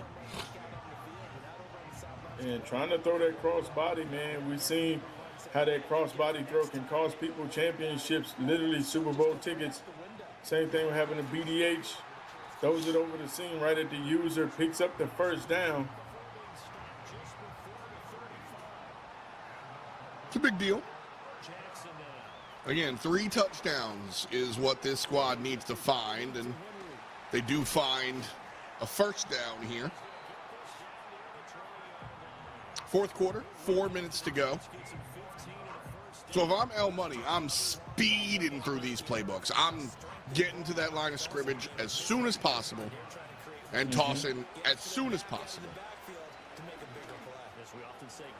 And trying to throw that crossbody, man, we've seen how that crossbody throw can cost people championships, literally Super Bowl tickets. Same thing with having a BDH. Throws it over the seam right at the user, picks up the first down. It's a big deal. Again, 3 touchdowns is what this squad needs to find, and they do find a first down here. 4th quarter, 4 minutes to go. So if I'm L Money, I'm speeding through these playbooks. I'm getting to that line of scrimmage as soon as possible and tossing as soon as possible.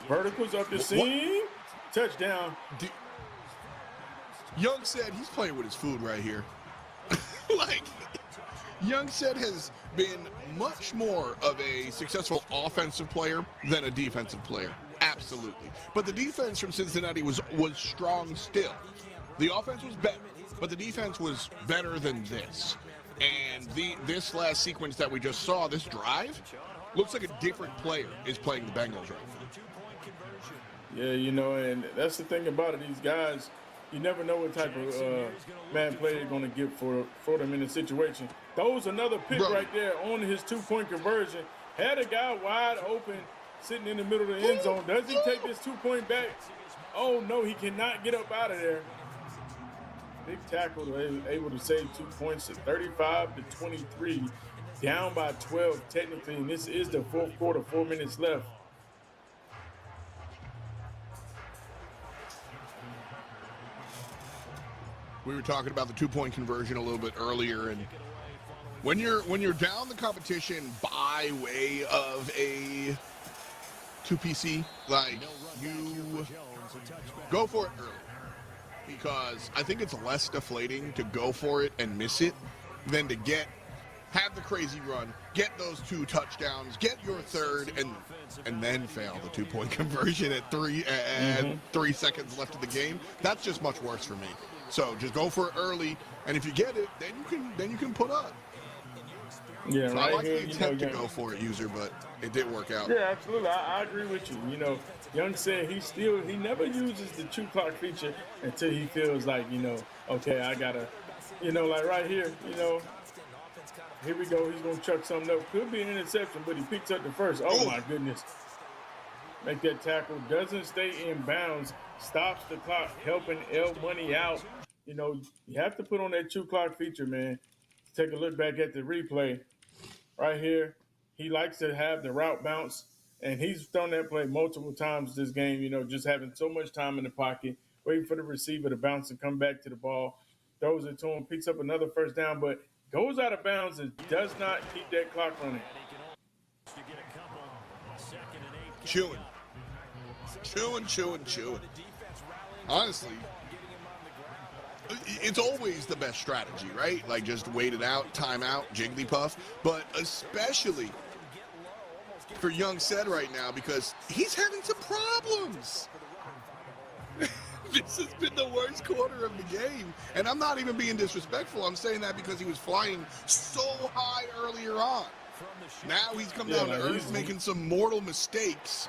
Verticals up the seam. Touchdown. Young said he's playing with his food right here. Like, Young said has been much more of a successful offensive player than a defensive player. Absolutely. But the defense from Cincinnati was strong still. The offense was better, but the defense was better than this. And this last sequence that we just saw, this drive, looks like a different player is playing the Bengals right now. Yeah, you know, and that's the thing about it. These guys, you never know what type of man play they're going to get for them in a situation. Throws another pick right there on his 2-point conversion. Had a guy wide open sitting in the middle of the end zone. Does he take this 2-point back? Oh, no, he cannot get up out of there. Big tackle, able to save 2 points at 35-23, down by 12 technically, and this is the fourth quarter, 4 minutes left. We were talking about the 2-point conversion a little bit earlier, and when you're down the competition by way of a 2PC, like, you go for it early. Because I think it's less deflating to go for it and miss it than to have the crazy run, get those 2 touchdowns, get your third, and then fail the 2-point conversion at 3 seconds left of the game. That's just much worse for me. So just go for it early, and if you get it, then you can put up. Yeah, so right I like here, the attempt to go for it, user, but it didn't work out. Yeah, absolutely. I agree with you. You know, Young said he never uses the 2 clock feature until he feels like, you know, okay, I gotta, you know, like right here, you know, here we go. He's gonna chuck something up. Could be an interception, but he picks up the first. Oh my goodness. Make that tackle. Doesn't stay in bounds. Stops the clock, helping L Money out. You know, you have to put on that 2 clock feature, man. Take a look back at the replay. Right here, he likes to have the route bounce, and he's thrown that play multiple times this game, you know, just having so much time in the pocket, waiting for the receiver to bounce and come back to the ball, throws it to him, picks up another first down, but goes out of bounds and does not keep that clock running. Chewing. Honestly, it's always the best strategy, right? Like, just wait it out, time out, Jigglypuff. But especially for Young Said right now, because he's having some problems. This has been the worst quarter of the game. And I'm not even being disrespectful. I'm saying that because he was flying so high earlier on. Now he's come down to earth, making some mortal mistakes.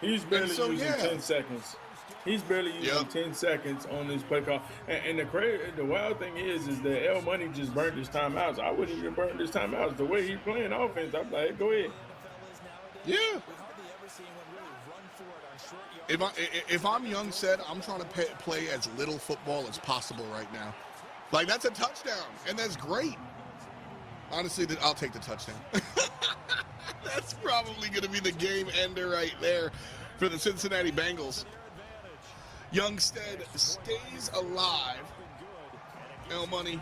He's barely using 10 seconds. He's barely using 10 seconds on this play call. And the wild thing is that L Money just burned his timeouts. I wouldn't even burn his timeouts. The way he's playing offense, I'm like, go ahead. Yeah. If I'm Young Said, I'm trying to play as little football as possible right now. Like, that's a touchdown, and that's great. Honestly, I'll take the touchdown. That's probably going to be the game ender right there for the Cincinnati Bengals. Youngstead stays alive. L Money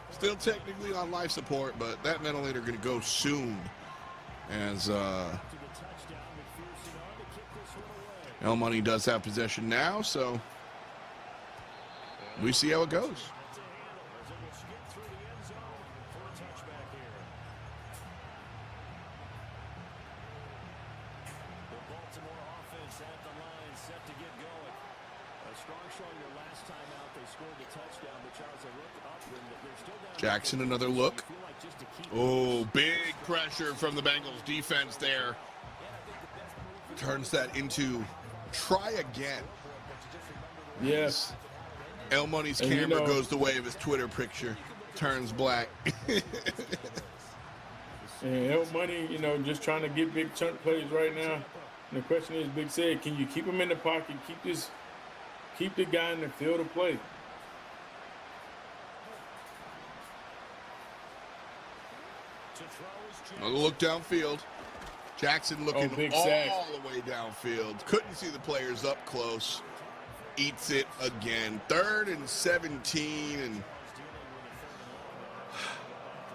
still technically on life support, but that ventilator going to go soon as L Money does have possession now, so we see how it goes. Jackson, another look. Oh, big pressure from the Bengals defense there. Turns that into try again. Yes. L Money's camera goes the way of his Twitter picture. Turns black. And L Money, just trying to get big chunk plays right now. And the question is, Big said, can you keep him in the pocket? Keep the guy in the field of play. Another look downfield. Jackson looking all the way downfield. Couldn't see the players up close. Eats it again. 3rd and 17, and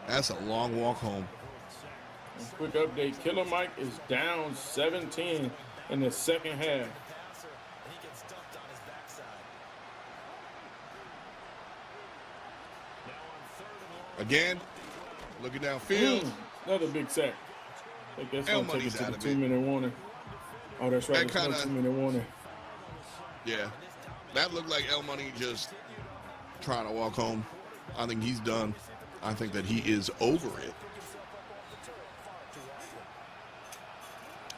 that's a long walk home. Quick update. Killer Mike is down 17 in the second half. Again, looking downfield. Another big sack. I think that's going to take it to the out of 2-minute warning. Oh, that's right. That It's no 2-minute warning. Yeah, that looked like El Money just trying to walk home. I think he's done. I think that he is over it.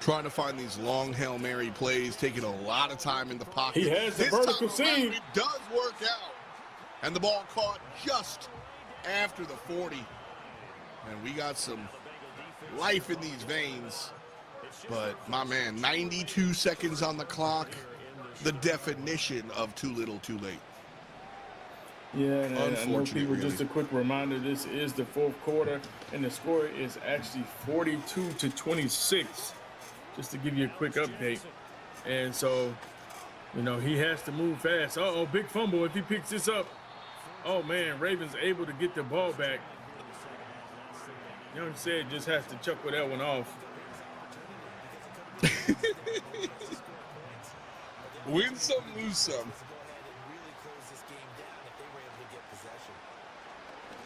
Trying to find these long Hail Mary plays, taking a lot of time in the pocket. He has the this vertical time around, seam. it does work out. And the ball caught just after the 40. And we got some life in these veins. But, my man, 92 seconds on the clock. The definition of too little, too late. Yeah, and I know people, just a quick reminder, this is the fourth quarter, and the score is actually 42-26, just to give you a quick update. And so, you know, he has to move fast. Uh-oh, big fumble if he picks this up. Oh, man, Ravens able to get the ball back. Young said just has to chuckle that one off. Win some, lose some.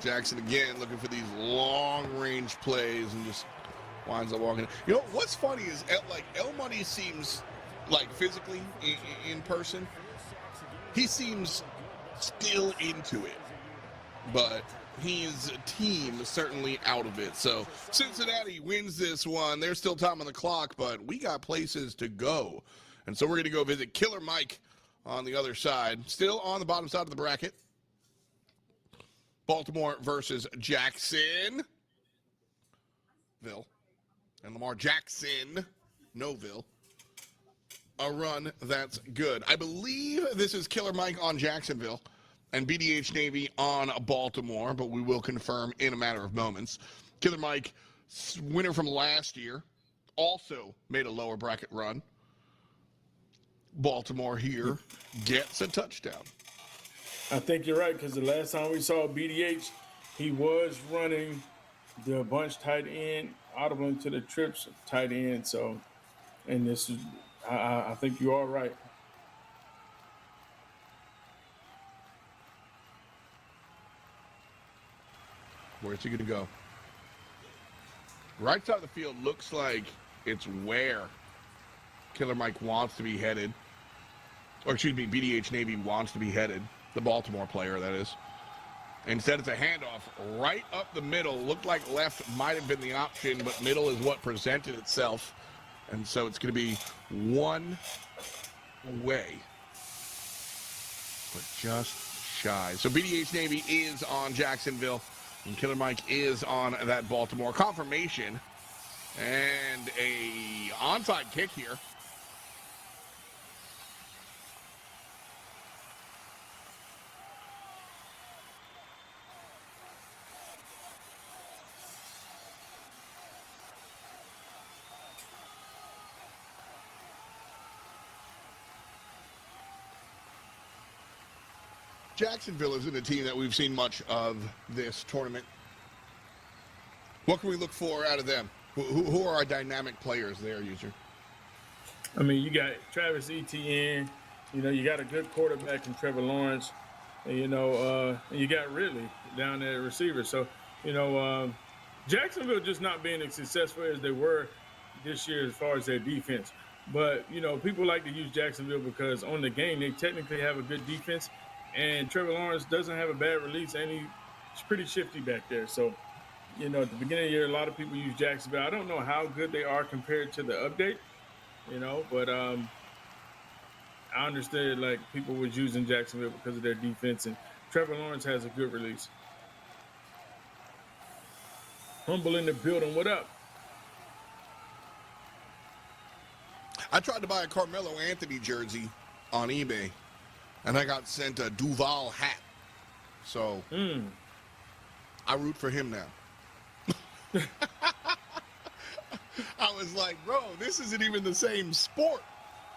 Jackson again looking for these long-range plays and just winds up walking. You know, what's funny is, El Money seems like physically in person, he seems still into it. But his team is certainly out of it. So Cincinnati wins this one. There's still time on the clock, but we got places to go. And so we're going to go visit Killer Mike on the other side. Still on the bottom side of the bracket. Baltimore versus Jacksonville. And Lamar Jackson, Noville. A run that's good. I believe this is Killer Mike on Jacksonville and BDH Navy on Baltimore, but we will confirm in a matter of moments. Killer Mike, winner from last year, also made a lower bracket run. Baltimore here gets a touchdown. I think you're right, because the last time we saw BDH, he was running the bunch tight end, audible into the trips tight end. So, and this is, I think you are right. Where's he going to go? Right side of the field looks like it's where Killer Mike wants to be headed. Or excuse me, BDH Navy wants to be headed. The Baltimore player, that is. Instead, it's a handoff right up the middle. Looked like left might have been the option, but middle is what presented itself. And so it's going to be one way. But just shy. So BDH Navy is on Jacksonville. And Killer Mike is on that Baltimore. Confirmation. And a onside kick here. Jacksonville isn't a team that we've seen much of this tournament. What can we look for out of them? Who are our dynamic players there, user? I mean, you got Travis Etienne. You know, you got a good quarterback in Trevor Lawrence. And, you know, you got Ridley down there at receiver. So, you know, Jacksonville just not being as successful as they were this year as far as their defense. But, you know, people like to use Jacksonville because on the game, they technically have a good defense. And Trevor Lawrence doesn't have a bad release, and he's pretty shifty back there. So, you know, at the beginning of the year, a lot of people use Jacksonville. I don't know how good they are compared to the update, you know, but I understood, like, people was using Jacksonville because of their defense, and Trevor Lawrence has a good release. Humble in the building. What up? I tried to buy a Carmelo Anthony jersey on eBay, and I got sent a Duval hat. So I root for him now. I was like, bro, this isn't even the same sport.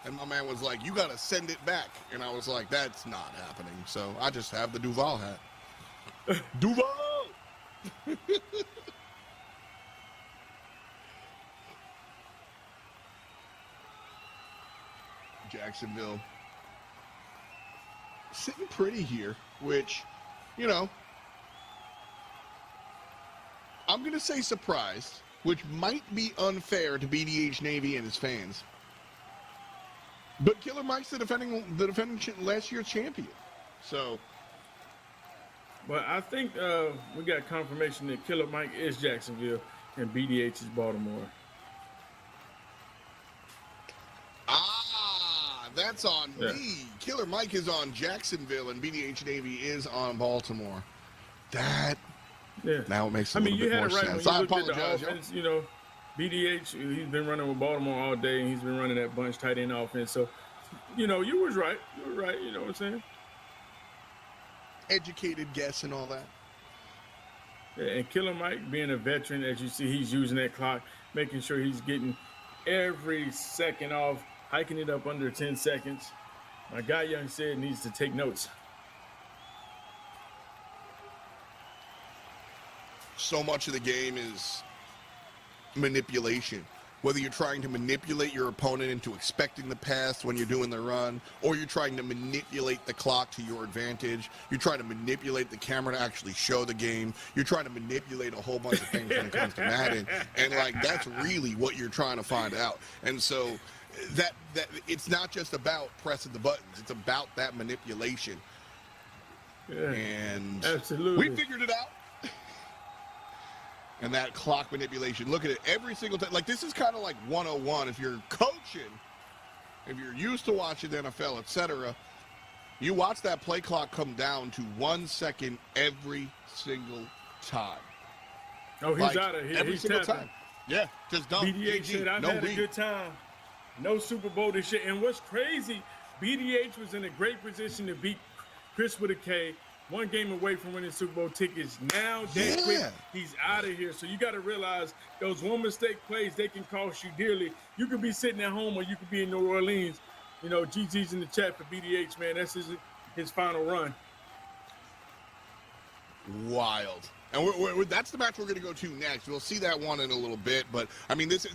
And my man was like, you got to send it back. And I was like, that's not happening. So I just have the Duval hat. Duval! Jacksonville sitting pretty here, which, you know, I'm going to say surprised, which might be unfair to BDH Navy and his fans. But Killer Mike's the defending last year's champion. So, but I think we got confirmation that Killer Mike is Jacksonville and BDH is Baltimore. That's on me. Killer Mike is on Jacksonville and BDH Navy is on Baltimore. Now it makes a little bit more sense. I apologize, offense, you know, BDH, he's been running with Baltimore all day, and he's been running that bunch tight end offense. So, you know, you was right. You were right. You know what I'm saying? Educated guess and all that. Yeah, and Killer Mike, being a veteran, as you see, he's using that clock, making sure he's getting every second off, hiking it up under 10 seconds. My guy Young said needs to take notes. So much of the game is manipulation. Whether you're trying to manipulate your opponent into expecting the pass when you're doing the run, or you're trying to manipulate the clock to your advantage, you're trying to manipulate the camera to actually show the game, you're trying to manipulate a whole bunch of things when it comes to Madden, and like that's really what you're trying to find out. And so that it's not just about pressing the buttons, it's about that manipulation. Yeah, and absolutely, we figured it out. And that clock manipulation, look at it every single time. Like, this is kind of like 101. If you're coaching, if you're used to watching the NFL, etc., you watch that play clock come down to 1 second every single time. Oh, he's out of here. Every he's single tapping. time. Yeah, just done. BDH said, I've had a good time. No Super Bowl this year. And what's crazy, BDH was in a great position to beat Chris with a K. One game away from winning Super Bowl tickets. Now, that quick, he's out of here. So you got to realize those one mistake plays, they can cost you dearly. You could be sitting at home or you could be in New Orleans. You know, GG's in the chat for BDH, man. That's his final run. Wild. And that's the match we're going to go to next. We'll see that one in a little bit. But, I mean, this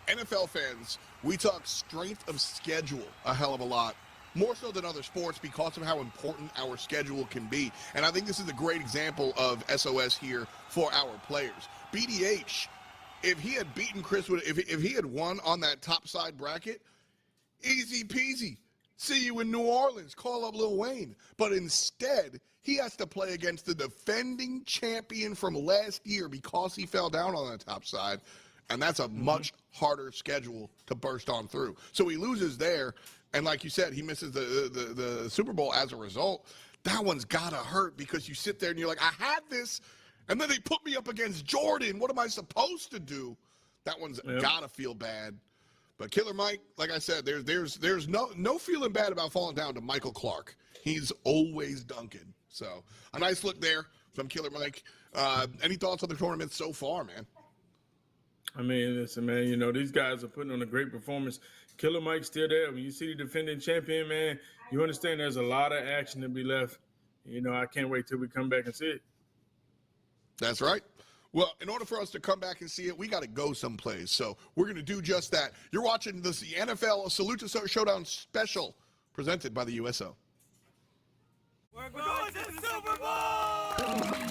NFL fans, we talk strength of schedule a hell of a lot. More so than other sports because of how important our schedule can be. And I think this is a great example of SOS here for our players. BDH, if he had beaten Chris, if he had won on that top side bracket, easy peasy. See you in New Orleans. Call up Lil Wayne. But instead, he has to play against the defending champion from last year because he fell down on the top side. And that's a much harder schedule to burst on through. So he loses there. And like you said, he misses the Super Bowl as a result. That one's got to hurt because you sit there and you're like, I had this, and then they put me up against Jordan. What am I supposed to do? That one's got to feel bad. But Killer Mike, like I said, there's no feeling bad about falling down to Michael Clark. He's always dunking. So a nice look there from Killer Mike. Any thoughts on the tournament so far, man? I mean, listen, man, you know, these guys are putting on a great performance. Killer Mike's still there. When you see the defending champion, man, you understand there's a lot of action to be left. You know, I can't wait till we come back and see it. That's right. Well, in order for us to come back and see it, we got to go someplace. So we're going to do just that. You're watching the NFL Salute to Showdown special presented by the USO. We're going to the Super Bowl!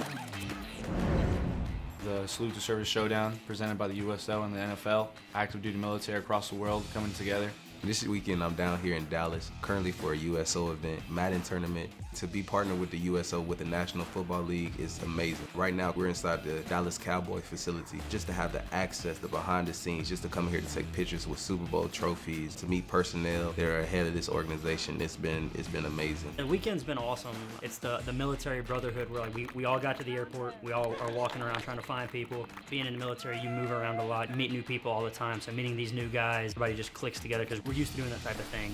The Salute to Service Showdown presented by the USO and the NFL. Active duty military across the world coming together. This weekend I'm down here in Dallas, currently for a USO event, Madden tournament. To be partnered with the USO with the National Football League is amazing. Right now we're inside the Dallas Cowboy facility just to have the access, the behind the scenes, just to come here to take pictures with Super Bowl trophies, to meet personnel that are ahead of this organization. It's been amazing. The weekend's been awesome. It's the military brotherhood where like we all got to the airport. We all are walking around trying to find people. Being in the military, you move around a lot, meet new people all the time. So meeting these new guys, everybody just clicks together because we're used to doing that type of thing.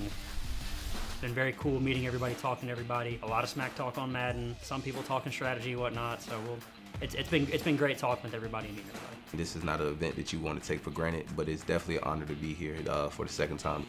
It's been very cool meeting everybody, talking to everybody. A lot of smack talk on Madden. Some people talking strategy, whatnot. So it's been great talking with everybody and meeting everybody. This is not an event that you want to take for granted, but it's definitely an honor to be here for the second time.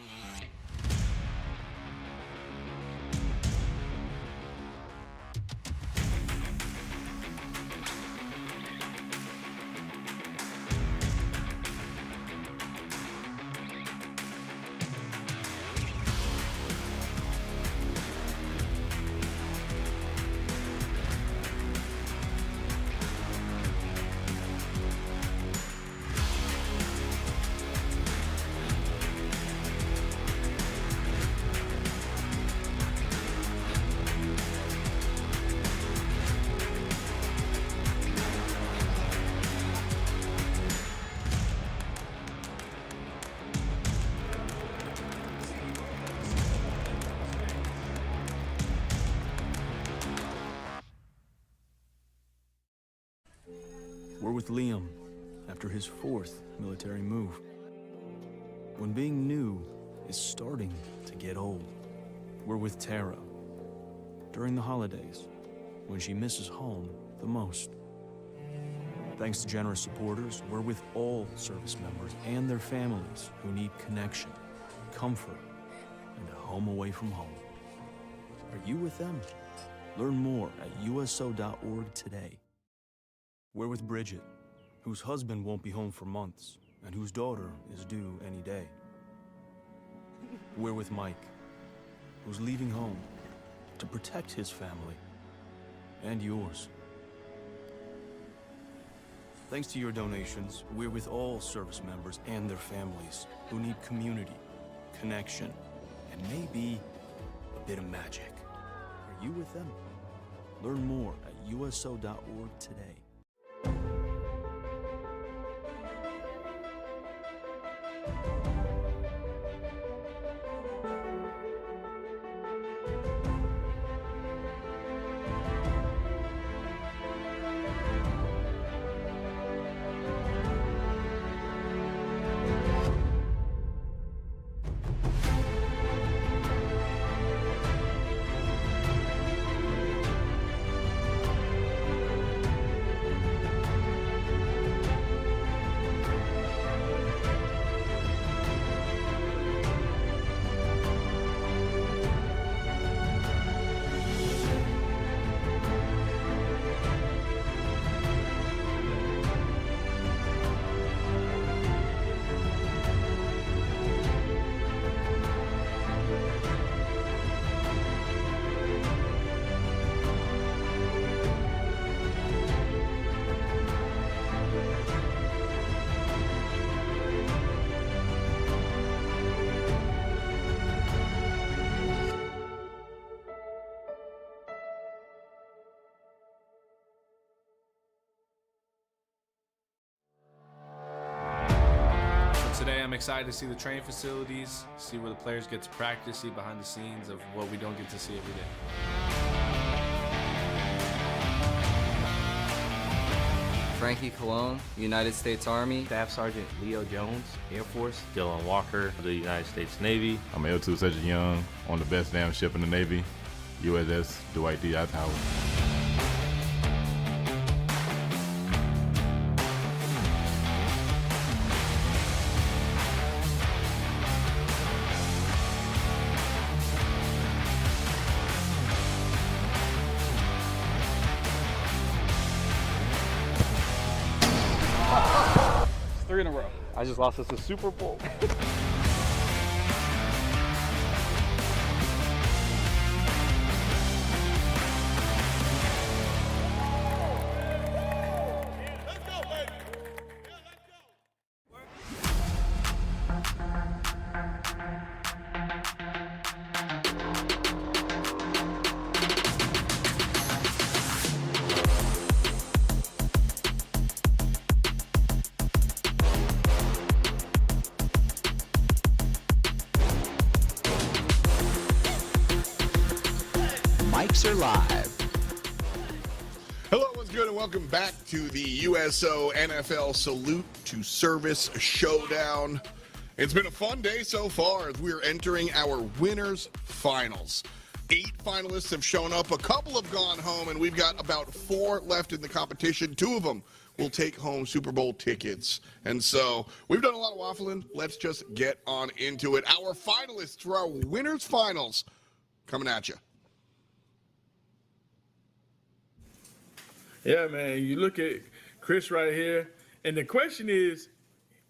We're with Liam after his 4th military move. When being new is starting to get old. We're with Tara during the holidays when she misses home the most. Thanks to generous supporters, we're with all service members and their families who need connection, comfort, and a home away from home. Are you with them? Learn more at USO.org today. We're with Bridget, whose husband won't be home for months and whose daughter is due any day. We're with Mike, who's leaving home to protect his family and yours. Thanks to your donations, we're with all service members and their families who need community, connection, and maybe a bit of magic. Are you with them? Learn more at USO.org today. Today I'm excited to see the training facilities, see where the players get to practice, see behind the scenes of what we don't get to see every day. Frankie Colon, United States Army. Staff Sergeant Leo Jones, Air Force. Dylan Walker of the United States Navy. I'm L2 Sergeant Young on the best damn ship in the Navy, USS Dwight D. Eisenhower. It's 3 in a row. I just lost us a Super Bowl. Mics are live. Hello, what's good, and welcome back to the USO NFL Salute to Service Showdown. It's been a fun day so far as we're entering our winners finals. 8 finalists have shown up, a couple have gone home, and we've got about 4 left in the competition. 2 of them will take home Super Bowl tickets. And so we've done a lot of waffling. Let's just get on into it. Our finalists for our winners finals coming at you. Yeah, man, you look at Chris right here, and the question is,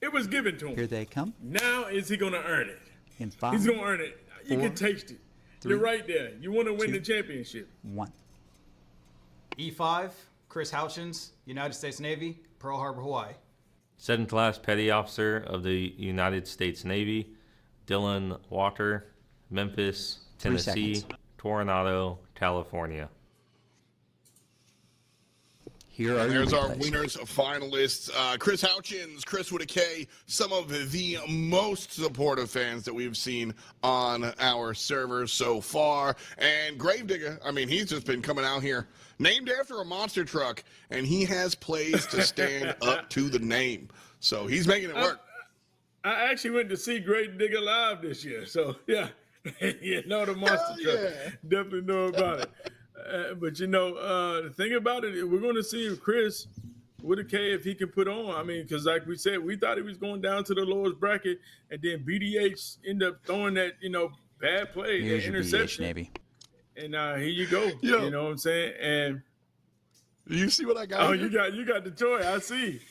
it was given to him. Here they come. Now is he going to earn it? In 5. He's going to earn it. You 4, can taste it. 3, You're right there. You want to win 2, the championship. 1. E5, Chris Houchins, United States Navy, Pearl Harbor, Hawaii. 2nd Class Petty Officer of the United States Navy, Dylan Walker, Memphis, 3 Tennessee, seconds. Coronado, California. Here are And your there's our replays. winners finalists. Chris Houchins, Chris with a K, some of the most supportive fans that we've seen on our servers so far. And Gravedigger, I mean, he's just been coming out here, named after a monster truck, and he has plays to stand up to the name. So he's making it work. I actually went to see Gravedigger live this year, so yeah, you know the monster truck. Yeah. Definitely know about it. But you know, the thing about it, we're going to see if Chris with a K, if he can put on. I mean, because like we said, we thought he was going down to the lowest bracket, and then BDH ended up throwing that, you know, bad play, Here's that your BDH interception. Navy. And here you go. Yo. You know what I'm saying? And you see what I got? Oh, here? you got the toy. I see.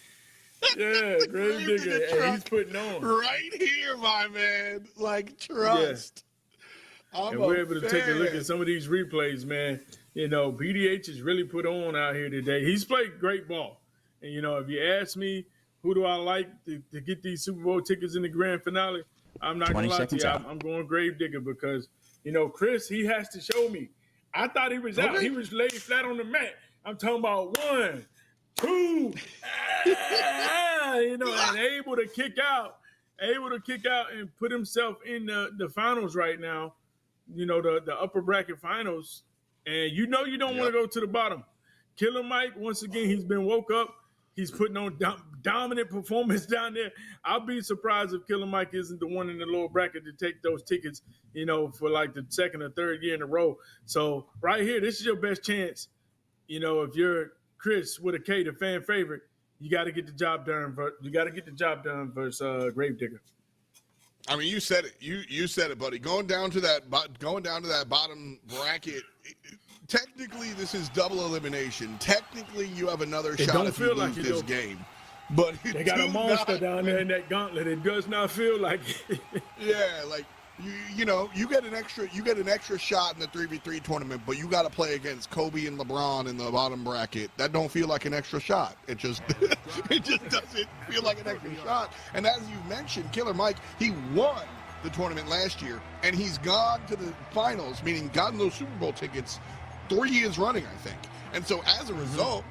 Yeah, Gravedigger, and he's putting on right here, my man. Like, trust. I'm and we're a able to take a look fan. at some of these replays, man. You know, BDH has really put on out here today. He's played great ball. And, you know, if you ask me, who do I like to get these Super Bowl tickets in the grand finale, I'm not going to lie to you. I'm going Gravedigger because, you know, Chris, he has to show me. I thought he was out. He was laid flat on the mat. I'm talking about 1, 2, you know, and able to kick out and put himself in the finals right now. You know, the upper bracket finals, and you know you don't want to go to the bottom. Killer Mike, once again, he's been woke up. He's putting on dominant performance down there. I'll be surprised if Killer Mike isn't the one in the lower bracket to take those tickets, you know, for like the second or third year in a row. So right here, this is your best chance. You know, if you're Chris with a K, the fan favorite, you got to get the job done. You got to get the job done versus Gravedigger. I mean, you said it. You said it, buddy. Going down to that bottom bracket. Technically, this is double elimination. Technically, you have another shot if you lose this game. But they got a monster down there in that gauntlet. It does not feel like it. Yeah, like you know, you get an extra shot in the 3v3 tournament, but you got to play against Kobe and LeBron in the bottom bracket. That don't feel like an extra shot. It just doesn't feel like an extra shot. And as you mentioned, Killer Mike, he won the tournament last year, and he's gone to the finals, meaning gotten those Super Bowl tickets 3 years running, I think. And so as a result,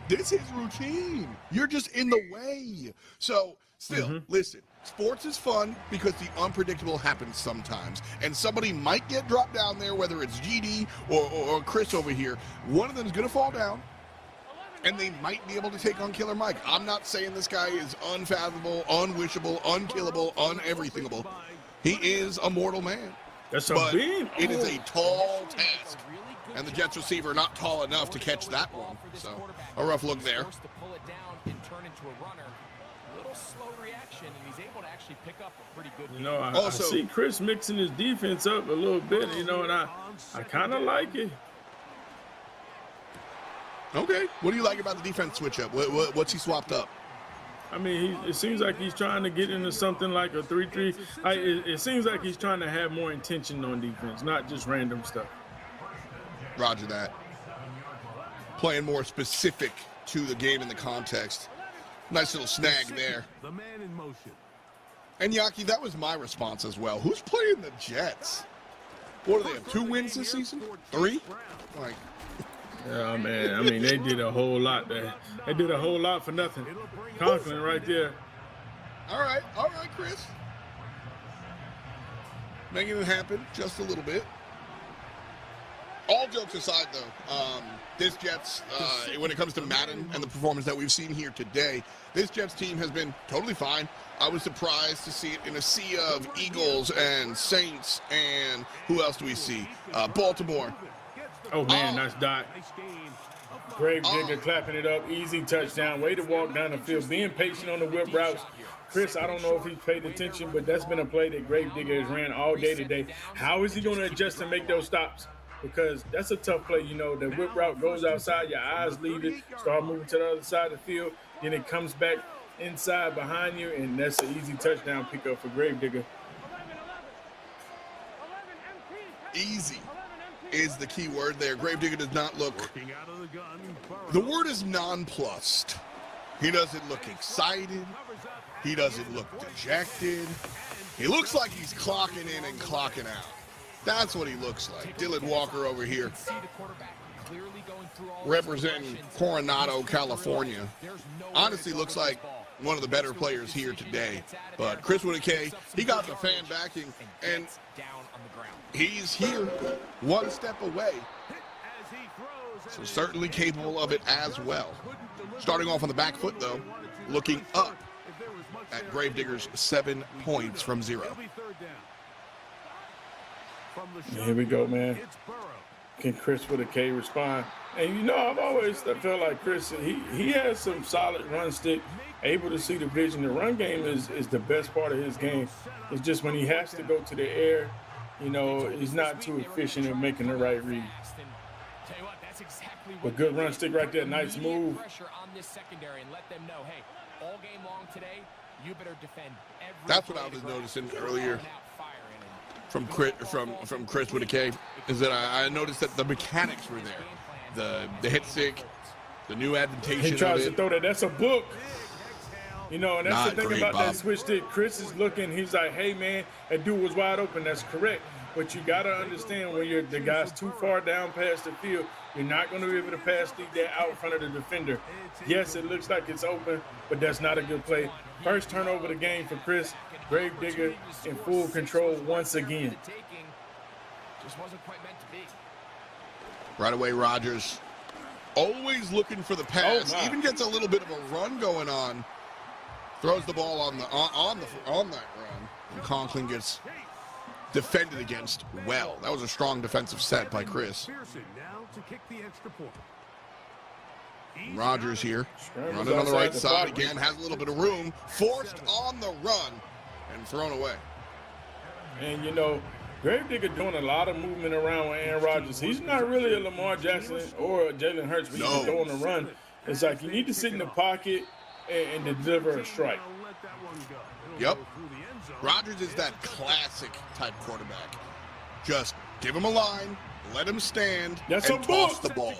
this is routine. You're just in the way. So still, listen, sports is fun because the unpredictable happens sometimes. And somebody might get dropped down there, whether it's GD or Chris over here. One of them is going to fall down, and they might be able to take on Killer Mike. I'm not saying this guy is unfathomable, unwishable, unkillable, uneverythingable. He is a mortal man. But it is a tall task. And the Jets receiver not tall enough to catch that one. So a rough look there. To pull it down and turn into a runner. A little slow reaction, and he's able to actually pick up a pretty good. You know, I see Chris mixing his defense up a little bit, you know, and I kind of like it. Okay. What do you like about the defense switch up? What's he swapped up? I mean, it seems like he's trying to get into something like a 3-3. It seems like he's trying to have more intention on defense, not just random stuff. Roger that. Playing more specific to the game and the context. Nice little snag there. The man in motion. And Yaki, that was my response as well. Who's playing the Jets? What do they have? 2 wins this season? 3? Like, yeah, man. I mean, they did a whole lot there. They did a whole lot for nothing. Conklin right there. All right, Chris. Making it happen just a little bit. All jokes aside, though, this Jets, when it comes to Madden and the performance that we've seen here today, this Jets team has been totally fine. I was surprised to see it in a sea of Eagles and Saints and who else do we see? Baltimore. Oh, man, nice dot. Gravedigger clapping it up. Easy touchdown. Way to walk down the field. Being patient on the whip routes. Chris, I don't know if he's paid attention, but that's been a play that Gravedigger has ran all day today. How is he going to adjust and make those stops? Because that's a tough play, you know. The whip route goes outside, your eyes leave it, start moving to the other side of the field, then it comes back inside behind you, and that's an easy touchdown pickup for Gravedigger. Easy is the key word there. Gravedigger does not look, the word is nonplussed. He doesn't look excited. He doesn't look dejected. He looks like he's clocking in and clocking out. That's what he looks like. Dylan Walker over here. representing Coronado, California. Honestly, looks like one of the better players here today. But Chris Whitaker, he got the fan backing, and he's here one step away. So certainly capable of it as well. Starting off on the back foot, though, looking up at Gravedigger's 7 points from 0. Here we go, man. Can Chris with a K respond? And you know, I've always felt like Chris, he has some solid run stick, able to see the vision. The run game is the best part of his game. It's just when he has to go to the air, you know, he's not too efficient in making the right read. But good run stick right there, nice move. That's what I was noticing earlier from Chris with a K, is that I noticed that the mechanics were there. The hit stick, the new adaptation of it. He tries to throw that. That's a book. You know, and that's Not the thing great, about Bob. that switch stick. Chris is looking, he's like, hey, man, that dude was wide open. That's correct. But you got to understand when the guy's too far down past the field, you're not going to be able to pass that out in front of the defender. Yes, it looks like it's open, but that's not a good play. First turnover of the game for Chris. Gravedigger in full control once again. Right away, Rodgers always looking for the pass. Even gets a little bit of a run going on. Throws the ball on that run. And Conklin gets defended against well. That was a strong defensive set by Chris. Rodgers here, running on the right side again, has a little bit of room, forced on the run, and thrown away. And, you know, Gravedigger doing a lot of movement around with Aaron Rodgers. He's not really a Lamar Jackson or a Jalen Hurts, but he's throwing a run. It's like you need to sit in the pocket and deliver a strike. Yep. Rodgers is that classic type quarterback. Just give him a line, let him stand, and toss the ball.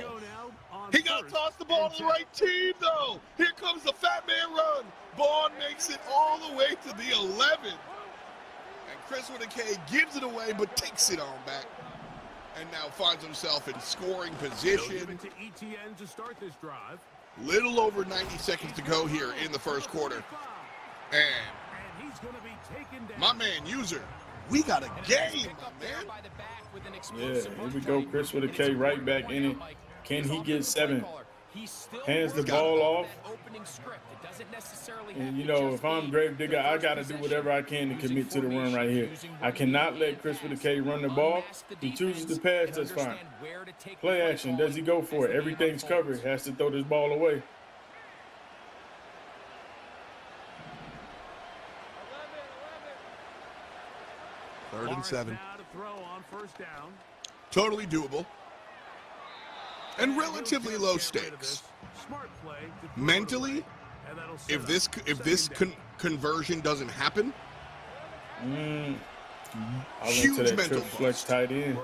He got to toss the ball to the right team, though. Here comes the fat man run. Bond makes it all the way to the 11. And Chris with a K gives it away, but takes it on back. And now finds himself in scoring position. Little over 90 seconds to go here in the first quarter. And my man, User, we got a game, my man. Yeah, here we go. Chris with a K right back in it. Can he get 7? Hands the ball off. And, you know, if I'm Gravedigger, I got to do whatever I can to commit to the run right here. I cannot let Chris with a K run the ball. He chooses to pass, that's fine. Play action. Does he go for it? Everything's covered. Has to throw this ball away. Third and 7. Totally doable. And relatively low stakes. Mentally, if this conversion doesn't happen, huge mental flex tight end.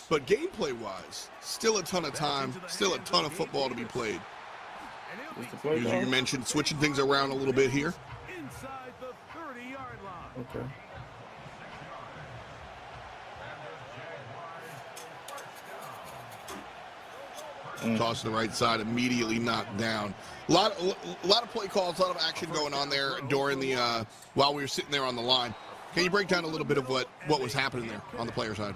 But gameplay-wise, still a ton of time, still a ton of football to be played. You mentioned switching things around a little bit here. Okay. Toss to the right side, immediately knocked down. A lot of play calls, a lot of action going on there during the while we were sitting there on the line. Can you break down a little bit of what was happening there on the player side?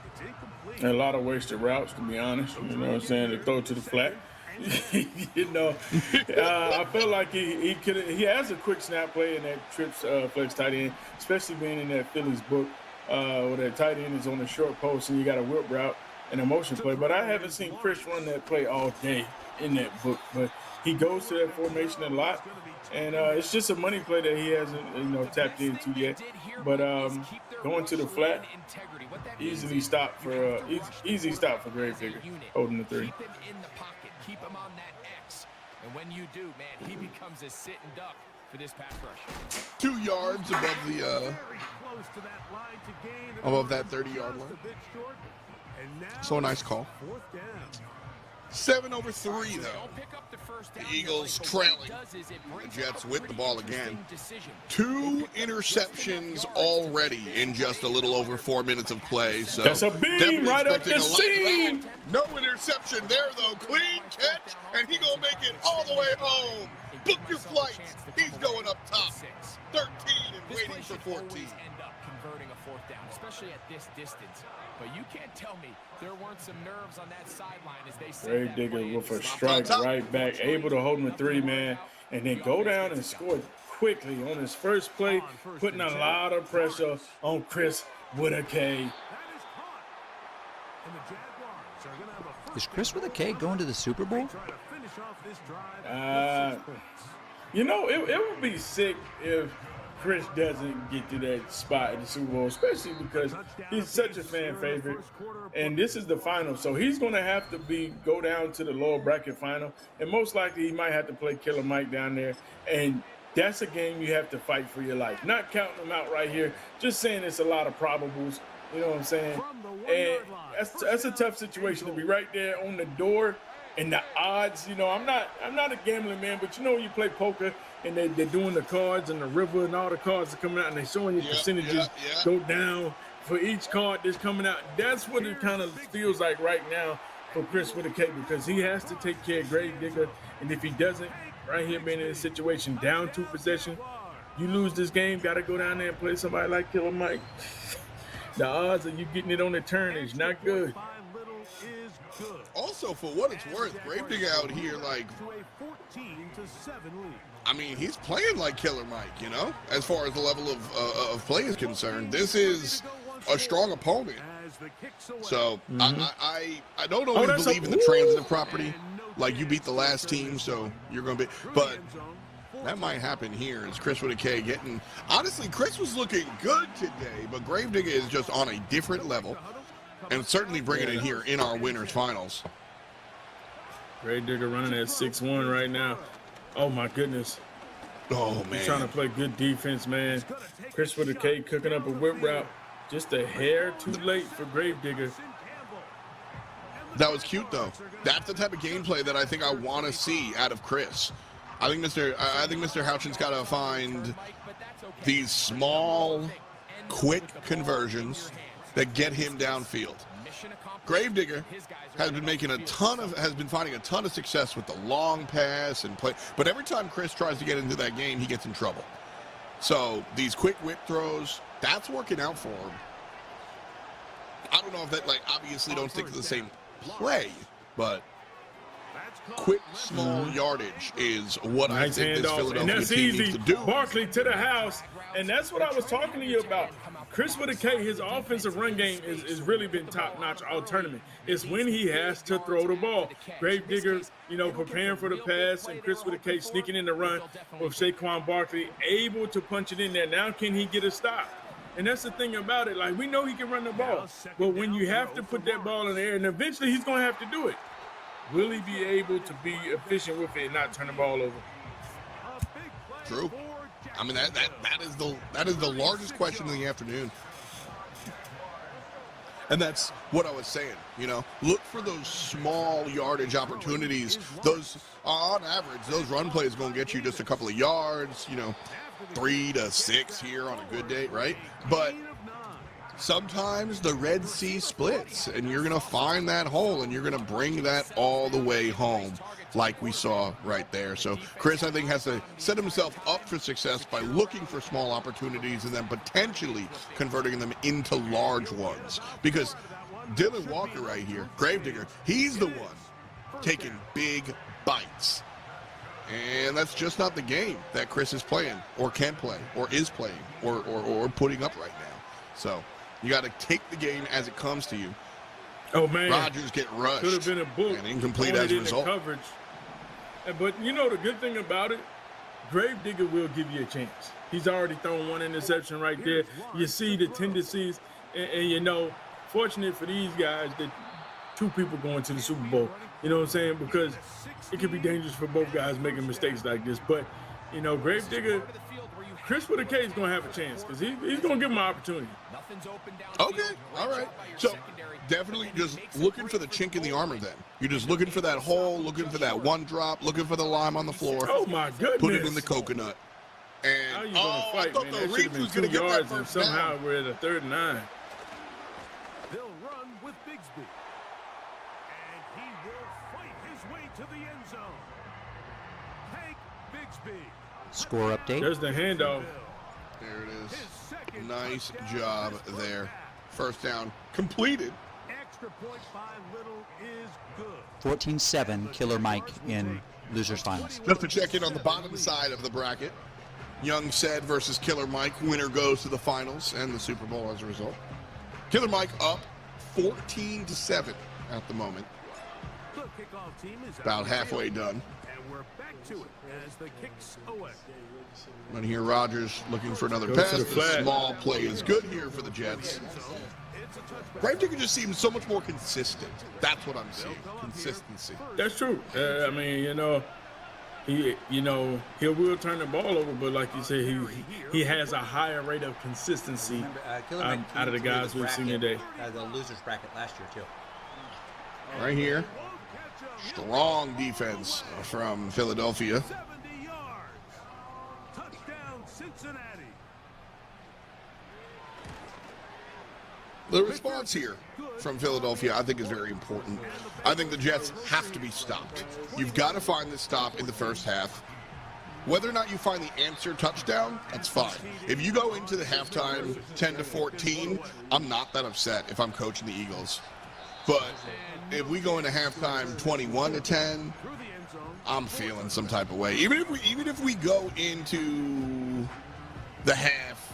A lot of wasted routes, to be honest. You know what I'm saying? To throw to the flat. You know, I feel like he has a quick snap play in that trips flex tight end, especially being in that Phillies book where that tight end is on the short post and you got a whip route and a motion play. But I haven't seen Chris run that play all day in that book. But he goes to that formation a lot, and it's just a money play that he hasn't tapped into yet. But going to the flat, easy stop for Gravedigger, holding the 3. Keep him on that X. And when you do, man, he becomes a sitting duck for this pass rush. 2 yards above that 30-yard line. So a nice call. 7-3 though. The Eagles trailing. The Jets with the ball again. 2 interceptions already in just a little over 4 minutes of play. So that's a beam right up the seam. No interception there though. Clean catch, and he gonna make it all the way home. Book your flights. He's going up top. 13 and waiting for 14. End up converting a 4th down, especially at this distance. But you can't tell me there weren't some nerves on that sideline as they said. Gravedigger with a strike right back, able to hold him a 3-man, and then go down and score quickly on his first play, putting a lot of pressure on Chris with a K. Is Chris with a K going to the Super Bowl? You know, it would be sick if Chris doesn't get to that spot in the Super Bowl, especially because he's such a fan favorite. And this is the final, so he's going to have to go down to the lower bracket final. And most likely he might have to play Killer Mike down there. And that's a game you have to fight for your life. Not counting them out right here, just saying it's a lot of probables. You know what I'm saying? And that's a tough situation to be right there on the door. And the odds, you know, I'm not a gambling man, but you know when you play poker and they're doing the cards and the river and all the cards are coming out and they're showing you percentages go down for each card that's coming out. That's what it kind of feels like right now for Chris with a K, because he has to take care of Gravedigger, and if he doesn't, right here being in a situation down 2 possession, you lose this game, got to go down there and play somebody like Killer Mike. The odds of you getting it on the turn is not good. Also, for what it's worth, Gravedigger out here, like, I mean, he's playing like Killer Mike, you know, as far as the level of play is concerned. This is a strong opponent. So I don't always believe in the transitive property. Like, you beat the last team, so you're going to be, but that might happen here as Chris with a K getting, honestly, Chris was looking good today, but Gravedigger is just on a different level. And certainly bringing it here in our winners finals. Gravedigger running at 6-1 right now. Oh my goodness. Oh man. He's trying to play good defense, man. Chris with a K cooking up a whip route. Just a hair too late for Gravedigger. That was cute though. That's the type of gameplay that I think I want to see out of Chris. I think Mr. Houchin's got to find these small, quick conversions that get him downfield. Gravedigger has been finding a ton of success with the long pass and play, but every time Chris tries to get into that game, he gets in trouble. So these quick whip throws, that's working out for him. I don't know if that, like, obviously don't stick to the same play, but quick, small yardage is what I think this Philadelphia team needs to do. Barkley to the house, and that's what I was talking to you about. Chris with a K, his offensive run game is really been top-notch all tournament. It's when he has to throw the ball. Gravedigger, you know, preparing for the pass, and Chris with a K sneaking in the run with Saquon Barkley, able to punch it in there. Now can he get a stop? And that's the thing about it. Like, we know he can run the ball, but when you have to put that ball in the air, and eventually he's going to have to do it, will he be able to be efficient with it and not turn the ball over? True. I mean, that is the largest question of the afternoon. And that's what I was saying, you know. Look for those small yardage opportunities. Those, on average, those run plays going to get you just a couple of yards, you know, 3 to 6 here on a good day, right? But sometimes the Red Sea splits, and you're going to find that hole, and you're going to bring that all the way home, like we saw right there. So Chris, I think, has to set himself up for success by looking for small opportunities and then potentially converting them into large ones. Because Dylan Walker right here, Gravedigger, he's the one taking big bites. And that's just not the game that Chris is playing or can play or is playing or putting up right now. So you got to take the game as it comes to you. Oh, man. Rodgers get rushed. Could have been a book. And incomplete as a result. Coverage. But, you know, the good thing about it, Gravedigger will give you a chance. He's already thrown one interception right there. You see the tendencies. And you know, fortunate for these guys that 2 people going to the Super Bowl. You know what I'm saying? Because it could be dangerous for both guys making mistakes like this. But, you know, Gravedigger Chris with a K is going to have a chance because he's going to give him an opportunity. Okay, all right. So definitely just looking for the chink in the armor then. You're just looking for that hole, looking for that one drop, looking for the lime on the floor. Oh, my goodness. Put it in the coconut. How And, you going to fight, man? That should have been 2 yards, and somehow we're at a 3rd and 9. They'll run with Bigsby. And he will fight his way to the end zone. Hank Bigsby. Score update. There's the handoff. There it is. Nice job there. First down completed. Extra point by Little is good. 14-7, Killer Mike in losers finals. Just to check in on the bottom side of the bracket. Young said versus Killer Mike. Winner goes to the finals and the Super Bowl as a result. Killer Mike up 14-7 at the moment. The kickoff team is About halfway done. And we're back to it as the kicks away. And here Rodgers looking for another Goes to pass. the The flat. small play is good here for the Jets. Gravedigger just seems so much more consistent. That's what I'm seeing. Consistency. That's true. I mean, he will turn the ball over, but like you said, he has a higher rate of consistency Remember, Killer Mike out of the came guys through we've seen today. The losers bracket last year too. Right here. Strong defense from Philadelphia. 70 yards. Touchdown, Cincinnati. The response here from Philadelphia, I think, is very important. I think the Jets have to be stopped. You've got to find the stop in the first half. Whether or not you find the answer touchdown, that's fine. If you go into the halftime 10-14, I'm not that upset if I'm coaching the Eagles. But if we go into halftime 21-10, I'm feeling some type of way. Even if we go into the half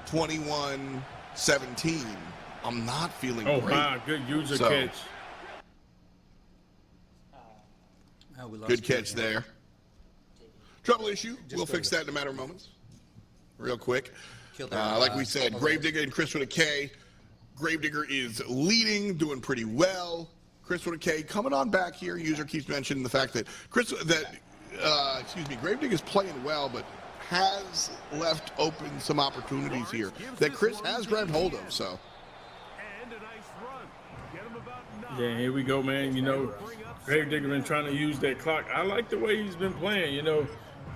21-17, I'm not feeling Oh, great. wow, good user So, catch. Good catch there. Trouble issue. We'll fix that in a matter of moments. Real quick. Like we said, Gravedigger and Chris with a K. Gravedigger is leading, doing pretty well. Chris with a K coming on back here. User keeps mentioning the fact that Gravedigger is playing well, but has left open some opportunities here that Chris has grabbed hold of. So. Yeah, here we go, man. Gravedigger been trying to use that clock. I like the way he's been playing.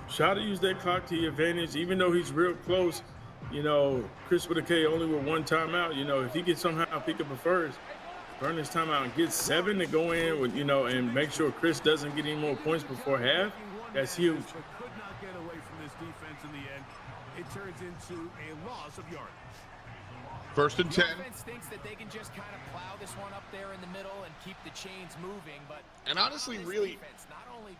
Try to use that clock to your advantage, even though he's real close. Chris with a K only with 1 timeout. If he can somehow pick up a first, burn his timeout and get 7 to go in with, and make sure Chris doesn't get any more points before half, that's huge. Could not get away from this defense in the end. It turns into a loss of yardage. First and 10. Defense thinks that they can just kind of plow this one up there in the middle and keep the chains moving, but And honestly, really,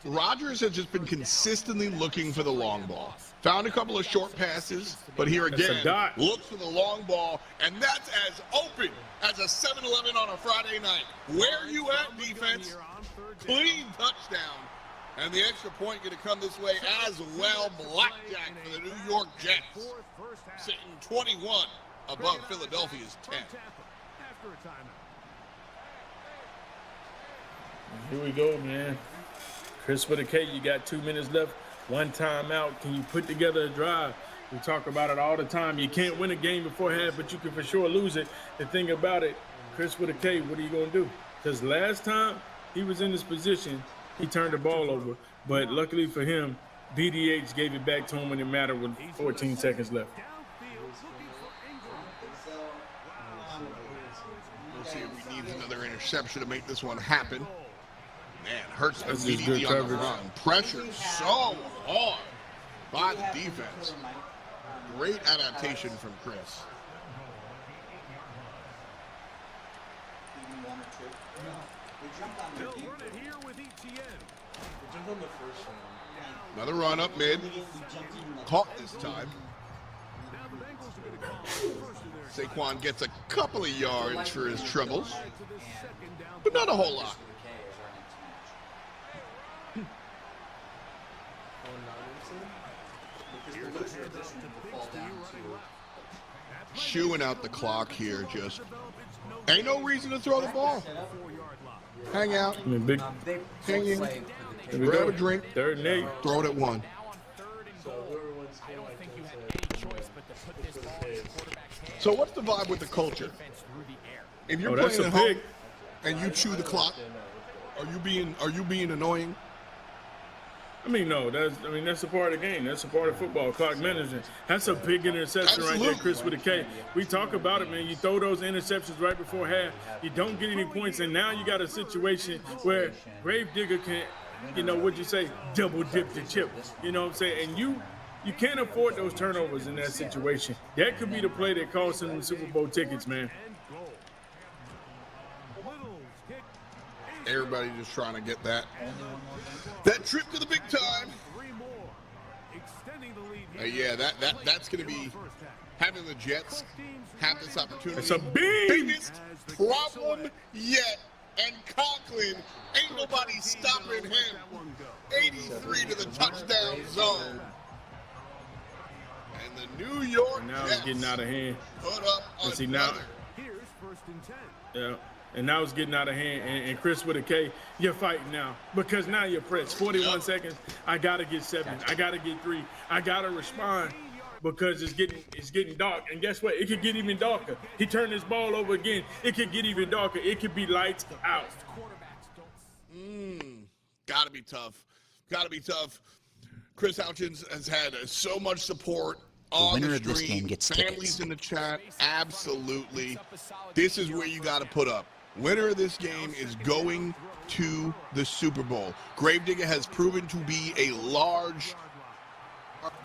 Rodgers has just been consistently looking for the long ball. Found a couple of short passes, but here again, looks for the long ball, and that's as open as a 7-Eleven on a Friday night. Where you at, defense? Clean touchdown. And the extra point going to come this way as well. Blackjack for the New York Jets. Sitting 21 above Philadelphia's 10. After a timeout. Here we go, man. Chris with a K, you got 2 minutes left. 1 timeout. Can you put together a drive? We talk about it all the time. You can't win a game before half, but you can for sure lose it. The thing about it, Chris with a K, what are you going to do? Because last time he was in this position, he turned the ball over. But luckily for him, BDH gave it back to him when it mattered with 14 seconds left. We'll see if we need another interception to make this one happen. Man, Hurts That's just immediately good on the coverage. run. Pressure so hard by the defense. Great adaptation from Chris. They'll run it here with ETN. Another run up mid. Caught this time. Saquon gets a couple of yards for his troubles, but not a whole lot. Chewing out the clock here, just ain't no reason to throw the ball. Hang out, Big, hang in, here we grab go. a drink, 3rd and 8. throw it at 1. I don't think you have So what's the vibe with the culture? If you're that's playing a at home big. and you chew the clock, are you being annoying? I mean, no, that's a part of the game. That's a part of football, clock management. That's a big interception right there, Chris, with a K. We talk about it, man. You throw those interceptions right before half, you don't get any points, and now you got a situation where Gravedigger can, what'd you say, double dip the chip. You know what I'm saying? And you can't afford those turnovers in that situation. That could be the play that costs them the Super Bowl tickets, man. Everybody just trying to get that trip to the big time. Yeah, that's going to be having the Jets have this opportunity. It's a biggest problem yet, and Conklin ain't nobody stopping him. 83 to the touchdown zone, and the New York now Jets it's getting out of hand. Put up another. Here's 1st and 10. Yeah. And now it's getting out of hand. And Chris with a K, you're fighting now. Because now you're pressed. 41 seconds. I got to get 7. I got to get 3. I got to respond because it's getting dark. And guess what? It could get even darker. He turned his ball over again. It could get even darker. It could be lights out. Gotta be tough. Gotta be tough. Chris Houchins has had so much support on the winner stream. of this game gets Families tickets. in the chat. Absolutely. This is where you got to put up. Winner of this game is going to the Super Bowl. Gravedigger has proven to be a large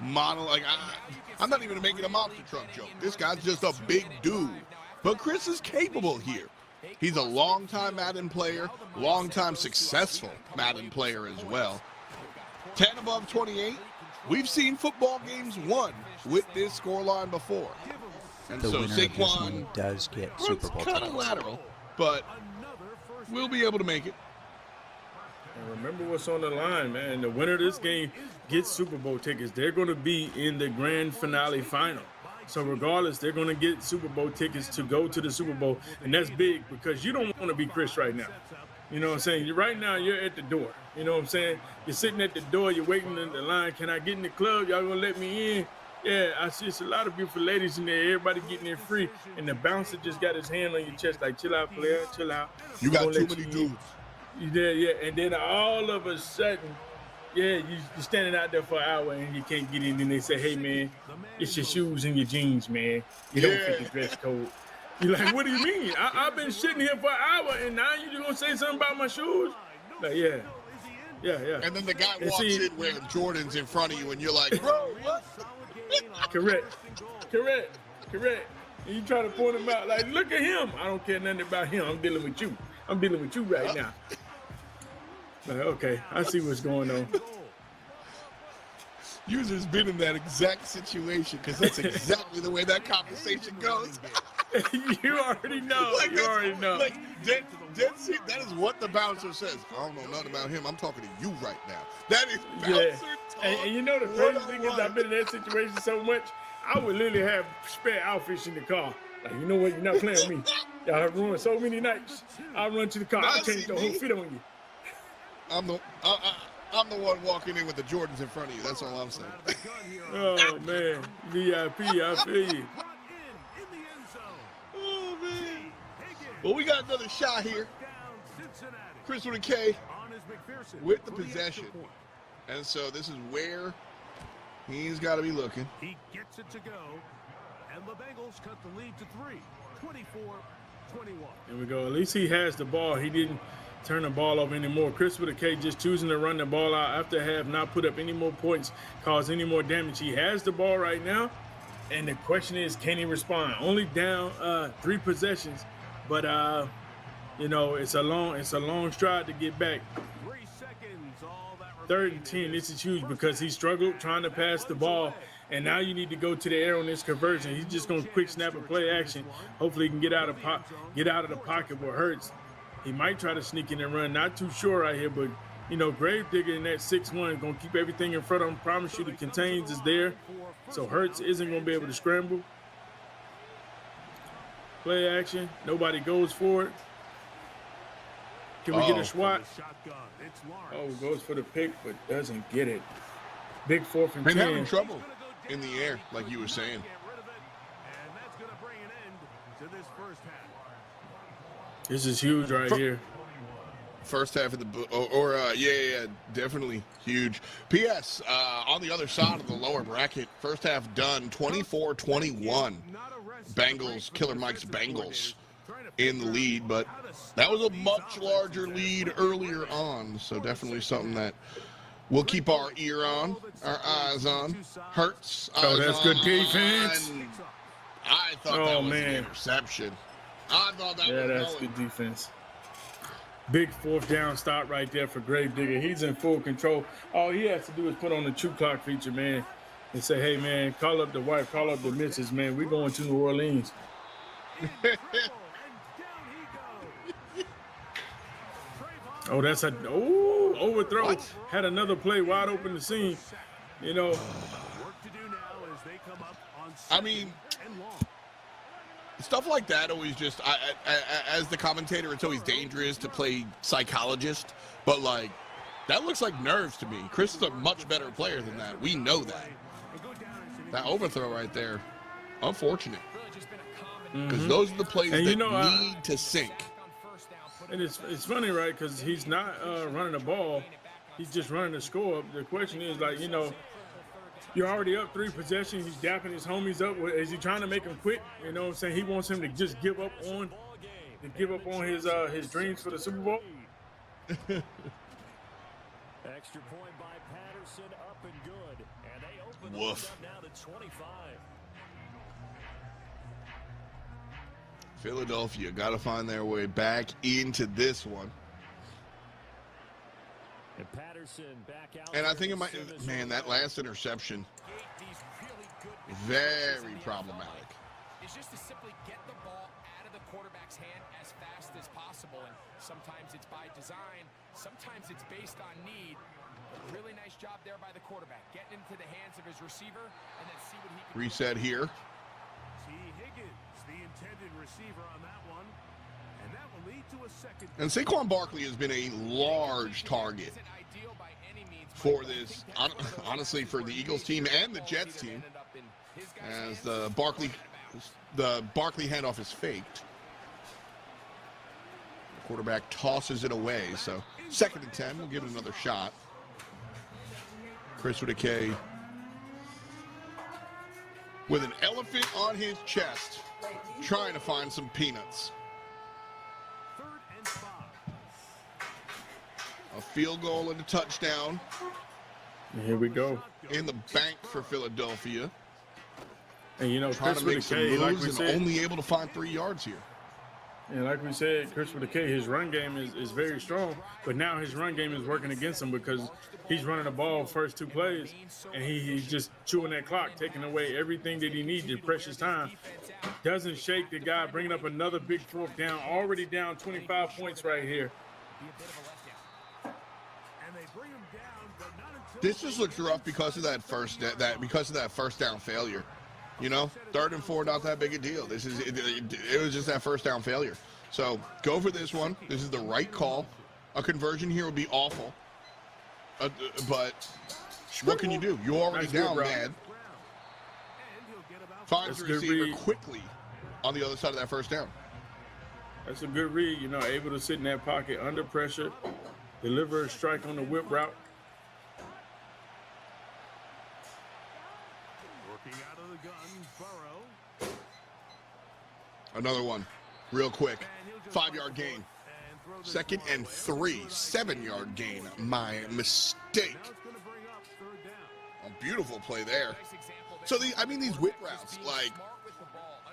model. Like I'm not even making a monster truck joke. This guy's just a big dude. But Chris is capable here. He's a longtime Madden player, longtime successful Madden player as well. 10 above 28. We've seen football games won with this scoreline before. And The so winner of this Saquon one does get Super Bowl kind of tickets. lateral, but we'll be able to make it. And remember what's on the line, man. The winner of this game gets Super Bowl tickets. They're going to be in the grand finale final. So regardless, they're going to get Super Bowl tickets to go to the Super Bowl. And that's big because you don't want to be Chris right now. You know what I'm saying? Right now, you're at the door. You know what I'm saying? You're sitting at the door. You're waiting in the line. Can I get in the club? Y'all going to let me in? Yeah, I see it's a lot of beautiful ladies in there. Everybody getting in free. And the bouncer just got his hand on your chest like, chill out, player, chill out. You got too Gonna let many you dudes. You there, yeah. And then all of a sudden, you're standing out there for an hour and you can't get in. And they say, hey, man, it's your shoes and your jeans, man. You don't fit the dress code. You're like, what do you mean? I've been sitting here for an hour and now you just going to say something about my shoes? Like, yeah. And then the guy And walks see- in wearing Jordans in front of you, and you're like, bro, what? Correct. And you try to point him out like, look at him. I don't care nothing about him. I'm dealing with you. I'm dealing with you right now. Like, okay, I see what's going on. User's been in that exact situation because that's exactly the way that conversation goes. You already know. You already know. Like, dead set, that is what the bouncer says. I don't know nothing about him. I'm talking to you right now. That is bouncer talk. And you know the crazy thing is I've been in that situation so much, I would literally have spare outfits in the car. Like, you know what? You're not playing with me. Y'all have ruined so many nights. I'll run to the car. I'll change the whole fit on you. I'm the one walking in with the Jordans in front of you. That's all I'm saying. Oh, man. VIP, I feel you. Oh, man. Well, we got another shot here. Chris with a K with the possession. And so this is where he's got to be looking. He gets it to go. And the Bengals cut the lead to 3, 24-21. There we go. At least he has the ball. He didn't turn the ball over anymore. Chris with a K just choosing to run the ball out after half, not put up any more points, cause any more damage. He has the ball right now. And the question is, can he respond? Only down 3 possessions, but it's a long stride to get back. 3 seconds, all that 3rd and 10. This is huge because he struggled trying to pass the ball, and now you need to go to the air on this conversion. He's just going to quick snap and play action. Hopefully, he can get out of the pocket where Hurts. He might try to sneak in and run. Not too sure right here, but Gravedigger in that 6'1" is going to keep everything in front of him. Promise you the contains is there. So Hurts isn't going to be able to scramble. Play action. Nobody goes for it. Can we get a swat? Oh, goes for the pick, but doesn't get it. Big 4th and Been 10. having trouble in the air, like you were saying. This is huge right here. First half of the yeah, definitely huge. P.S. On the other side of the lower bracket, first half done 24-21. Bengals, Killer Mike's Bengals in the lead, but that was a much larger lead earlier on, so definitely something that we'll keep our ear on, our eyes on. Hurts. Oh, that's good defense. I thought that was an interception. I thought that was that's good defense. Big fourth down stop right there for Gravedigger. He's in full control. All he has to do is put on the 2 clock feature, man, and say, hey, man, call up the wife, call up the missus, man. We're going to New Orleans. Oh, that's a overthrow. What? Had another play wide open to see. You know. I mean, stuff like that always just, as the commentator, it's always dangerous to play psychologist. But, like, that looks like nerves to me. Chris is a much better player than that. We know that. That overthrow right there, unfortunate. Because those are the plays that need to sink. And it's funny, right? Because he's not running the ball. He's just running the score up. The question is, like, you know, you're already up 3 possessions. He's dapping his homies up. Is he trying to make him quit? You know what I'm saying? He wants him to just give up on his dreams for the Super Bowl. Extra point by Patterson, up and good. And they open the up now to 25. Philadelphia got to find their way back into this one. And Patterson back out. And I think it might, man, that last interception, very problematic. It's just to simply get the ball out of the quarterback's hand as fast as possible. And sometimes it's by design, sometimes it's based on need. A really nice job there by the quarterback, getting into the hands of his receiver and then see what he can Reset here. T. Higgins, the intended receiver on that one. And that will lead to a second. And Saquon Barkley has been a large target for this, honestly, for the Eagles team and the Jets team, as the Barkley handoff is faked. The quarterback tosses it away, so 2nd and 10. We'll give it another shot. Chris with a K, with an elephant on his chest, trying to find some peanuts. A field goal and a touchdown. And here we go. In the bank for Philadelphia. And, you know, trying Chris to make with a some K, moves like we and said, only able to find 3 yards here. And like we said, Chris with a K, his run game is very strong, but now his run game is working against him because he's running the ball first 2 plays, and he's just chewing that clock, taking away everything that he needs, the precious time. Doesn't shake the guy, bringing up another big 4th down, already down 25 points right here. This just looks rough because of that first down failure. You know, 3rd and 4, not that big a deal. This is it was just that first down failure. So go for this one. This is the right call. A conversion here would be awful. But what can you do? You're already down, man. Finds the receiver quickly on the other side of that first down. That's a good read. You know, able to sit in that pocket under pressure, deliver a strike on the whip route. Another one, real quick. 5-yard gain. 2nd and 3, 7-yard gain. My mistake. A beautiful play there. So these whip routes, like,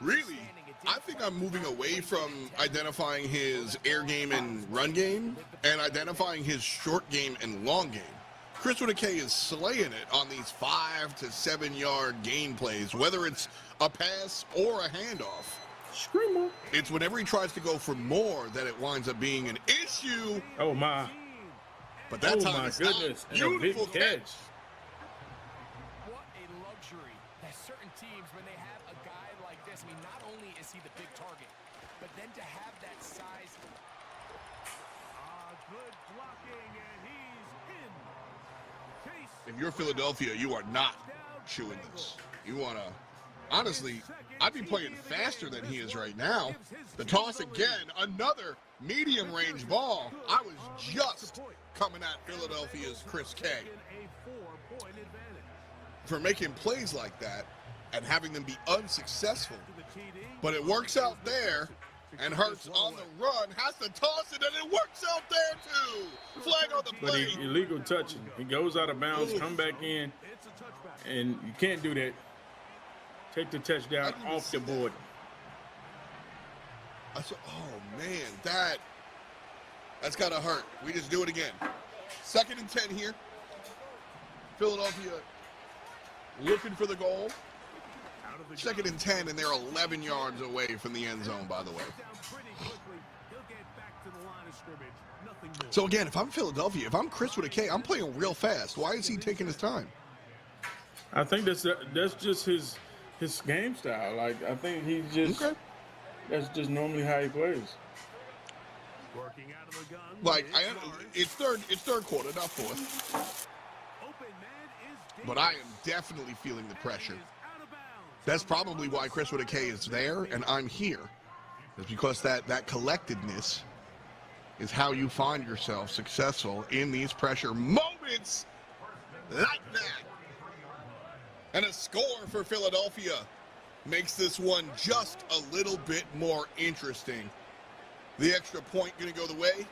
really, I think I'm moving away from identifying his air game and run game and identifying his short game and long game. Chris with a K is slaying it on these 5 to 7-yard gain plays, whether it's a pass or a handoff. Screamer. It's whenever he tries to go for more that it winds up being an issue. Oh my! But that time, my goodness, beautiful catch. What a luxury that certain teams, when they have a guy like this, I mean, not only is he the big target, but then to have that size. Good blocking, and he's in. If you're Philadelphia, you are not chewing this. You want to Honestly, I'd be playing faster than he is right now. The toss again, another medium range ball. I was just coming at Philadelphia's Chris K for making plays like that and having them be unsuccessful. But it works out there, and Hurts on the run has to toss it, and it works out there too. Flag on the play. But illegal touching. He goes out of bounds, come back in, and you can't do that. Take the touchdown off the board. Oh man, that's gotta hurt. We just do it again. 2nd and 10 here. Philadelphia looking for the goal. 2nd and 10, and they're 11 yards away from the end zone, by the way. So again, if I'm Philadelphia, if I'm Chris with a K, I'm playing real fast. Why is he taking his time? I think that's just his game style. Like, I think he just that's just normally how he plays. Like, it's third quarter, not fourth. But I am definitely feeling the pressure. That's probably why Chris with a K is there and I'm here. It's because that collectedness is how you find yourself successful in these pressure moments like that. And a score for Philadelphia makes this one just a little bit more interesting. The extra point going to go the way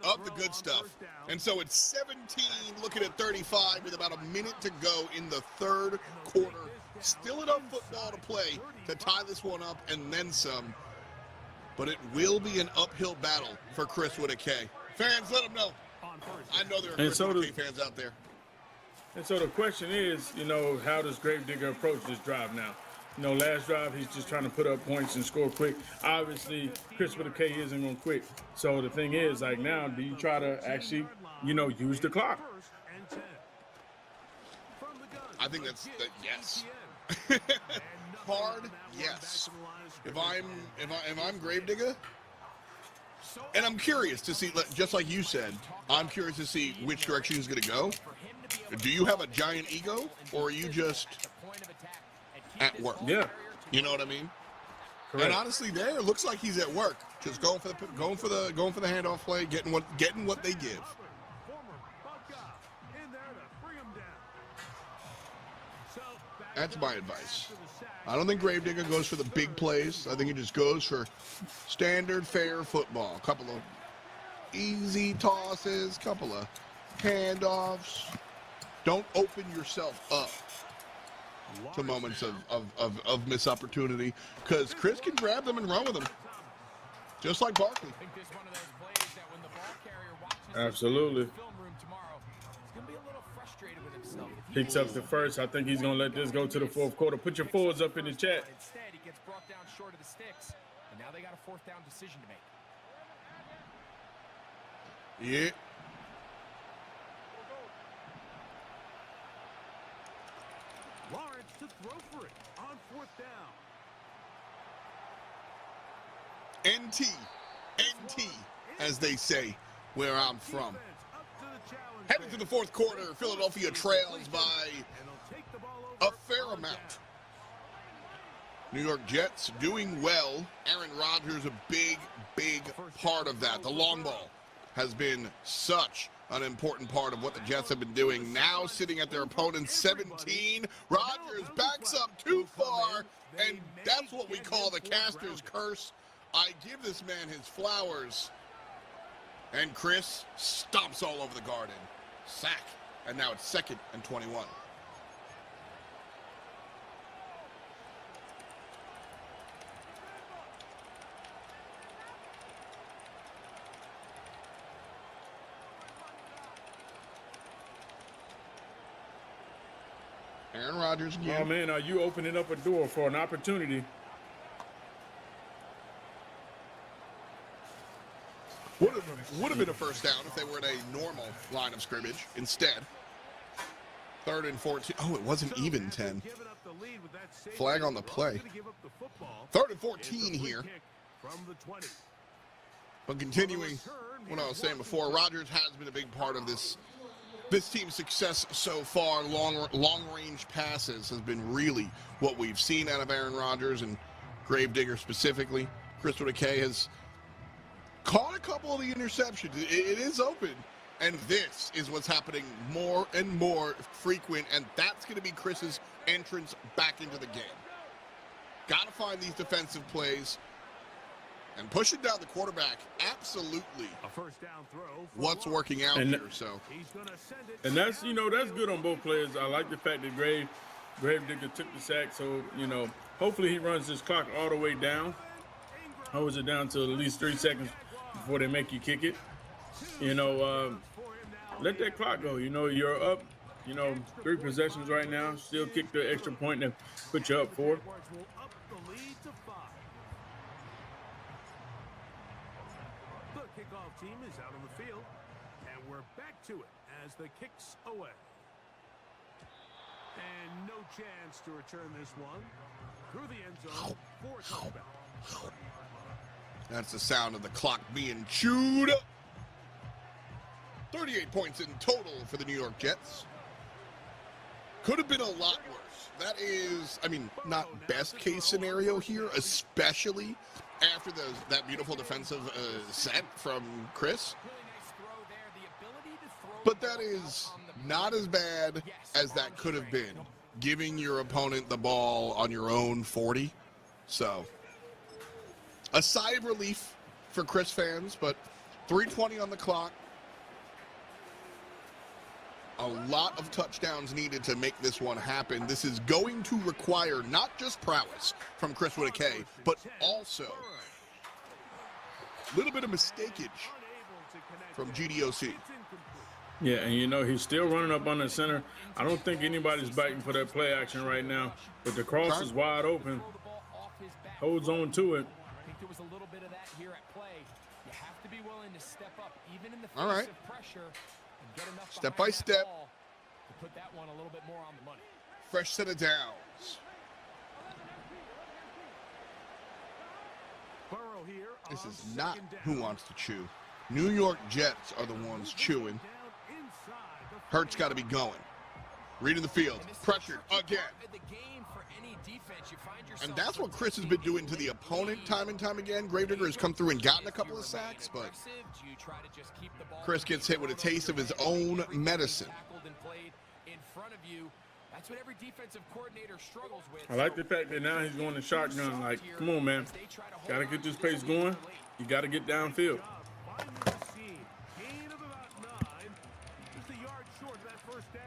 of the good stuff. And so it's 17, looking at 35 with about a minute to go in the third quarter. Still enough football to play to tie this one up and then some. But it will be an uphill battle for Chris with a K. Fans, let them know. I know there are Chris with a K fans out there. And so the question is, how does Gravedigger approach this drive now? Last drive, he's just trying to put up points and score quick. Obviously, Chris with a K isn't going to quit. So the thing is, like, now, do you try to actually, use the clock? I think that's yes. Hard, yes. If I'm Gravedigger, and I'm curious to see, just like you said, I'm curious to see which direction he's going to go. Do you have a giant ego, or are you just at work? Yeah. You know what I mean? Correct. And honestly, there it looks like he's at work, just going for the handoff play, getting what they give. That's my advice. I don't think Gravedigger goes for the big plays. I think he just goes for standard, fair football. A couple of easy tosses, couple of handoffs. Don't open yourself up to moments of missed opportunity, because Chris can grab them and run with them, just like Barkley. Absolutely. Picks up the first. I think he's going to let this go to the fourth quarter. Put your forwards up in the chat. Instead, he gets brought down short of the sticks, and now they got a 4th down decision to make. Yeah. Lawrence to throw for it on 4th down. NT, as they say where I'm from. Heading to the fourth quarter, Philadelphia trails by a fair amount. New York Jets doing well. Aaron Rodgers a big part of that. The long ball has been such an important part of what the Jets have been doing. Now sitting at their opponent's 17. Rodgers backs up too far, and that's what we call the caster's curse. I give this man his flowers. And Chris stomps all over the garden. Sack. And now it's 2nd and 21. Aaron Rodgers again. Oh, man, are you opening up a door for an opportunity? Would have been a first down if they were in a normal line of scrimmage. Instead, 3rd and 14. Oh, it wasn't even 10. Flag on the play. 3rd and 14 here. But continuing what I was saying before, Rodgers has been a big part of this This team's success so far, long-range passes, has been really what we've seen out of Aaron Rodgers and Gravedigger specifically. Chris McKay has caught a couple of the interceptions. It is open, and this is what's happening more and more frequent, and that's going to be Chris's entrance back into the game. Got to find these defensive plays and pushing down the quarterback. Absolutely, A first down throw. what's working out And- here. So, He's going to send it. And that's, that's good on both players. I like the fact that Gravedigger took the sack. So, hopefully he runs this clock all the way down. Holds it down to at least 3 seconds before they make you kick it. Let that clock go. You're up, 3 possessions right now. Still kick the extra point that put you up 4. Jaguars will up the lead to 5. The kickoff team is out on the field, and we're back to it as the kicks away. And no chance to return this one through the end zone for a touchback. that's the sound of the clock being chewed up. 38 points in total for the New York Jets. Could have been a lot worse. That is, not best case scenario here, especially after that beautiful defensive set from Chris. But that is not as bad as that could have been, giving your opponent the ball on your own 40. So, a sigh of relief for Chris fans, but 3:20 on the clock. A lot of touchdowns needed to make this one happen. This is going to require not just prowess from Chris McKay, but also a little bit of mistakeage from GDOC. Yeah, and he's still running up on the center. I don't think anybody's biting for that play action right now, but the cross is wide open. Holds on to it. I think there was a little bit of that here at play. You have to be willing to step up, even in the face All right. of pressure, and get enough Step behind by that step. ball to put that one a little bit more on the money. Fresh set of downs. Burrow here This on is not second down. who wants to chew. New York Jets are the ones chewing. Hurts got to be going. Reading the field. Pressured again. And that's what Chris has been doing to the opponent time and time again. Gravedigger has come through and gotten a couple of sacks, but Chris gets hit with a taste of his own medicine. That's what every defensive coordinator struggles with. I like the fact that now he's going to shotgun. Like, come on, man. Got to get this pace going. You got to get downfield. Gain of about 9. Just a yard short of that first down.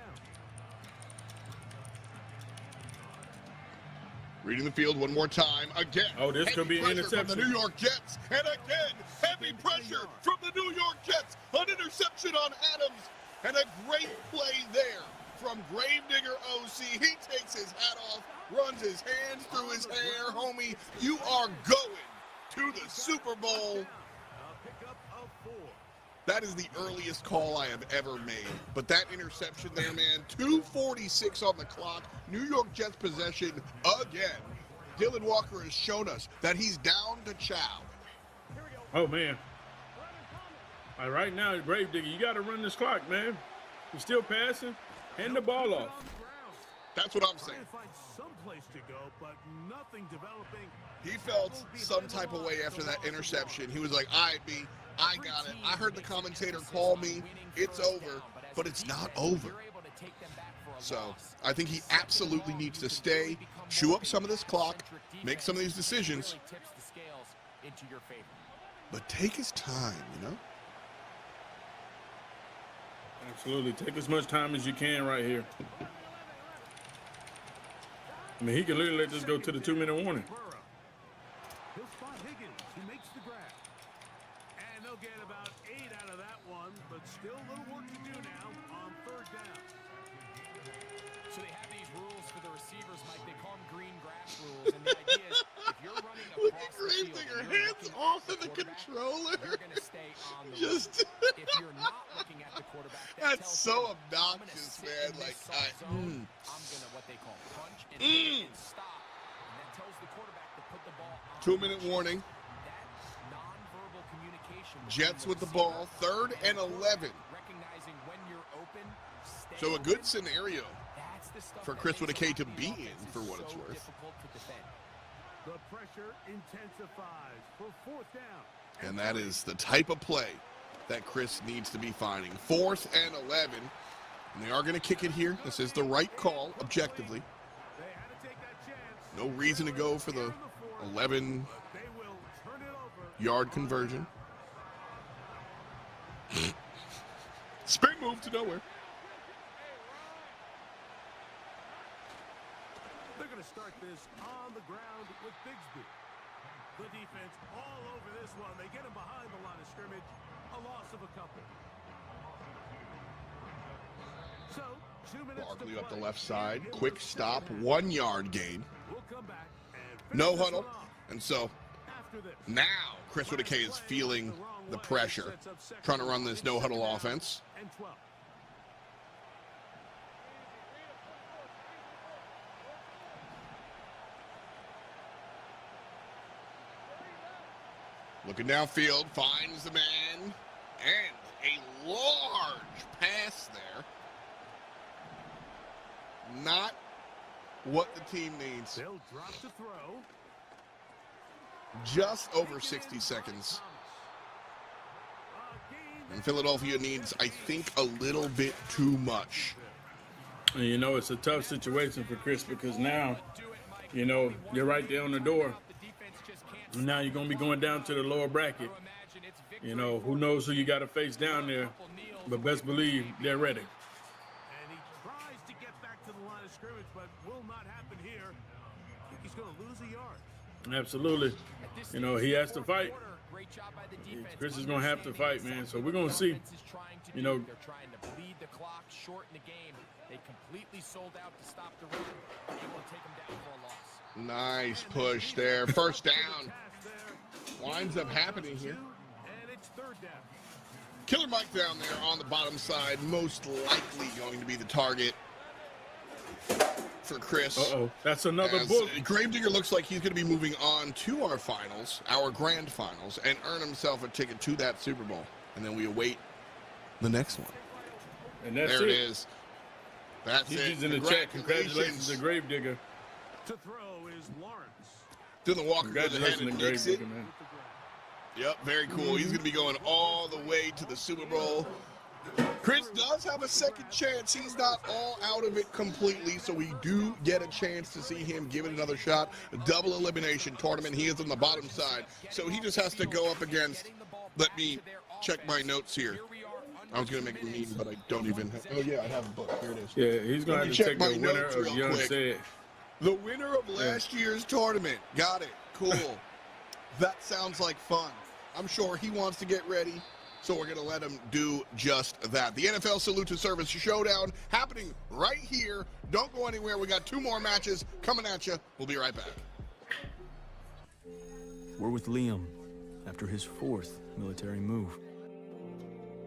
Reading the field one more time. Again. Oh, this could be an Heavy pressure interception. from the New York Jets. And again, heavy pressure from the New York Jets. An interception on Adams. And a great play there from Gravedigger OC. He takes his hat off, runs his hands through his hair. Homie, you are going to the Super Bowl. That is the earliest call I have ever made. But that interception there, man, 2:46 on the clock. New York Jets possession again. Dylan Walker has shown us that he's down to chow. Oh, man. Right now, Gravedigger, you got to run this clock, man. You're still passing. Hand the ball off. That's what I'm saying. Trying to find some place to go, but nothing developing. He felt some type of way after that interception. He was like, all right, B, I got it. I heard the commentator call me. It's over, but it's not over. So I think he absolutely needs to stay, chew up some of this clock, make some of these decisions, but take his time, Absolutely. Take as much time as you can right here. I mean, he can literally let this go to the 2-minute warning. He'll spot Higgins, who makes the grab. And they'll get about 8 out of that one, but still a little work to do now on third down. So they have these rules for the receivers, Mike. They call them green grass rules. And the idea is, if you're running Look across at the field, Gravedigger, and you're hands looking off at of the quarterback, controller. You're going to stay on the Just- run. If you're not looking at the quarterback, that That's tells so you, obnoxious, I'm gonna sit man. in this Like, soft zone. I'm going to what they call punch and hit and stop. And that tells the quarterback to put the ball on. 2-minute warning. Nonverbal communication. Jets with the ball, 3rd and 11. Recognizing when you're open So a good scenario for Chris Wittake to be in, for what it's worth. The pressure intensifies for 4th down. And that is the type of play that Chris needs to be finding. 4th and 11. And they are going to kick it here. This is the right call, objectively. No reason to go for the 11-yard conversion. Spin move to nowhere. They're going to start this on the ground with Bigsby. The defense all over this one. They get him behind the line of scrimmage. A loss of a couple. So, 2 minutes Barkley to up the play. left side. Quick stop. 1-yard gain. We'll come back and No finish this huddle. one off. And so After this, now Chris Wittake is feeling the pressure, trying to run this no huddle offense. and 12. Looking downfield, finds the man, and a large pass there. Not what the team needs. They'll drop to throw. Just over 60 seconds. And Philadelphia needs, I think, a little bit too much. And you know, it's a tough situation for Chris because now, you know, you're right there on the door. And now you're going to be going down to the lower bracket. You know, who knows who you got to face down there. But best believe they're ready. And he tries to get back to the line of scrimmage, but will not happen here. I think he's going to lose a yard. Absolutely. You know, he has to fight. Chris is going to have to fight, man. So we're going to see. You know, They're trying to bleed the clock, shorten the game. They completely sold out to stop the run, able to take them down for a loss. Nice push there. First down. Winds up happening here. And it's 3rd down. Killer Mike down there on the bottom side, most likely going to be the target for Chris. Uh-oh, that's another As book. Gravedigger looks like he's going to be moving on to our finals, our grand finals, and earn himself a ticket to that Super Bowl. And then we await the next one. And that's there it is. That's He's it. using the chat. Congratulations to Gravedigger. To throw is Lawrence. Dylan Walker goes ahead Congratulations and to makes it. Gravedigger, man. Yep, very cool. He's going to be going all the way to the Super Bowl. Chris does have a second chance. He's not all out of it completely, so we do get a chance to see him give it another shot. A double elimination tournament. He is on the bottom side, so he just has to go up against, let me check my notes here. I was going to make a meme, but I don't even have, oh yeah, I have a book. Here it is. Yeah, he's going to have to take the winner notes of real Young quick. Said. The winner of last year's tournament. Got it. Cool. That sounds like fun. I'm sure he wants to get ready, so we're going to let him do just that. The NFL Salute to Service Showdown happening right here. Don't go anywhere. We got 2 more matches coming at you. We'll be right back. We're with Liam after his 4th military move.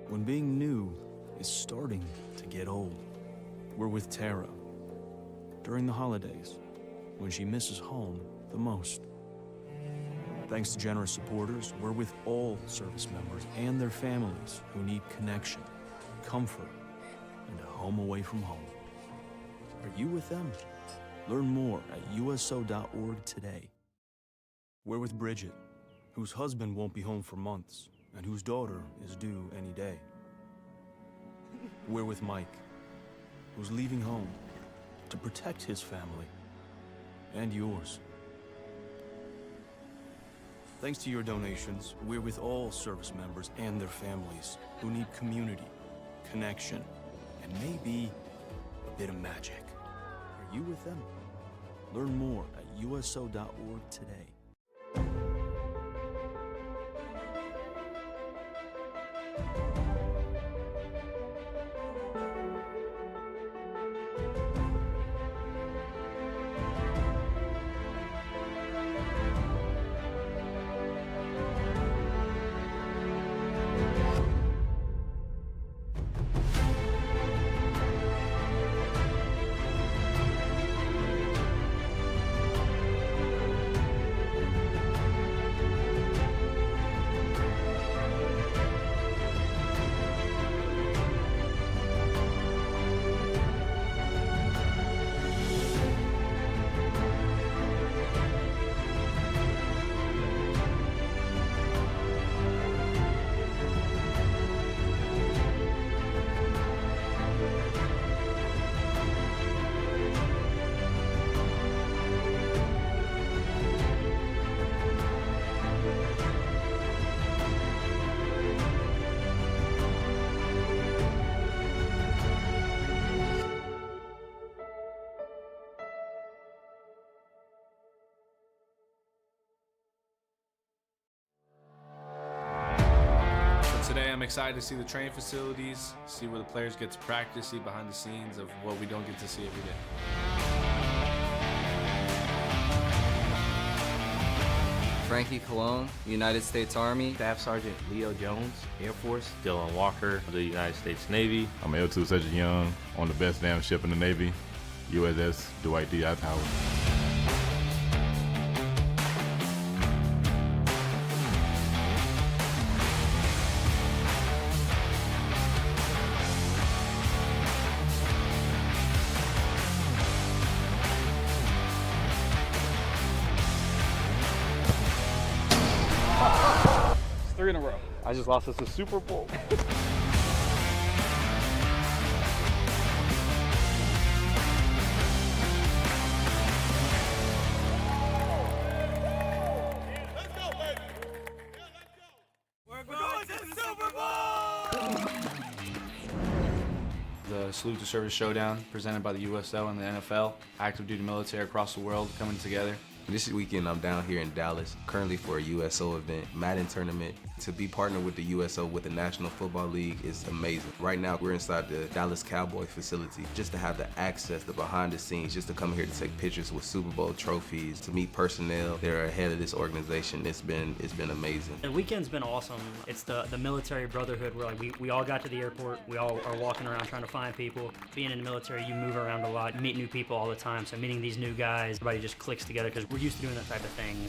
When being new is starting to get old. We're with Tara during the holidays when she misses home the most. Thanks to generous supporters, we're with all service members and their families who need connection, comfort, and a home away from home. Are you with them? Learn more at USO.org today. We're with Bridget, whose husband won't be home for months and whose daughter is due any day. We're with Mike, who's leaving home to protect his family and yours. Thanks to your donations, we're with all service members and their families who need community, connection, and maybe a bit of magic. Are you with them? Learn more at USO.org today. excited to see the training facilities, see where the players get to practice, see behind the scenes of what we don't get to see every day. Frankie Cologne, United States Army. Staff Sergeant Leo Jones, Air Force. Dylan Walker of the United States Navy. I'm L2 Sergeant Young on the best damn ship in the Navy, USS Dwight D. Eisenhower. It's 3 in a row. I just lost us a Super Bowl. The Salute to Service Showdown presented by the USO and the NFL. Active duty military across the world coming together. This weekend I'm down here in Dallas, currently for a USO event, Madden tournament. To be partnered with the USO with the National Football League is amazing. Right now we're inside the Dallas Cowboy facility just to have the access, the behind the scenes, just to come here to take pictures with Super Bowl trophies, to meet personnel that are ahead of this organization. It's been amazing. The weekend's been awesome. It's the military brotherhood where we all got to the airport, we all are walking around trying to find people. Being in the military, you move around a lot, meet new people all the time, so meeting these new guys, everybody just clicks together because we're used to doing that type of thing.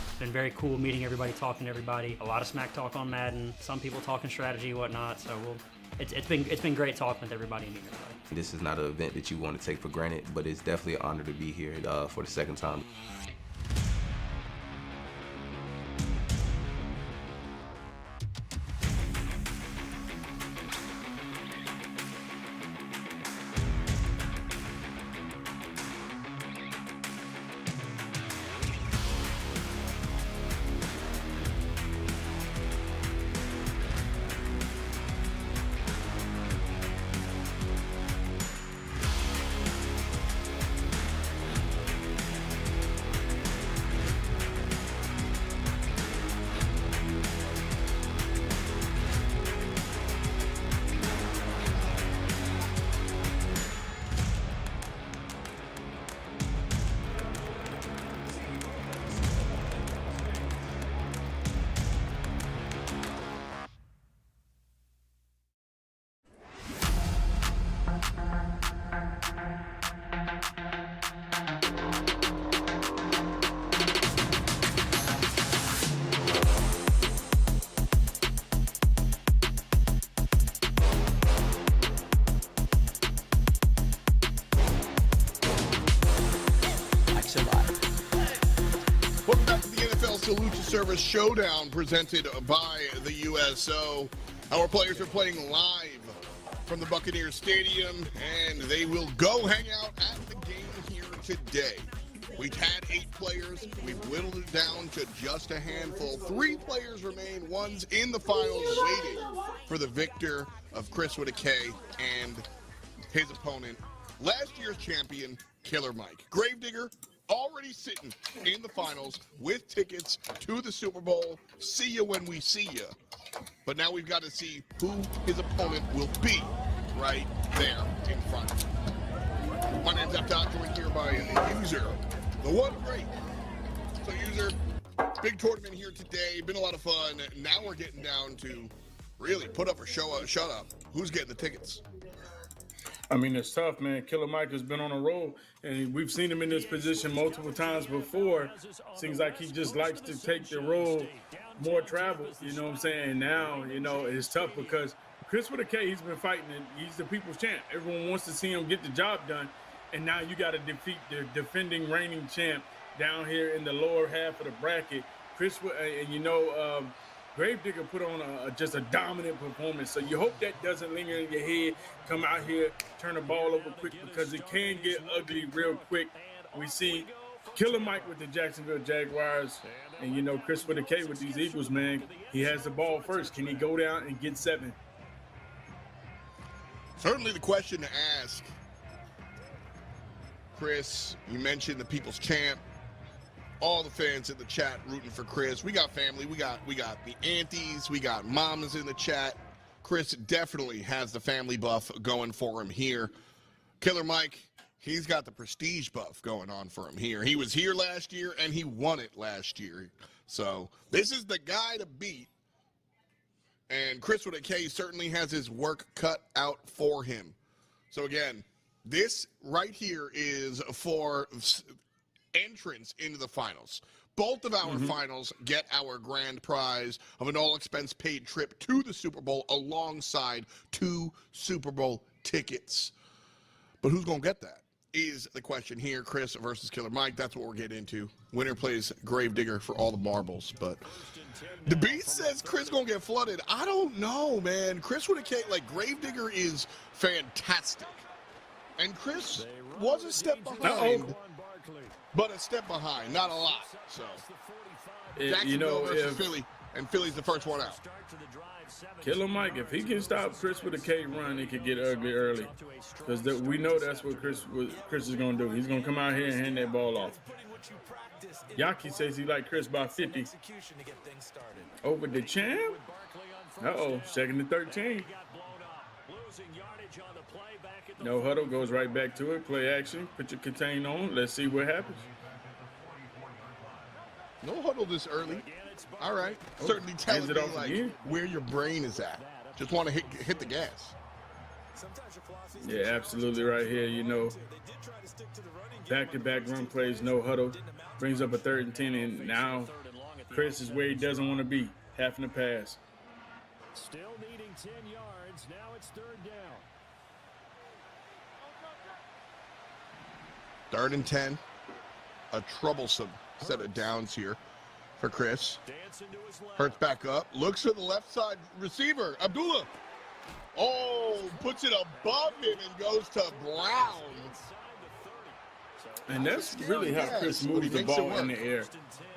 It's been very cool meeting everybody, talking to everybody. A lot of smack talk on Madden. Some people talking strategy, whatnot. So it's been great talking with everybody and meeting everybody. This is not an event that you want to take for granted, but it's definitely an honor to be here for the second time. Welcome back to the NFL Salute to Service Showdown presented by the USO. Our players are playing live from the Buccaneers Stadium, and they will go hang out at the game here today. We've had 8 players. We've whittled it down to just a handful. 3 players remain. One's in the finals waiting for the victor of Chris with a K and his opponent, last year's champion, Killer Mike. Gravedigger already sitting in the finals with tickets to the Super Bowl. See you when we see you. But now we've got to see who his opponent will be right there in front of him. My name's F. joined here by the user, the one great. So user, big tournament here today. Been a lot of fun. Now we're getting down to really put up or shut up. Who's getting the tickets? I mean, it's tough, man. Killer Mike has been on a roll, and we've seen him in this position multiple times before. Seems like he just likes to take the road, more travel, you know what I'm saying? And now, you know, it's tough because Chris with a K, he's been fighting, and he's the people's champ. Everyone wants to see him get the job done, and now you got to defeat the defending reigning champ down here in the lower half of the bracket. Chris, and you know, Gravedigger put on just a dominant performance. So you hope that doesn't linger in your head. Come out here, turn the ball over quick because it can get ugly real quick. We see Killer Mike with the Jacksonville Jaguars. And, you know, Chris with a K with these Eagles, man. He has the ball first. Can he go down and get 7? Certainly the question to ask. Chris, you mentioned the people's champ. all the fans in the chat rooting for Chris. We got family. We got the aunties. We got mamas in the chat. Chris definitely has the family buff going for him here. Killer Mike, he's got the prestige buff going on for him here. He was here last year, and he won it last year. So this is the guy to beat. And Chris with a K certainly has his work cut out for him. So again, this right here is for entrance into the finals. Both of our finals get our grand prize of an all-expense-paid trip to the Super Bowl alongside 2 Super Bowl tickets. But who's going to get that is the question here. Chris versus Killer Mike. That's what we're getting into. Winner plays Gravedigger for all the marbles. But the Beast says Chris going to get flooded. I don't know, man. Chris with a K, like, Gravedigger is fantastic. And Chris was a step behind. But a step behind, not a lot. So, Jacksonville versus Philly, and Philly's the first one out. Killer Mike, if he can stop Chris with a K run, it could get ugly early. Because we know that's what Chris is going to do. He's going to come out here and hand that ball off. Yaki says he like Chris by 50. Over the champ? Uh-oh, 2nd and 13. No huddle, goes right back to it. Play action, put your contain on. Let's see what happens. No huddle this early. All right. Certainly telling me like where your brain is at. Just want to hit the gas. Yeah, absolutely right here. You know, back-to-back run plays, no huddle. Brings up a 3rd and 10, and now Chris is where he doesn't want to be, having to pass. Still needing 10 yards. Now it's 3rd down. 3rd and 10. A troublesome set of downs here for Chris. Hurts back up. Looks to the left side receiver. Abdullah. Oh, puts it above him and goes to Brown. And that's really how Chris moves the ball in the air.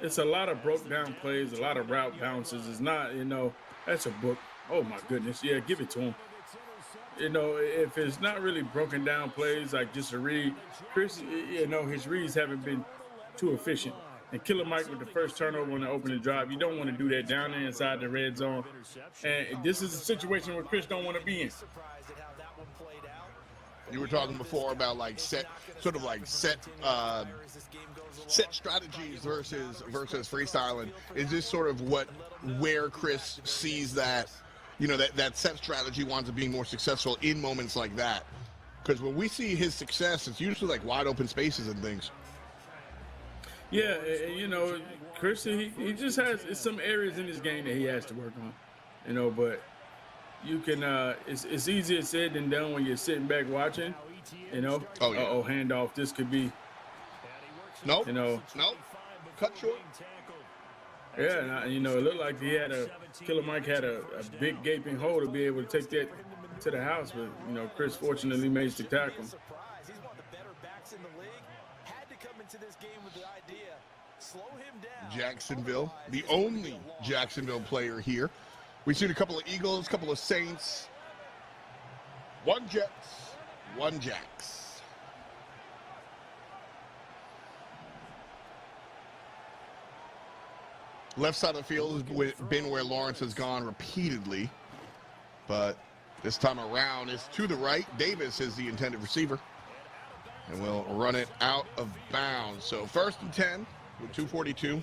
It's a lot of broke down plays, a lot of route bounces. It's not, you know, that's a book. Oh, my goodness. Yeah, give it to him. You know, if it's not really broken down plays, like just a read, Chris, you know, his reads haven't been too efficient. And Killer Mike with the first turnover on the opening drive, you don't want to do that down there inside the red zone. And this is a situation where Chris don't want to be in. You were talking before about like set strategies versus freestyling. Is this sort of where Chris sees that, you know, that set strategy winds up being more successful in moments like that? Because when we see his success, it's usually like wide open spaces and things. Yeah, you know, Chris, he just has some areas in his game that he has to work on, you know, but you can, it's easier said than done when you're sitting back watching, you know. Oh, yeah. Uh-oh, handoff, this could be. Nope. You know. Nope. Cut short. Yeah, and, you know, it looked like Killer Mike had a big gaping hole to be able to take that to the house, but, you know, Chris fortunately managed to tackle him. Jacksonville, the only Jacksonville player here. We've seen a couple of Eagles, a couple of Saints. 1 Jets, 1 Jacks. Left side of the field has been where Lawrence has gone repeatedly, but this time around is to the right. Davis is the intended receiver, and we'll run it out of bounds. So 1st and 10 with 2:42,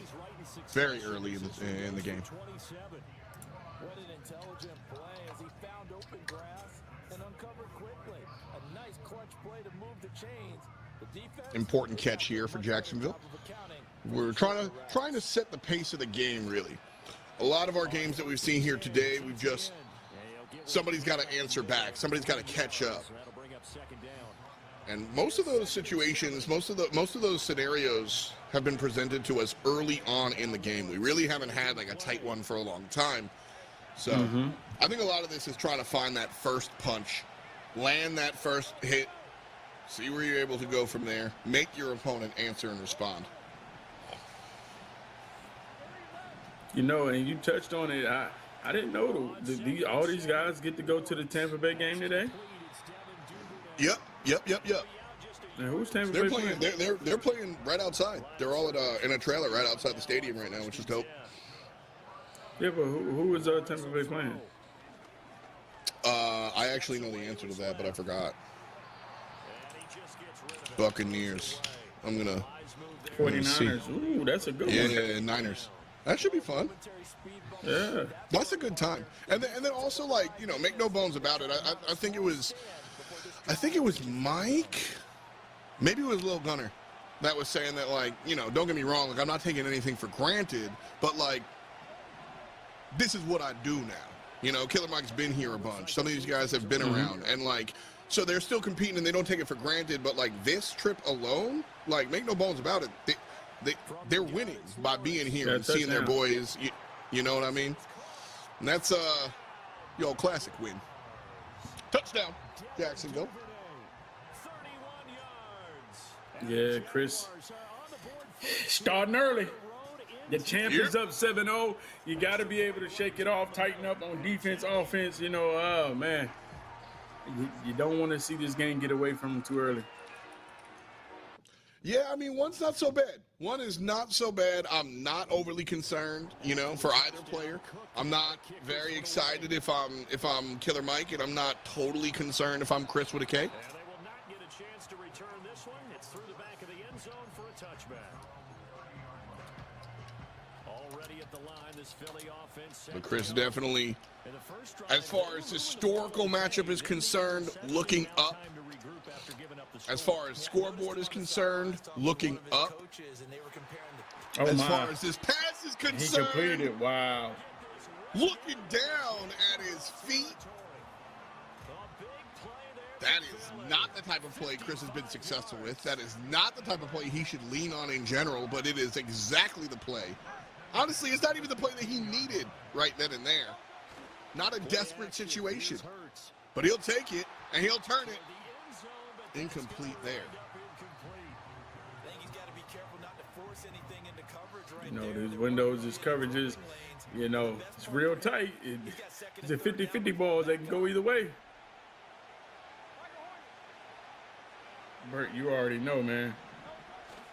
very early in the game. What an intelligent play as he found open grass and uncovered quickly. A nice clutch play to move the chains. The defense Important catch here for Jacksonville. We're trying to set the pace of the game, really. A lot of our games that we've seen here today, somebody's got to answer back. Somebody's got to catch up. And most of those situations, most of those scenarios have been presented to us early on in the game. We really haven't had like a tight one for a long time. So I think a lot of this is trying to find that first punch, land that first hit, see where you're able to go from there, make your opponent answer and respond. You know, and you touched on it. I didn't know all these guys get to go to the Tampa Bay game today. Yep. And who's Tampa They're Bay playing. They're playing right outside. They're all in a trailer right outside the stadium right now, which is dope. Yeah, but who is Tampa Bay playing? I actually know the answer to that, but I forgot. Buccaneers. I'm gonna. 49ers. Ooh, that's a good one. Yeah, Niners. That should be fun. Yeah, that's a good time. And then also, like, you know, make no bones about it. I think it was Mike. Maybe it was Lil Gunner that was saying that, like, you know, don't get me wrong, like, I'm not taking anything for granted, but, like, this is what I do now. You know, Killer Mike's been here a bunch. Some of these guys have been around, and, like, so they're still competing and they don't take it for granted, but, like, this trip alone, like, make no bones about it, they're winning by being here and seeing their boys. You know what I mean? And that's classic win. Touchdown, Jacksonville. Yeah, Chris. Starting early. The champ is up 7-0. You got to be able to shake it off, tighten up on defense, offense. You know, oh, man. You don't want to see this game get away from them too early. Yeah, I mean, one's not so bad. One is not so bad. I'm not overly concerned, you know, for either player. I'm not very excited if I'm Killer Mike, and I'm not totally concerned if I'm Chris with a K. But Chris definitely, as far as historical matchup is concerned, looking up. As far as scoreboard is concerned, looking up. Oh, as my. far as his pass is concerned, He completed. Wow. Looking down at his feet. That is not the type of play Chris has been successful with. That is not the type of play he should lean on in general, but it is exactly the play. Honestly, it's not even the play that he needed right then and there. Not a desperate situation. But he'll take it, and he'll turn it. Incomplete there. You know, these windows, these coverages, you know, it's real tight. It's a 50-50 balls. They can go either way. Bert, you already know, man.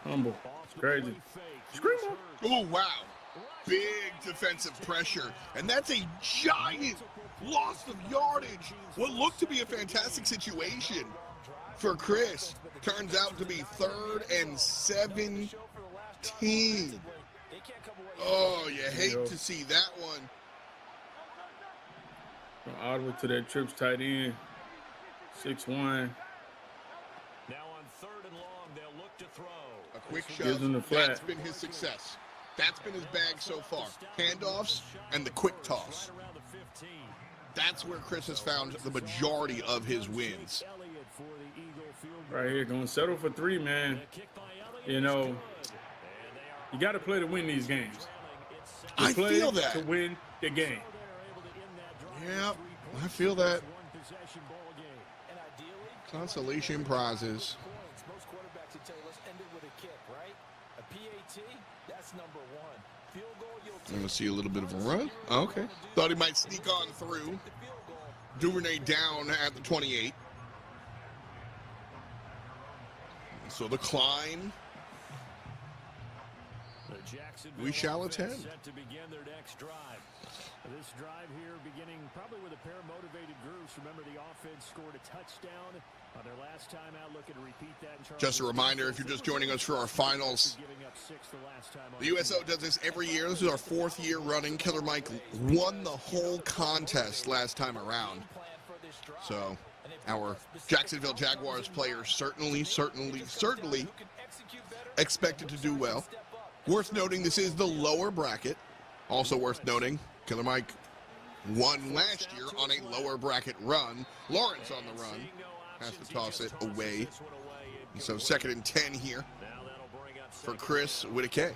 Humble. It's crazy. Screamer. Oh, wow. Big defensive pressure. And that's a giant loss of yardage. What looked to be a fantastic situation for Chris turns out to be 3rd and 17. Oh, you hate to see that one. From Ottawa to that trips tight end. 6'1". Now on 3rd and long, they'll look to throw. A quick Gives him the shove. flat. That's been his success. That's been his bag so far. Handoffs and the quick toss. That's where Chris has found the majority of his wins. Right here, going to settle for 3, man. You know, you got to play to win these games. I feel that. To win the game. Yeah, I feel that. Consolation prizes. Most quarterbacks would tell you, let's end it with a kick, right? A PAT, that's number 1. Field goal, you'll I'm going to see a little bit of a run. Okay. Thought he might sneak on through. Duvernay down at the 28. So the climb. We shall attend. Set to begin their next drive. This drive here beginning probably with a pair of motivated groups. Remember, the offense scored a touchdown on their last time out. Looking to repeat that. Just a reminder, if you're just joining us for our finals, the USO does this every year. This is our 4th year running. Killer Mike won the whole contest last time around. So our Jacksonville Jaguars players certainly expected to do well. Worth noting, this is the lower bracket. Also worth noting, Killer Mike won last year on a lower bracket run. Lawrence on the run. Has to toss it away. So 2nd and 10 here for Chris with a K.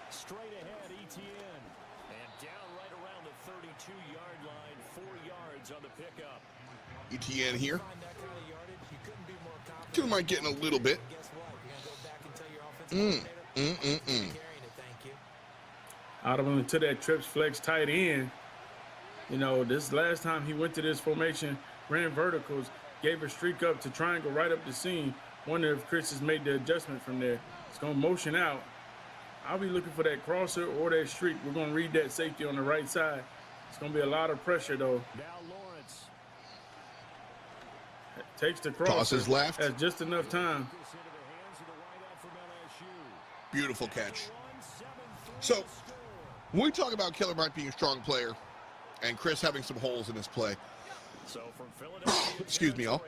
Straight ahead, ETN. And down right around the 32-yard line. 4 yards on the pickup. ETN here. Killer Mike getting a little bit. Out of him to that trips flex tight end. You know, this last time he went to this formation, ran verticals, gave a streak up to triangle right up the seam. Wonder if Chris has made the adjustment from there. It's going to motion out. I'll be looking for that crosser or that streak. We're going to read that safety on the right side. It's going to be a lot of pressure, though. Takes the crosser. Tosses left. Has just enough time. Beautiful catch. So, when we talk about Killer Mike being a strong player and Chris having some holes in his play, excuse me, y'all.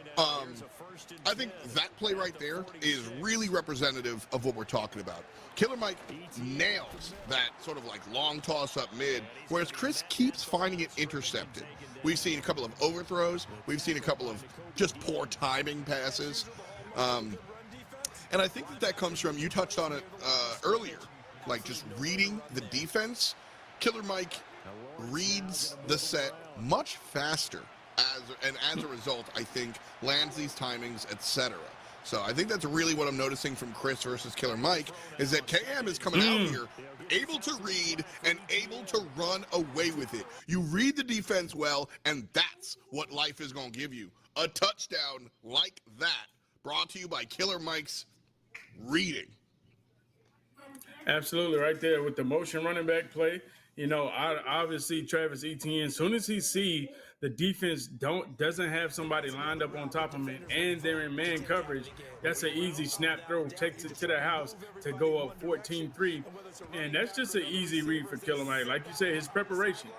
I think that play right there is really representative of what we're talking about. Killer Mike nails that sort of like long toss up mid, whereas Chris keeps finding it intercepted. We've seen a couple of overthrows. We've seen a couple of just poor timing passes. And I think that comes from, you touched on it earlier, like just reading the defense. Killer Mike reads the set much faster. As a result, I think lands these timings, etc. So I think that's really what I'm noticing from Chris versus Killer Mike, is that KM is coming out here able to read and able to run away with it. You read the defense well, and that's what life is going to give you. A touchdown like that, brought to you by Killer Mike's reading. Absolutely, right there with the motion running back play. You know, obviously Travis Etienne, as soon as he see the defense doesn't have somebody lined up on top of him and they're in man coverage, that's an easy snap throw, takes it to the house to go up 14-3. And that's just an easy read for Killer Mike. Like you said, his preparation.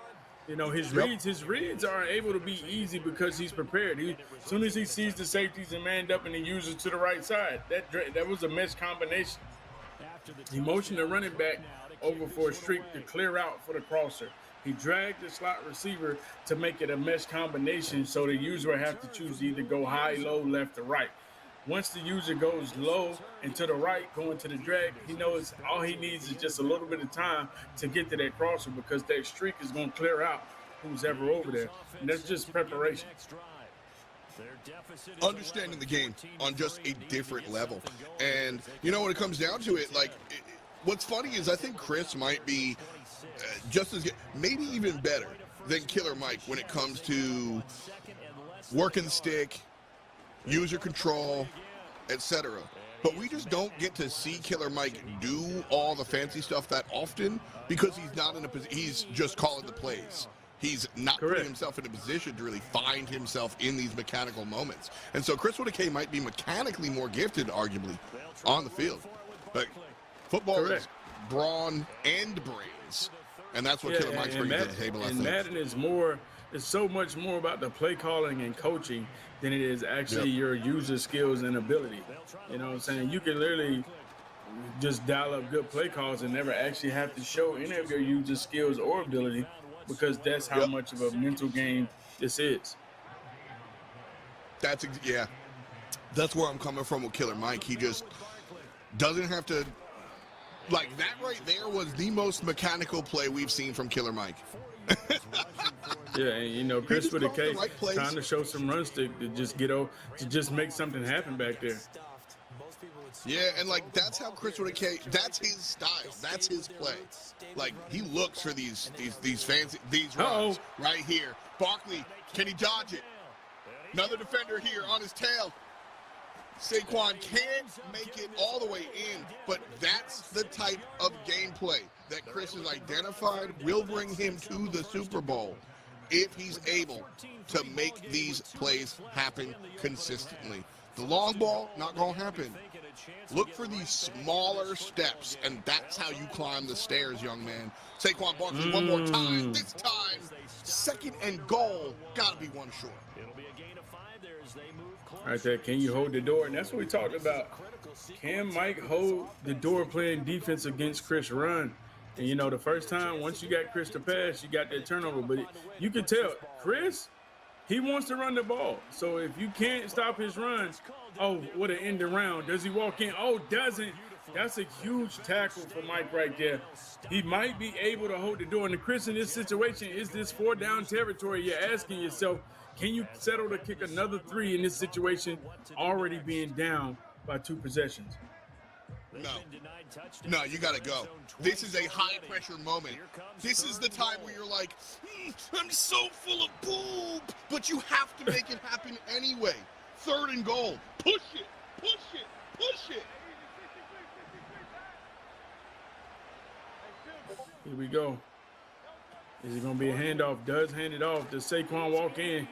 You know, his reads are able to be easy because he's prepared. As soon as he sees the safeties and manned up and he uses to the right side, that was a mesh combination. He motioned the running back over for a streak to clear out for the crosser. He dragged the slot receiver to make it a mesh combination, so the user will have to choose to either go high, low, left, or right. Once the user goes low and to the right, going to the drag, he knows all he needs is just a little bit of time to get to that crosser, because that streak is going to clear out who's ever over there. And that's just preparation. Understanding the game on just a different level. And, you know, when it comes down to it, like, what's funny is I think Chris might be just as good, maybe even better than Killer Mike when it comes to working stick, user control, etc. But we just don't get to see Killer Mike do all the fancy stuff that often because he's not in a position. He's just calling the plays. He's not putting himself in a position to really find himself in these mechanical moments. And so Chris Whittaker might be mechanically more gifted, arguably, on the field. But football is brawn and brains. And that's what Killer Mike's bringing to the table, I think. And Madden is so much more about the play calling and coaching than it is actually your user skills and ability. You know what I'm saying? You can literally just dial up good play calls and never actually have to show any of your user skills or ability, because that's how much of a mental game this is. That's where I'm coming from with Killer Mike. He just doesn't have to. Like, that right there was the most mechanical play we've seen from Killer Mike. Yeah, and you know, Chris with a case trying to show some run stick to just get over, to just make something happen back there. Yeah, and like that's how Chris with a K. That's his style. That's his play. Like, he looks for these fancy runs right here. Barkley, can he dodge it? Another defender here on his tail. Saquon can't make it all the way in, but that's the type of gameplay that Chris has identified will bring him to the Super Bowl if he's able to make these plays happen consistently. The long ball, not going to happen. Look for these smaller steps, and that's how you climb the stairs, young man. Saquon Barkley, one more time. This time, second and goal. Got to be one short. Right there, can you hold the door? And that's what we talked about. Can Mike hold the door playing defense against Chris run? And, you know, the first time, once you got Chris to pass, you got that turnover. But you can tell, Chris, he wants to run the ball. So if you can't stop his run, oh, what an end around. Does he walk in? Oh, doesn't. That's a huge tackle for Mike right there. He might be able to hold the door. And Chris, in this situation, is this 4-down territory? You're asking yourself, can you settle to kick another 3 in this situation, already being down by 2 possessions? No, you got to go. This is a high-pressure moment. This is the time where you're like, I'm so full of poop, but you have to make it happen anyway. 3rd and goal. Push it, push it, push it. Here we go. Is it going to be a handoff? Does hand it off. Does Saquon walk in?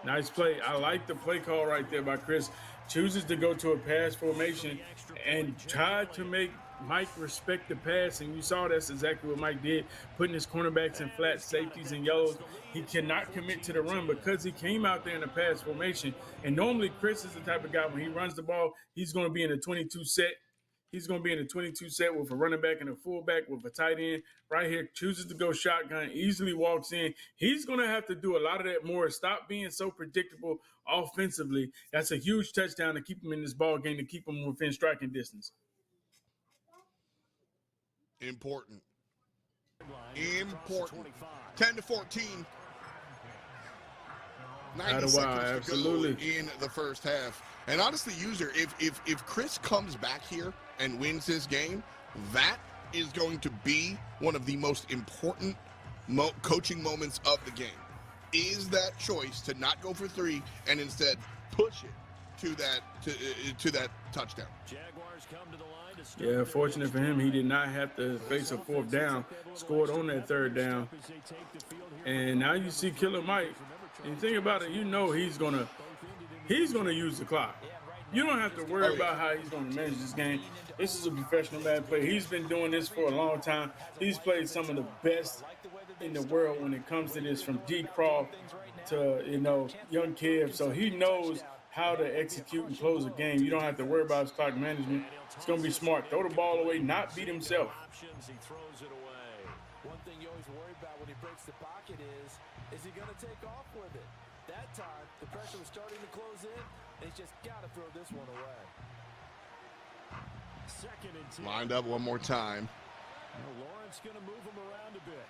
Nice play. I like the play call right there by Chris. Chooses to go to a pass formation and try to make Mike respect the pass. And you saw that's exactly what Mike did, putting his cornerbacks in flat, safeties and yellows. He cannot commit to the run because he came out there in a pass formation. And normally Chris is the type of guy, when he runs the ball, he's going to be in a 22 set. He's going to be in a 22 set with a running back and a fullback with a tight end. Right here, chooses to go shotgun, easily walks in. He's going to have to do a lot of that more. Stop being so predictable offensively. That's a huge touchdown to keep him in this ball game, to keep him within striking distance. Important. 10-14. 90 seconds to go in the first half. And honestly, user, if Chris comes back here and wins this game, that is going to be one of the most important coaching moments of the game. Is that choice to not go for 3 and instead push it to that touchdown. Yeah, fortunate for him, he did not have to face a 4th down. Scored on that 3rd down. And now you see Killer Mike. And think about it, you know he's gonna use the clock. You don't have to worry about how he's going to manage this game. This is a professional Madden player. He's been doing this for a long time. He's played some of the best in the world when it comes to this, from D. Croft to, young Kev. So he knows how to execute and close a game. You don't have to worry about his clock management. It's going to be smart. Throw the ball away, not beat himself. He throws it away. One thing you always worry about when he breaks the pocket is he going to take off with it? That time, the pressure was starting to close in, and he's just got to throw this one away. 2nd and 10. Lined up one more time. Now Lawrence going to move him around a bit.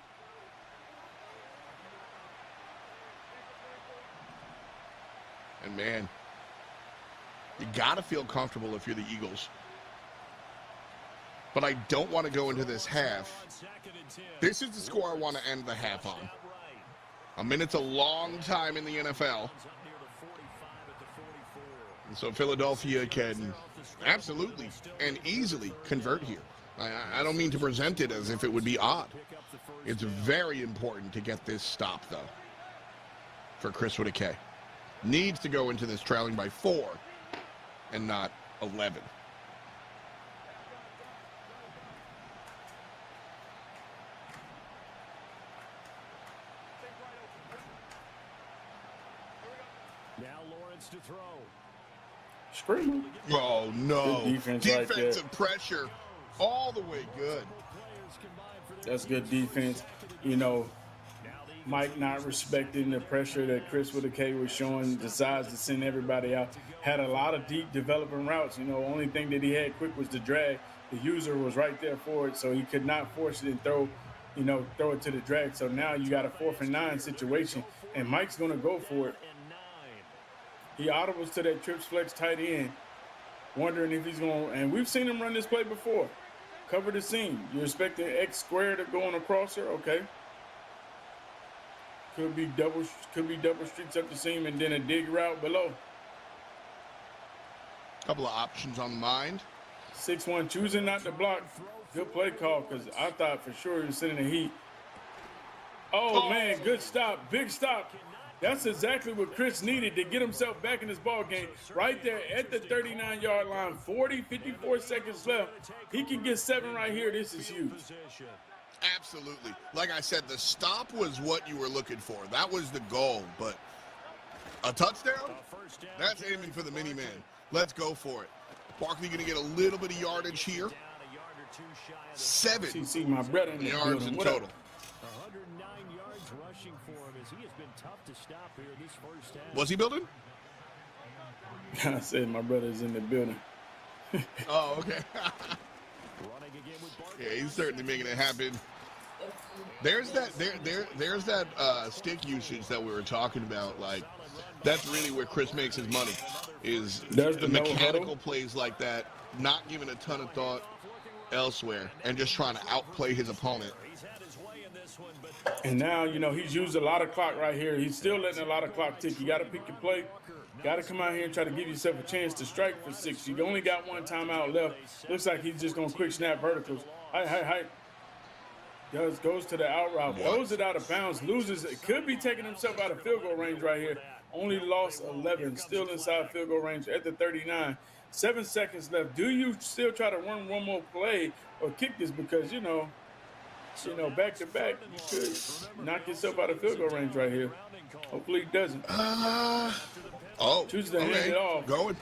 And man, you got to feel comfortable if you're the Eagles. But I don't want to go into this half. This is the score I want to end the half on. A minute's a long time in the NFL. And so Philadelphia can absolutely and easily convert here. I don't mean to present it as if it would be odd. It's very important to get this stop, though, for Chris with a K. Needs to go into this trailing by 4 and not 11. Now Lawrence to throw. Screamer. Oh, no. Good defense right there. Defensive pressure all the way good. That's good defense. Mike not respecting the pressure that Chris with a K was showing, decides to send everybody out. Had a lot of deep developing routes. Only thing that he had quick was the drag. The user was right there for it, so he could not force it and throw it to the drag. So now you got a 4th and 9 situation, and Mike's going to go for it. He audibles to that trips flex tight end, wondering if he's going to, and we've seen him run this play before. Cover the seam. You expect the X square to go on a crosser? Okay. Could be double streaks up the seam and then a dig route below. Couple of options on the mind. 6-1, choosing not to block. Good play call, because I thought for sure he was sitting in the heat. Oh, man, good stop. Big stop. That's exactly what Chris needed to get himself back in this ball game. Right there at the 39-yard line, 54 seconds left. He can get 7 right here. This is huge. Absolutely. Like I said, the stop was what you were looking for. That was the goal. But a touchdown? That's aiming for the mini-man. Let's go for it. Barkley going to get a little bit of yardage here. 7 see my brother in yards in total. 109 yards rushing for him as he has been tough to stop here this first half. Was he building? I said my brother's in the building. Oh, okay. Yeah, he's certainly making it happen. There's that there's that stick usage that we were talking about. Like, that's really where Chris makes his money, is the mechanical plays like that, not giving a ton of thought elsewhere and just trying to outplay his opponent. And now, you know, he's used a lot of clock right here. He's still letting a lot of clock tick. You got to pick your play. Got to come out here and try to give yourself a chance to strike for 6. You only got one timeout left. Looks like he's just going to quick snap verticals. Hi. Goes to the out route. Throws it out of bounds. Loses it. Could be taking himself out of field goal range right here. Only lost 11. Still inside field goal range at the 39. 7 seconds left. Do you still try to run one more play or kick this? Because, you know, back to back, you could knock yourself out of field goal range right here. Hopefully he doesn't. Chooses to hand it off. Going.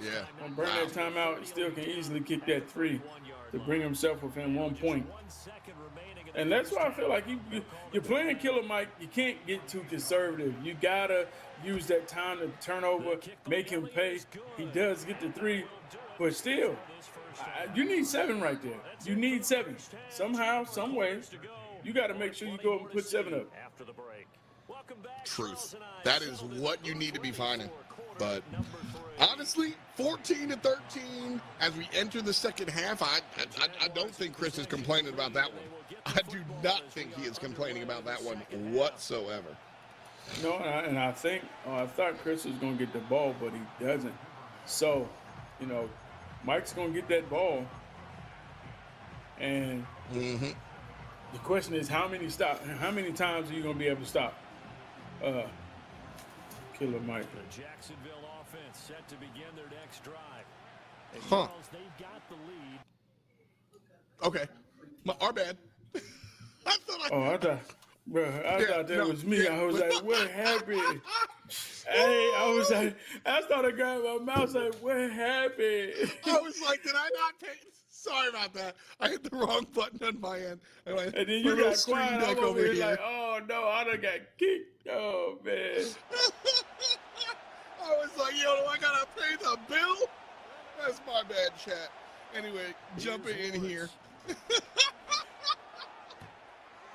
Yeah. Gonna burn that timeout. He still can easily kick that 3 to bring himself within 1 point. And that's why I feel like you're playing Killer Mike. You can't get too conservative. You gotta use that time to turn over, make him pay. He does get the 3, but still, you need 7 right there. You need 7 somehow, some way. You got to make sure you go and put 7 up. Truth. That is what you need to be finding. But honestly, 14-13 as we enter the second half. I don't think Chris is complaining about that one. I do not think he is complaining about that one whatsoever. No, and I thought Chris was going to get the ball, but he doesn't. So, you know, Mike's going to get that ball. And the question is, how many times are you going to be able to stop Killer Mike? The Jacksonville offense set to begin their next drive. Huh. They've got the lead. Okay. Our bad. I thought that was me. I was like, what happened? Hey, I started grabbing my mouse like, what happened? I was like, did I not pay? Sorry about that. I hit the wrong button on my end. And then you got quiet. I'm over here like, oh no, I done got kicked. Oh man. I was like, yo, do I gotta pay the bill? That's my bad, chat. Anyway, jumping in here.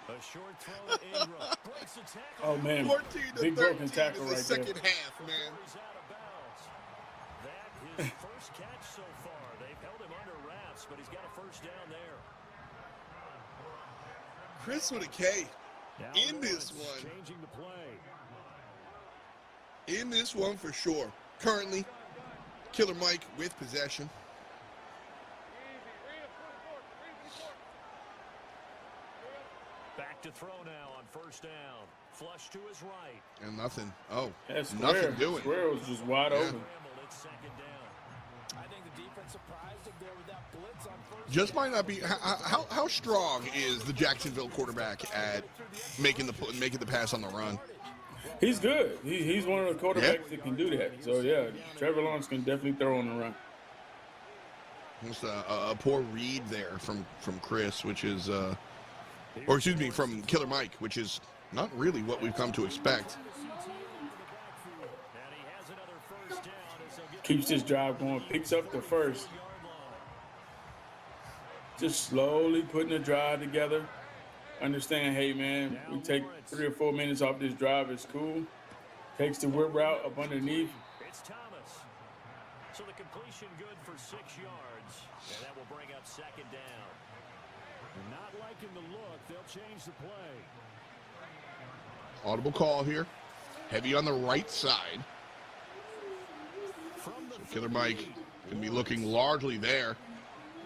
A short throw to Ingram. Breaks the tackle. Oh man, 14-13 big broken tackle in right the second there. half, man. That his first catch so far. They've held him under wraps, but he's got a first down there. Chris with a K Now in this one. Changing the play. In this one for sure. Currently, Killer Mike with possession. Back to throw now on first down. Flush to his right. And nothing. Oh, That's nothing doing. Square was just wide open. It's second down. I think the defense surprised him there with that blitz on first. Just might not be. How strong is the Jacksonville quarterback at making the pass on the run? He's good. He's one of the quarterbacks that can do that. So yeah, Trevor Lawrence can definitely throw on the run. Just a poor read there from Chris, which is, or excuse me, from Killer Mike, which is not really what we've come to expect. Keeps this drive going, picks up the first. Just slowly putting the drive together. Understand, hey man, we take 3 or 4 minutes off this drive, it's cool. Takes the whip route up underneath. It's Thomas. So the completion good for 6 yards. And that will bring up second down. Not liking the look, they'll change the play. Audible call here. Heavy on the right side. So Killer Mike can be looking largely there.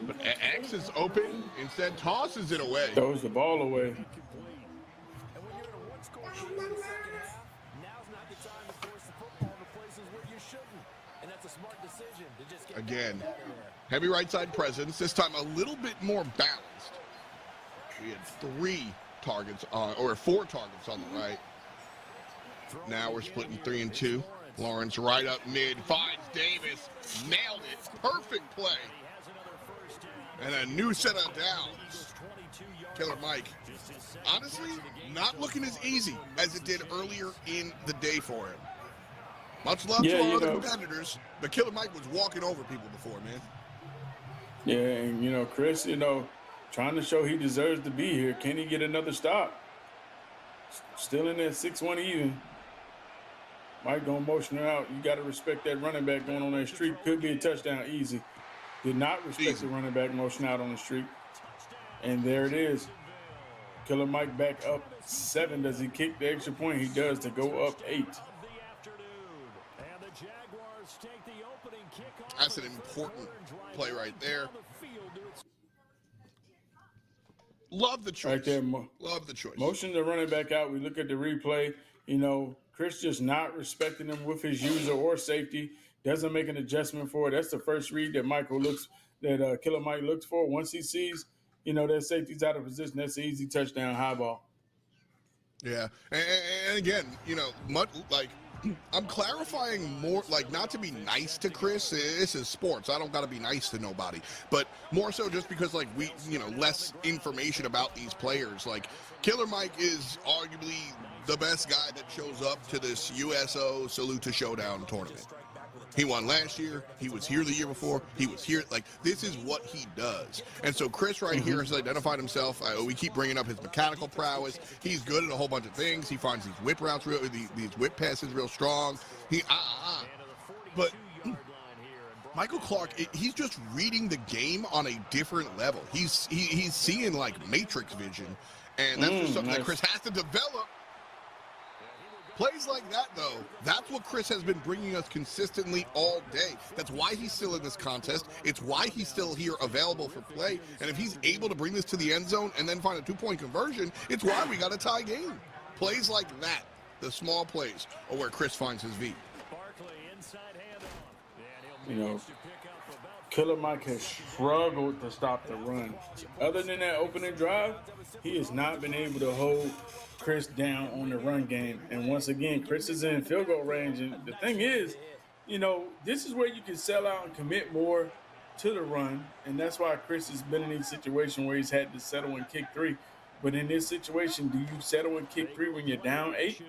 But X is open, instead tosses it away. Throws the ball away. Again, heavy right side presence, this time a little bit more balanced. We had 4 targets on the right. Now we're splitting 3 and 2. Lawrence right up mid, finds Davis, nailed it, perfect play. And a new set of downs. Killer Mike, honestly, not looking as easy as it did earlier in the day for him. Much love to our other competitors, but Killer Mike was walking over people before, man. Yeah, and Chris, trying to show he deserves to be here. Can he get another stop? Still in there 6-1 even. Mike gonna motion her out. You got to respect that running back going on that streak. Could be a touchdown easy. Did not respect the running back motion out on the street. And there it is. Killer Mike back up 7. Does he kick the extra point? He does to go up 8. That's an important play right there. Love the choice. Right there. Love the choice. Motion the running back out. We look at the replay. You know, Chris just not respecting him with his user or safety. Doesn't make an adjustment for it. That's the first read that Killer Mike looks for. Once he sees, you know, that safety's out of position, that's an easy touchdown high ball. Yeah. And again, you know, I'm clarifying more, like, not to be nice to Chris. This is sports. I don't got to be nice to nobody. But more so just because, like, we, you know, less information about these players. Like, Killer Mike is arguably the best guy that shows up to this USO Salute to Showdown tournament. He won last year. He was here the year before. He was here. Like, this is what he does. And so Chris right here has identified himself. We keep bringing up his mechanical prowess. He's good at a whole bunch of things. He finds these whip routes, these whip passes real strong. But Michael Clark, he's just reading the game on a different level. He's seeing, like, Matrix vision. And that's just something that Chris has to develop. Plays like that, though, that's what Chris has been bringing us consistently all day. That's why he's still in this contest. It's why he's still here available for play. And if he's able to bring this to the end zone and then find a 2-point conversion, it's why we got a tie game. Plays like that, the small plays, are where Chris finds his V. You know, Killer Mike has struggled to stop the run. Other than that opening drive, he has not been able to hold Chris down on the run game. And once again, Chris is in field goal range. And the thing is, you know, this is where you can sell out and commit more to the run. And that's why Chris has been in these situations where he's had to settle and kick 3. But in this situation, do you settle and kick 3 when you're down 8?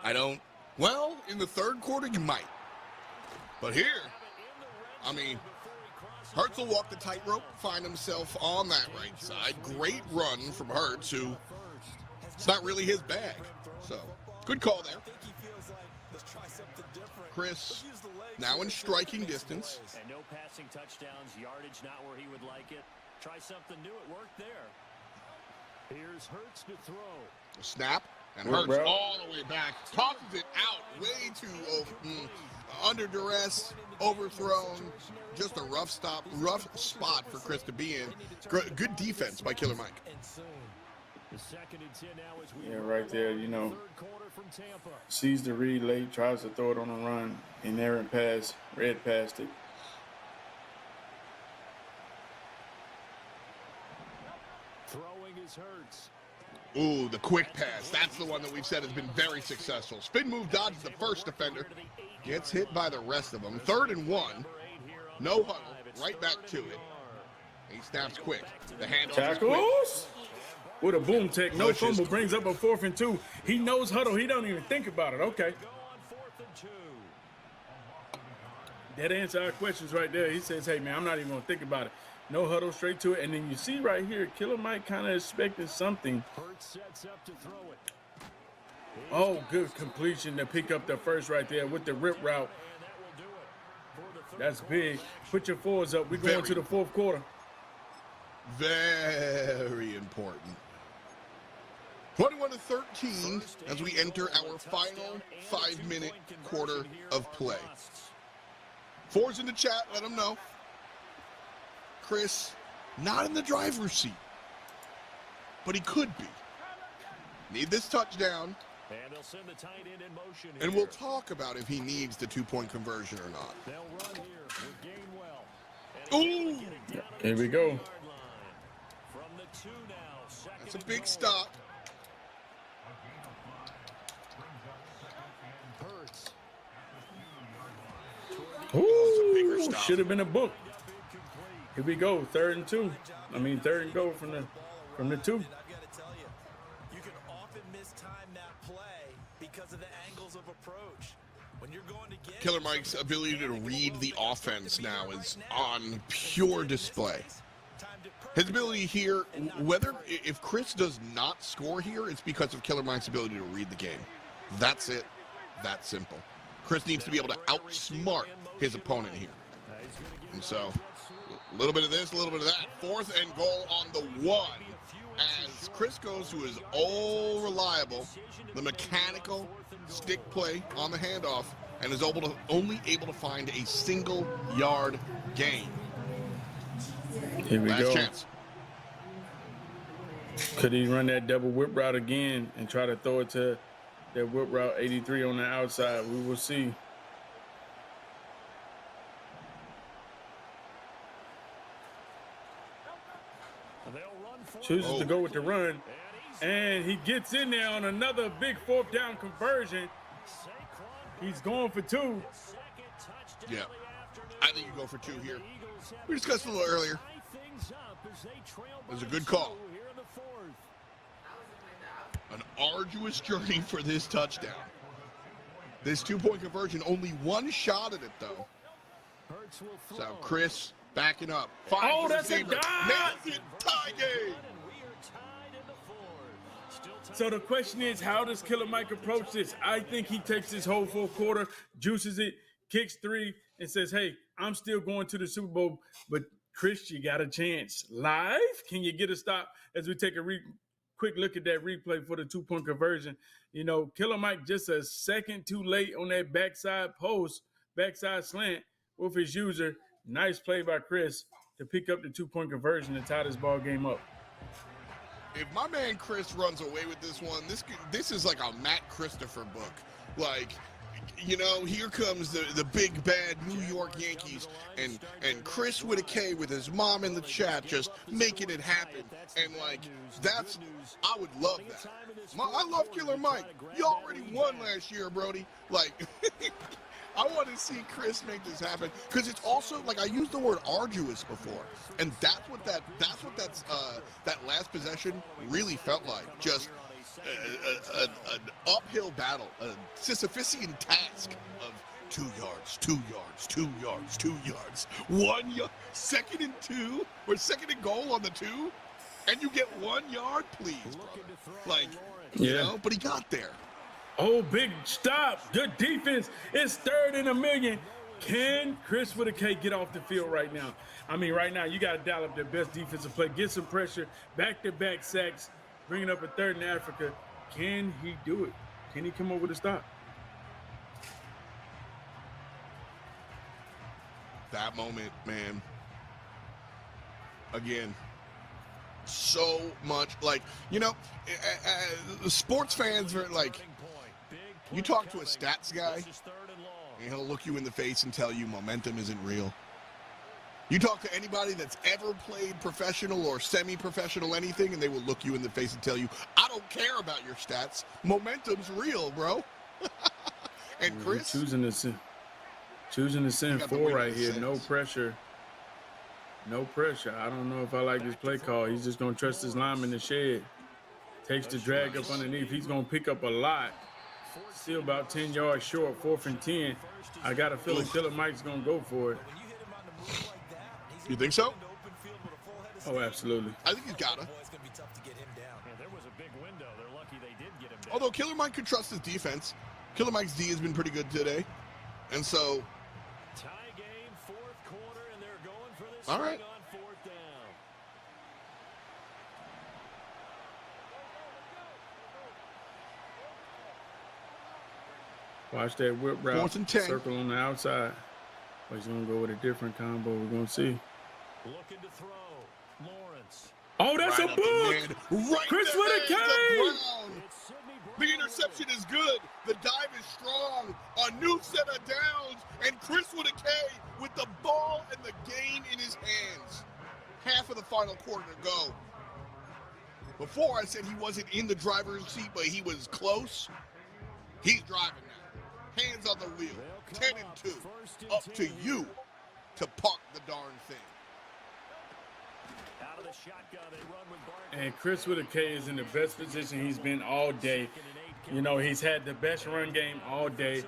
I don't. Well, in the third quarter, you might. But here, I mean, Hurts will walk the tightrope, find himself on that right side. Great run from Hurts, who it's not really his bag. So, good call there. Chris now in striking distance. And no passing touchdowns, yardage not where he would like it. Try something new, it worked there. Here's Hurts to throw. Snap, and Hurts all the way back. Tosses it out way too under duress, overthrown. Just a rough spot for Chris to be in. Good defense by Killer Mike. Yeah, right there, you know. Sees the read late, tries to throw it on the run, and Aaron read past it. Throwing is Hurts. Ooh, the quick pass. That's the one that we've said has been very successful. Spin move dodges the first defender. Gets hit by the rest of them. 3rd and 1. No huddle. Right back to it. He snaps quick. The handoff Tackles with a boom tech. No fumble brings up a 4th and 2. He knows huddle. He don't even think about it. Okay. That answers our questions right there. He says, hey, man, I'm not even going to think about it. No huddle, straight to it. And then you see right here, Killer Mike kind of expecting something. Oh, good completion to pick up the first right there with the rip route. That's big. Put your forwards up. We're going to the 4th quarter. Very important. 21-13 as we enter our final 5-minute quarter of play. 4's in the chat. Let them know. Chris, not in the driver's seat, but he could be. Need this touchdown, and we'll talk about if he needs the 2-point conversion or not. Ooh! Here we go. That's a big stop. Ooh, should have been a book. Here we go, 3rd and 2. I mean, 3rd and go from the 2. You can often mistime that play because of the angles of approach. When you're going to get Killer Mike's ability to read the offense now is on pure display. His ability here, if Chris does not score here, it's because of Killer Mike's ability to read the game. That's it. That simple. Chris needs to be able to outsmart his opponent here. And so, a little bit of this, a little bit of that. 4th and goal on the 1 as Chris goes to his all reliable, the mechanical stick play on the handoff, and is only able to find a single-yard gain. Here we Last go. chance. Could he run that double whip route again and try to throw it to that whip route 83 on the outside? We will see. Chooses to go with the run, and he gets in there on another big 4th down conversion. He's going for 2. Yeah, I think you go for 2 here. We discussed a little earlier. It was a good call. An arduous journey for this touchdown. This 2-point conversion, only 1 shot at it, though. So Chris backing up. Oh, that's a dive! Tie game. So the question is, how does Killer Mike approach this? I think he takes his whole 4th quarter, juices it, kicks 3, and says, hey, I'm still going to the Super Bowl, but Chris, you got a chance. Live? Can you get a stop as we take a quick look at that replay for the 2-point conversion? You know, Killer Mike just a second too late on that backside post, backside slant with his user. Nice play by Chris to pick up the 2-point conversion and tie this ball game up. If my man Chris runs away with this one, this is like a Matt Christopher book. Like, you know, here comes the big bad New York Yankees, and Chris with a K with his mom in the chat just making it happen. And like, I would love that. I love Killer Mike. You already won last year, Brody. Like, I want to see Chris make this happen, because it's also, like, I used the word arduous before, and that's what that last possession really felt like. Just an uphill battle, a Sisyphean task of 2 yards, 2 yards, 2 yards, 2 yards, 1 yard, 2nd and 2, or 2nd and goal on the 2, and you get 1 yard, please, brother. Like, you know, but he got there. Oh, big stop. Good defense. It's 3rd and 1,000,000. Can Chris with a K get off the field right now? I mean, right now, you got to dial up their best defensive play, get some pressure, back-to-back sacks, bring it up a 3rd in Africa. Can he do it? Can he come up with a stop? That moment, man. Again, so much, like, you know, sports fans are like, you talk to a stats guy, and he'll look you in the face and tell you momentum isn't real. You talk to anybody that's ever played professional or semi-professional anything, and they will look you in the face and tell you, I don't care about your stats. Momentum's real, bro. And Chris? Choosing to send 4 right here. No pressure. No pressure. I don't know if I like this play call. He's just going to trust his lineman to shed. Takes the drag up underneath. He's going to pick up a lot. Still about 10 yards short, 4th and 10. I got a feeling Killer Mike's going to go for it. You think so? Oh, absolutely. I think he's got to. Although Killer Mike could trust his defense. Killer Mike's D has been pretty good today. And so, all right. Watch that whip route. 4th and 10. Circle on the outside. But he's going to go with a different combo. We're going to see. Looking to throw. Lawrence. Oh, that's Right a up the book. mid. Right Chris there, with a K. Brown. The interception is good. The dive is strong. A new set of downs. And Chris with a K with the ball and the gain in his hands. Half of the final quarter to go. Before I said he wasn't in the driver's seat, but he was close. He's driving now. Hands on the wheel. 10 and 2. Up to you to park the darn thing. And Chris with a K is in the best position he's been all day. You know, he's had the best run game all day.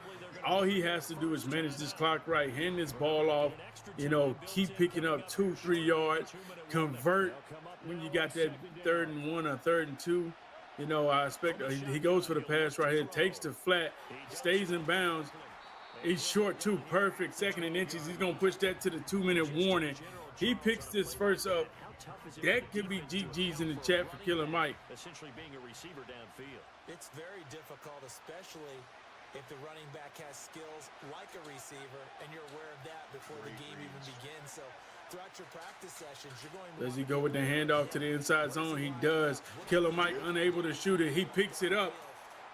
All he has to do is manage this clock right, hand this ball off, you know, keep picking up 2-3 yards, convert when you got that 3rd and 1 or 3rd and 2. You know, I expect he goes for the pass right here, takes the flat, stays in bounds. He's short too, perfect. 2nd and inches. He's gonna push that to the 2-minute warning. He picks this first up. That could be GG's in the chat for Killer Mike. Essentially being a receiver downfield. It's very difficult, especially if the running back has skills like a receiver, and you're aware of that before the game even begins. So throughout your practice sessions, you're going. Does he go with the handoff to the inside zone? He does. Killer Mike unable to shoot it. He picks it up.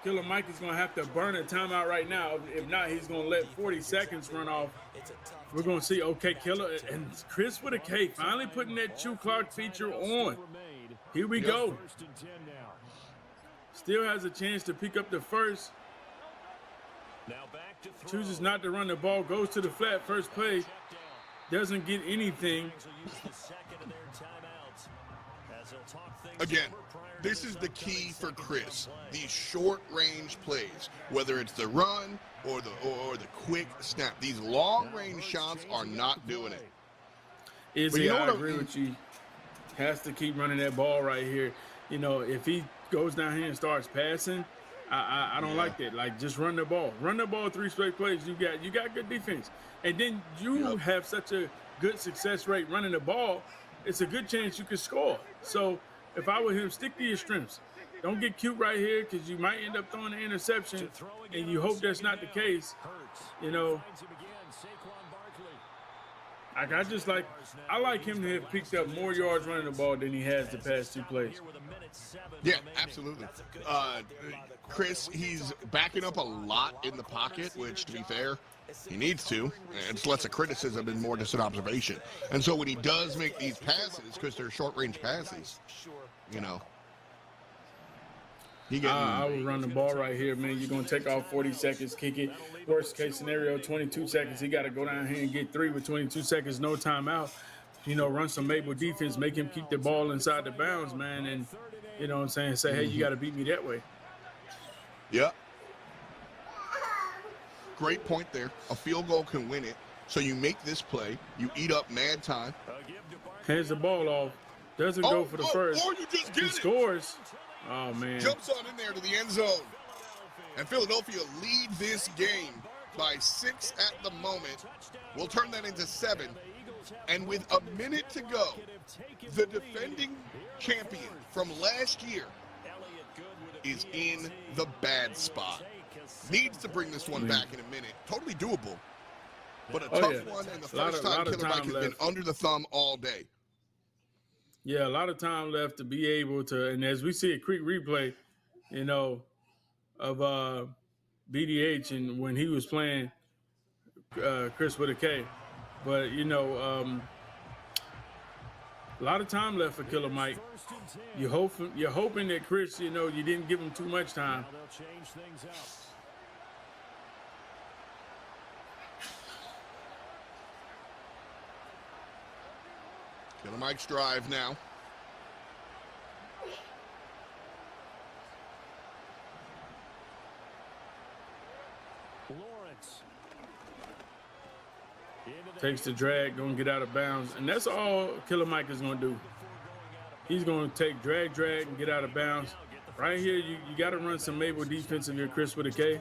Killer Mike is going to have to burn a timeout right now. If not, he's going to let 40 seconds run off. We're going to see, okay, Killer, and Chris with a K finally putting that chew clock feature on. Here we go. Still has a chance to pick up the first. Chooses not to run the ball, goes to the flat first play. Doesn't get anything. Again, this is the key for Chris. These short-range plays, whether it's the run or the quick snap. These long-range shots are not doing it. I agree with you. Has to keep running that ball right here. You know, if he goes down here and starts passing, I don't like that. Like, just run the ball. Run the ball 3 straight plays. You got good defense. And then you have such a good success rate running the ball, it's a good chance you could score. So if I were him, stick to your strengths. Don't get cute right here because you might end up throwing an interception, and you hope that's not the case. You know, I like him to have picked up more yards running the ball than he has the past 2 plays. Yeah, absolutely. Chris, he's backing up a lot in the pocket, which, to be fair, he needs to. It's less a criticism and more just an observation. And so when he does make these passes, because they're short-range passes, you know. I would run the ball right here, man. You're going to take off 40 seconds, kick it. Worst case scenario, 22 seconds. He got to go down here and get 3 with 22 seconds, no timeout. You know, run some Mabel defense, make him keep the ball inside the bounds, man. And, you know what I'm saying, say, hey, you got to beat me that way. Yep. Great point there. A field goal can win it. So you make this play. You eat up mad time. Hands the ball off. Doesn't go for the first. Or you just get he scores. Oh, man. Jumps on in there to the end zone. And Philadelphia lead this game by 6 at the moment. We'll turn that into 7. And with a minute to go, the defending champion from last year is in the bad spot. Needs to bring this one back in a minute. Totally doable. But a tough one, and the first time Killer Mike has been under the thumb all day. Yeah, a lot of time left to be able to, and as we see a quick replay, you know, of BDH and when he was playing Chris with a K. But, you know, a lot of time left for Killer Mike. You're hoping that Chris, you know, you didn't give him too much time. Killer Mike's drive now. Takes the drag, gonna get out of bounds. And that's all Killer Mike is gonna do. He's gonna take drag, and get out of bounds. Right here, you gotta run some Mabel defense if you're Chris with a K.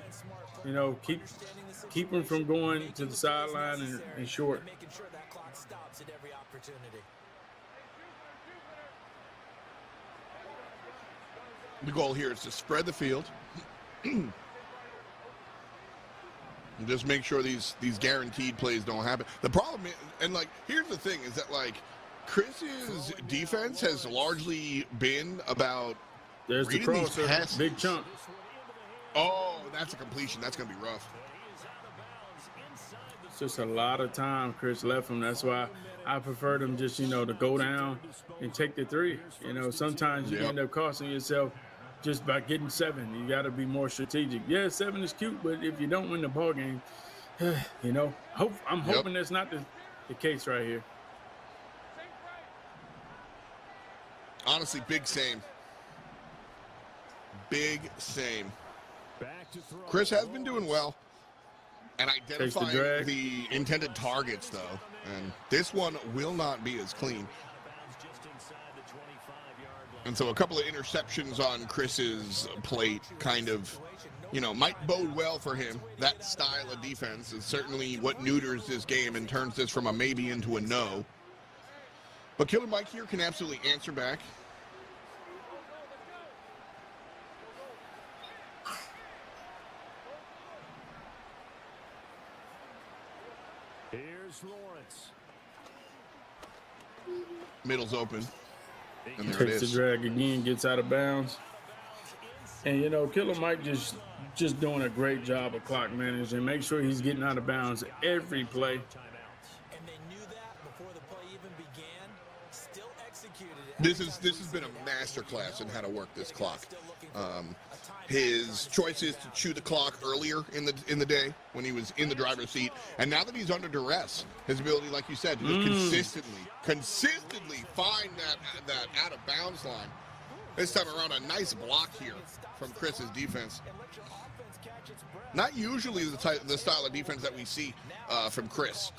You know, keep him from going to the sideline and short. The goal here is to spread the field. And just make sure these guaranteed plays don't happen. The problem is, and like, here's the thing, is that like Chris's defense has largely been about there's the crosser, big chunk. Oh, that's a completion. That's gonna be rough. It's just a lot of time Chris left him. That's why I prefer them just, you know, to go down and take the 3. You know, sometimes you end up costing yourself just by getting 7. You got to be more strategic. Yeah, 7 is cute, but if you don't win the ball game, you know, I'm hoping that's not the case right here. Honestly, big same. Big same. Chris has been doing well and identifying the intended targets, though. And this one will not be as clean. And so a couple of interceptions on Chris's plate kind of might bode well for him. That style of defense is certainly what neuters this game and turns this from a maybe into a no. But Killer Mike here can absolutely answer back. Here's Lawrence. Middle's open. And there it Takes the is. drag again, gets out of bounds. And, Killer Mike just doing a great job of clock managing. Make sure he's getting out of bounds every play. And they knew that before the play even began. Still executed it. This has been a masterclass in how to work this clock. His choice is to chew the clock earlier in the day when he was in the driver's seat, and now that he's under duress, his ability, like you said, to just consistently find that out of bounds line. This time around, a nice block here from Chris's defense. Not usually the style of defense that we see from Chris.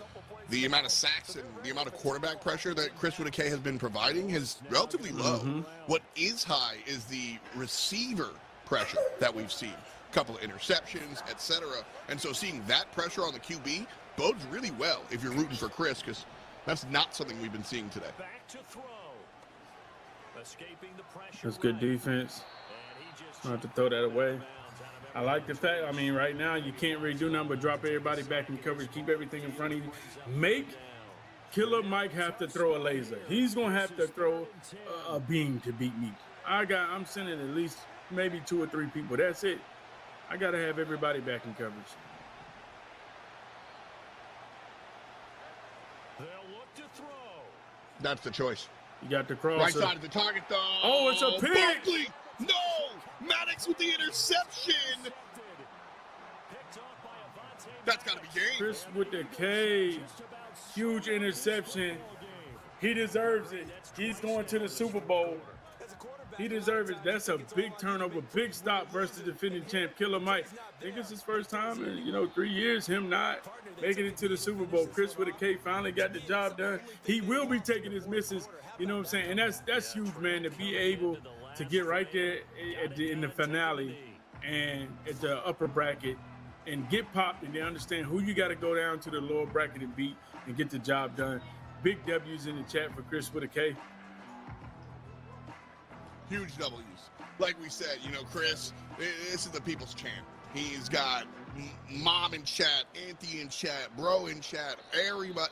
The amount of sacks and the amount of quarterback pressure that Chris Whitaker has been providing is relatively low. What is high is the receiver pressure that we've seen. A couple of interceptions, etc. And so seeing that pressure on the QB bodes really well if you're rooting for Chris, because that's not something we've been seeing today. Back to throw. Escaping the pressure. That's good defense. Not to throw that away. I like the fact, right now you can't really do nothing but drop everybody back in coverage, keep everything in front of you. Make Killer Mike have to throw a laser. He's going to have to throw a beam to beat me. I'm sending at least maybe 2 or 3 people. That's it. I got to have everybody back in coverage. They'll look to throw. That's the choice. You got the crosser. Right side of the target, though. Oh, it's a pick. Barkley. No! Maddox with the interception. That's got to be game. Chris with the K. Huge interception. He deserves it. He's going to the Super Bowl. He deserves it. That's a big turnover, big stop versus the defending champ, Killer Mike. I think it's his first time in, 3 years, him not making it to the Super Bowl. Chris with a K finally got the job done. He will be taking his misses, you know what I'm saying? And that's huge, man, to be able to get right there in the finale and at the upper bracket and get popped and they understand who you got to go down to the lower bracket and beat and get the job done. Big W's in the chat for Chris with a K. Huge W's. Like we said, Chris, this is the people's champ. He's got mom in chat, auntie in chat, bro in chat.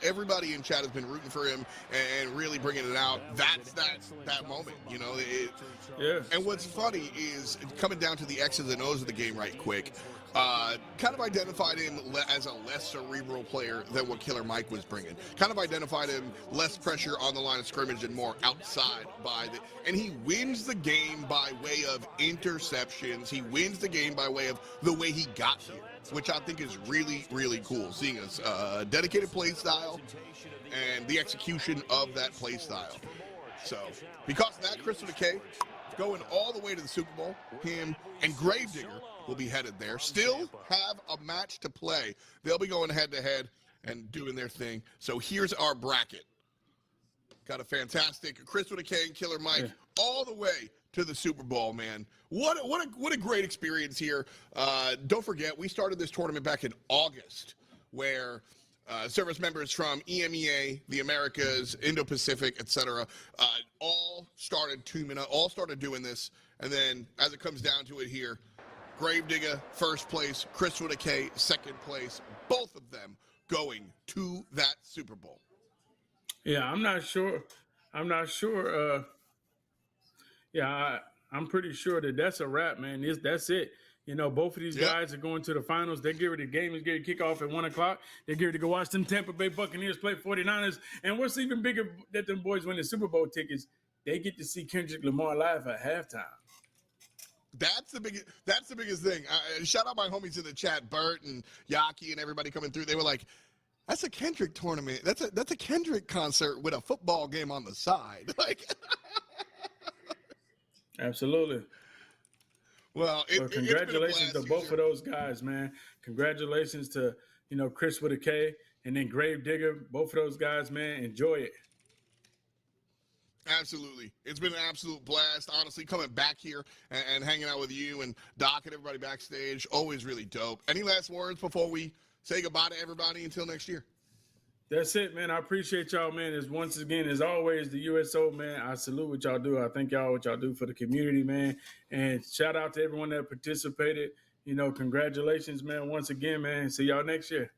Everybody in chat has been rooting for him and really bringing it out. That's that moment, Yeah. And what's funny is coming down to the X's and O's of the game right quick. Kind of identified him as a less cerebral player than what Killer Mike was bringing. Kind of identified him less pressure on the line of scrimmage and more outside and he wins the game by way of interceptions. He wins the game by way of the way he got here, which I think is really, really cool. Seeing a dedicated play style and the execution of that play style. So because of that, Chris with a K going all the way to the Super Bowl. Him and Gravedigger will be headed there. Still have a match to play. They'll be going head-to-head and doing their thing. So here's our bracket. Got a fantastic Chris with a K and Killer Mike all the way to the Super Bowl, man. What a great experience here. Don't forget, we started this tournament back in August where service members from EMEA, the Americas, Indo-Pacific, etc., all started doing this. And then as it comes down to it here, Gravedigger, first place, Chris with a K, second place, both of them going to that Super Bowl. Yeah, I'm not sure. I'm pretty sure that's a wrap, man. That's it. Both of these guys are going to the finals. They get ready. The game is getting kick off at 1 o'clock. They get ready to go watch them Tampa Bay Buccaneers play 49ers. And what's even bigger that them boys win the Super Bowl tickets, they get to see Kendrick Lamar live at halftime. That's the biggest thing. Shout out my homies in the chat, Bert and Yaki and everybody coming through. They were like, that's a Kendrick tournament. That's a Kendrick concert with a football game on the side. Like, absolutely. Well, congratulations to both of those guys, man. Congratulations to, Chris with a K and then Gravedigger. Both of those guys, man, enjoy it. Absolutely. It's been an absolute blast, honestly, coming back here and hanging out with you and Doc and everybody backstage. Always really dope. Any last words before we say goodbye to everybody until next year? That's it, man. I appreciate y'all, man. As once again, as always, the USO, man. I salute what y'all do. I thank y'all what y'all do for the community, man. And shout out to everyone that participated. You know, congratulations, man. Once again, man. See y'all next year.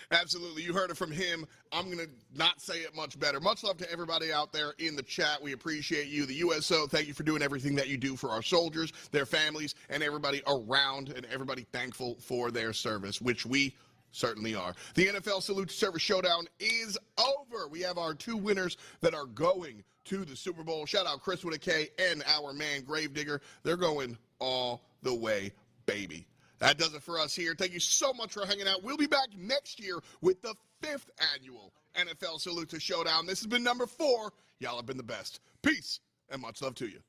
Absolutely. You heard it from him. I'm going to not say it much better. Much love to everybody out there in the chat. We appreciate you. The USO, thank you for doing everything that you do for our soldiers, their families, and everybody around, and everybody thankful for their service, which we certainly are. The NFL Salute to Service Showdown is over. We have our 2 winners that are going to the Super Bowl. Shout out Chris with a K and our man Gravedigger. They're going all the way, baby. That does it for us here. Thank you so much for hanging out. We'll be back next year with the 5th annual NFL Salute to Showdown. This has been number 4. Y'all have been the best. Peace and much love to you.